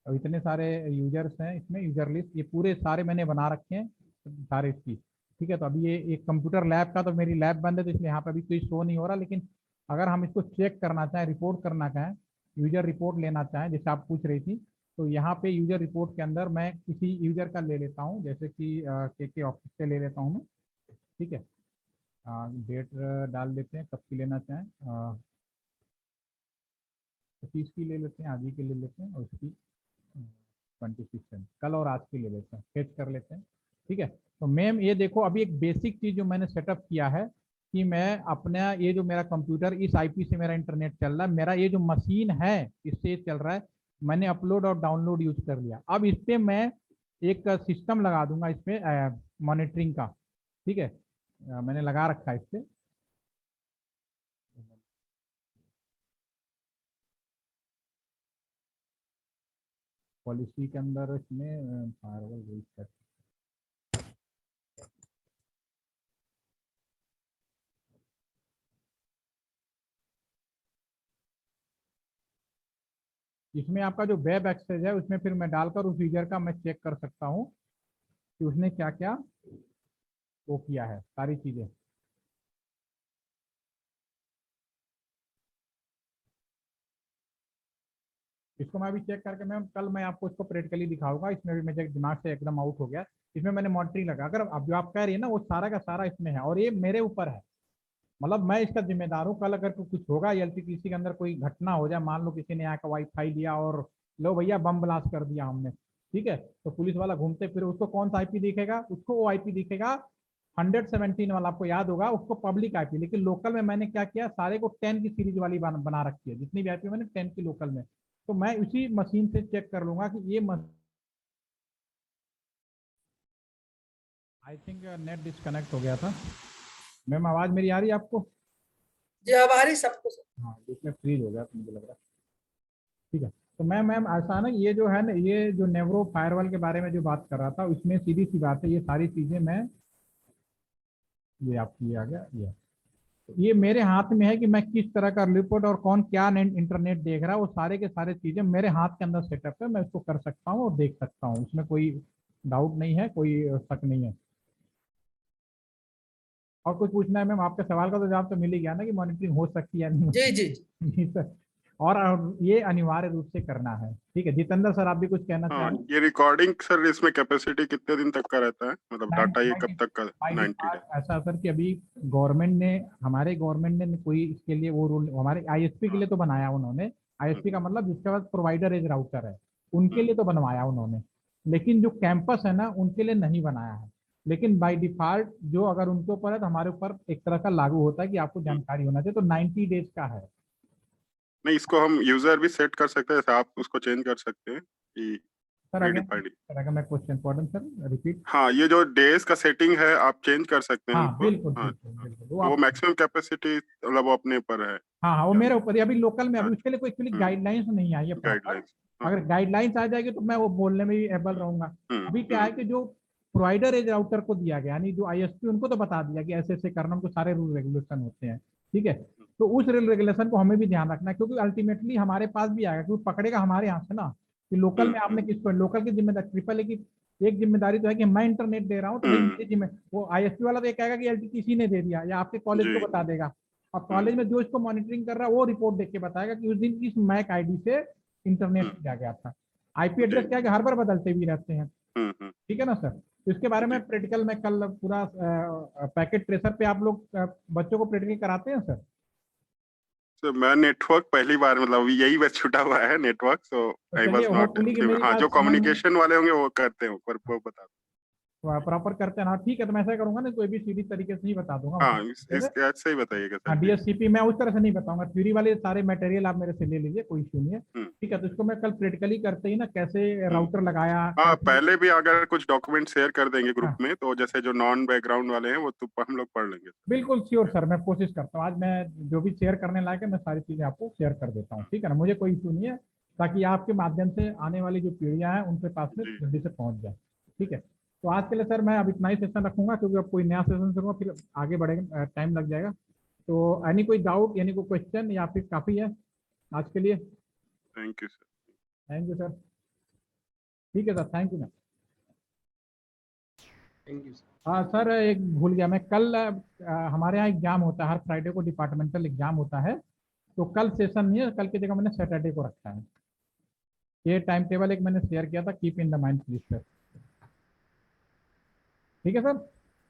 और इतने सारे यूजर्स हैं इसमें, यूजर लिस्ट ये पूरे सारे मैंने बना रखे हैं सारे इसकी, ठीक है। तो अभी ये एक कंप्यूटर लैब का, तो मेरी लैब बंद है तो इसलिए यहाँ पे अभी कोई शो नहीं हो रहा। लेकिन अगर हम इसको चेक करना चाहें, रिपोर्ट करना चाहें, यूजर रिपोर्ट लेना चाहें, जैसे आप पूछ रही थी, तो यहाँ पे यूजर रिपोर्ट के अंदर मैं किसी यूजर का ले लेता हूँ, जैसे कि के ऑफिस से ले लेता हूँ मैं, ठीक है। डेट डाल देते हैं कब की लेना चाहें, 25 की ले लेते हैं, आज ही की ले लेते हैं, और उसकी 26 है, कल और आज की ले लेते हैं, फेच कर लेते हैं। ठीक है, तो मैम ये देखो अभी एक बेसिक चीज जो मैंने सेटअप किया है कि मैं अपना ये जो मेरा कंप्यूटर इस आईपी से मेरा इंटरनेट चल रहा है, मेरा ये जो मशीन है इससे चल रहा है, मैंने अपलोड और डाउनलोड यूज कर लिया। अब इस पे मैं एक सिस्टम लगा दूंगा इस पे मॉनिटरिंग का। ठीक है, मैंने लगा रखा है इस पे। पॉलिसी के अंदर इसमें फायरवॉल रूल्स है। इसमें आपका जो वेब एक्सेस है उसमें फिर मैं डालकर उस यूजर का मैं चेक कर सकता हूँ कि उसने क्या क्या वो किया है, सारी चीजें। इसको मैं अभी चेक करके मैं कल मैं आपको इसको प्रैक्टिकली दिखाऊंगा। इसमें भी मेरे दिमाग से एकदम आउट हो गया। इसमें मैंने मॉनिटरिंग लगा, अगर अब जो आप कह रही है ना वो सारा का सारा इसमें है और ये मेरे ऊपर है, मतलब मैं इसका जिम्मेदार हूँ। कल अगर कुछ होगा एलटीपीसी के अंदर कोई घटना हो जाए, मान लो किसी ने आकर वाईफाई लिया और लो भैया बम ब्लास्ट कर दिया हमने, ठीक है, तो पुलिस वाला घूमते फिर उसको कौन सा आईपी दिखेगा? उसको वो आईपी दिखेगा 117 वाला, आपको याद होगा उसको पब्लिक आईपी। लेकिन लोकल में मैंने क्या किया, सारे को 10 की सीरीज वाली बना रखी है, जितनी भी आईपी मैंने 10 की लोकल में। तो मैं उसी मशीन से चेक कर लूंगा कि ये आई थिंक नेट डिस्कनेक्ट हो गया था। मैम आवाज मेरी आ रही है आपको?
जी अब आ रही सबको।
हाँ, इसमें फ्रीज हो गया तो मुझे लग रहा है। ठीक है, तो मैम ऐसा ना, ये जो है ना, ये जो नेवरो फायरवॉल के बारे में जो बात कर रहा था उसमें सीधी सी बात है, ये सारी चीजें मैं, ये आपकी आ गया, ये मेरे हाथ में है कि मैं किस तरह का रिपोर्ट और कौन क्या इंटरनेट देख रहा है, वो सारे के सारे चीजें मेरे हाथ के अंदर सेटअप है, मैं उसको कर सकता हूँ और देख सकता हूँ, उसमें कोई डाउट नहीं है, कोई शक नहीं है। और कुछ पूछना है मैम? आपके सवाल का तो जवाब तो मिल ही गया ना कि मॉनिटरिंग हो सकती है या नहीं?
जी जी
जी सर, और ये अनिवार्य रूप से करना है। ठीक है, जितेंद्र सर आप भी कुछ कहना चाहेंगे?
ये रिकॉर्डिंग सर इसमें कैपेसिटी कितने दिन तक का रहता है, मतलब डाटा ये कब तक का? 90 डेज।
ऐसा सर कि अभी गवर्नमेंट ने, हमारे गवर्नमेंट ने कोई इसके लिए वो रूल हमारे आईएसपी के लिए तो बनाया उन्होंने। आईएसपी का मतलब जिसके पास प्रोवाइडर एज राउटर है उनके लिए तो बनवाया उन्होंने, लेकिन जो कैंपस है ना उनके लिए नहीं बनाया है। लेकिन बाय डिफॉल्ट जो अगर उनके ऊपर है तो हमारे ऊपर एक तरह का लागू होता है कि आपको जानकारी होना चाहिए, तो 90 डेज का है।
नहीं, इसको हम यूजर भी सेट कर सकते हैं, आप उसको चेंज कर सकते हैं कि
सर
प्रीडिफाइंड।
अगर मैं क्वेश्चन इम्पोर्टेंट सर रिपीट।
हाँ, ये जो डेज का सेटिंग है आप चेंज कर सकते हैं
हाँ
उसको।
बिल्कुल
हाँ,
बिल्कुल बिल्कुल,
तो वो मैक्सिमम कैपेसिटी मतलब वो अपने ऊपर है।
हाँ हाँ वो मेरे ऊपर ही, अभी लोकल में अभी
हाँ,
उसके लिए कोई एक्चुअली गाइडलाइंस नहीं आई है proper।
गाइडलाइंस।
अगर गाइडलाइंस आ जाएगी तो मैं वो बोलने में भी एबल रहूंगा। अभी क्या है कि जो प्रोवाइडर एज राउटर को दिया गया, यानी जो आईएसपी उनको तो बता दिया कि ऐसे ऐसे करना, उनको सारे रूल रेगुलेशन होते हैं। ठीक है, तो उस रूल रेगुलेशन को हमें भी ध्यान रखना है, क्योंकि अल्टीमेटली हमारे पास भी आएगा, क्योंकि पकड़ेगा हमारे यहाँ से ना कि लोकल में आपने किसको, लोकल की जिम्मेदारी ट्रिपल ए की एक जिम्मेदारी तो है कि मैं इंटरनेट दे रहा हूँ तो भाई मेरी जिम्मेदारी, वो आईएसपी वाला तो ये कहेगा कि एलटीटीसी ने दे दिया या आपके कॉलेज को बता देगा। अब कॉलेज में जो इसको मॉनिटरिंग कर रहा है वो रिपोर्ट देख के बताएगा कि उस दिन इस मैक आईडी से इंटरनेट किया गया था। आईपी एड्रेस क्या है कि हर बार बदलते भी रहते हैं। ठीक है ना सर, तो इसके बारे में प्रैक्टिकल में कल पूरा पैकेट ट्रेसर पे आप लोग बच्चों को प्रैक्टिकल कराते हैं सर?
तो मैं नेटवर्क पहली बार, मतलब यही बस छूटा हुआ है network, so I was not. हाँ, जो कम्युनिकेशन वाले होंगे वो करते हैं, पर वो बता
प्रॉपर करते हैं ना? ठीक है, तो मैं ऐसा करूंगा ना, कोई भी सीधी तरीके से नहीं बता दूंगा।
हाँ, इसके ऐसे ही बताइएगा सर।
हाँ, डीएससीपी मैं उस तरह से नहीं बताऊंगा, थ्योरी वाले सारे मटेरियल आप मेरे से ले लीजिए, कोई इश्यू नहीं है। ठीक है, तो इसको मैं कल प्रैक्टिकली करते ही ना कैसे राउटर लगाया।
हाँ, पहले भी अगर कुछ डॉक्यूमेंट शेयर कर देंगे ग्रुप में, तो जैसे जो नॉन बैकग्राउंड वाले हैं वो तो हम लोग पढ़ लेंगे।
बिल्कुल श्योर सर, मैं कोशिश करता हूँ आज मैं जो भी शेयर करने लायक है मैं सारी चीजें आपको शेयर कर देता हूँ। ठीक है ना, मुझे कोई इशू नहीं है, ताकि आपके माध्यम से आने वाली जो पीढ़ियां हैं उनके पास में जल्दी से पहुंच जाए। ठीक है, तो आज के लिए सर मैं अब इतना ही सेशन रखूंगा, क्योंकि अब कोई नया सेशन करूंगा फिर आगे बढ़ेगा, टाइम लग जाएगा। तो एनी कोई डाउट यानी कोई क्वेश्चन, या फिर काफी है आज के लिए?
Thank you sir.
Thank you sir. ठीक है sir, thank you ma'am.
Thank you.
हाँ सर, एक भूल गया मैं, कल हमारे यहाँ एग्जाम होता है, हर फ्राइडे को डिपार्टमेंटल एग्जाम होता है, तो कल सेशन नहीं है, कल की जगह मैंने सैटरडे को रखा है। ये टाइम टेबल एक मैंने शेयर किया था, keep in the mind please sir. ठीक है सर।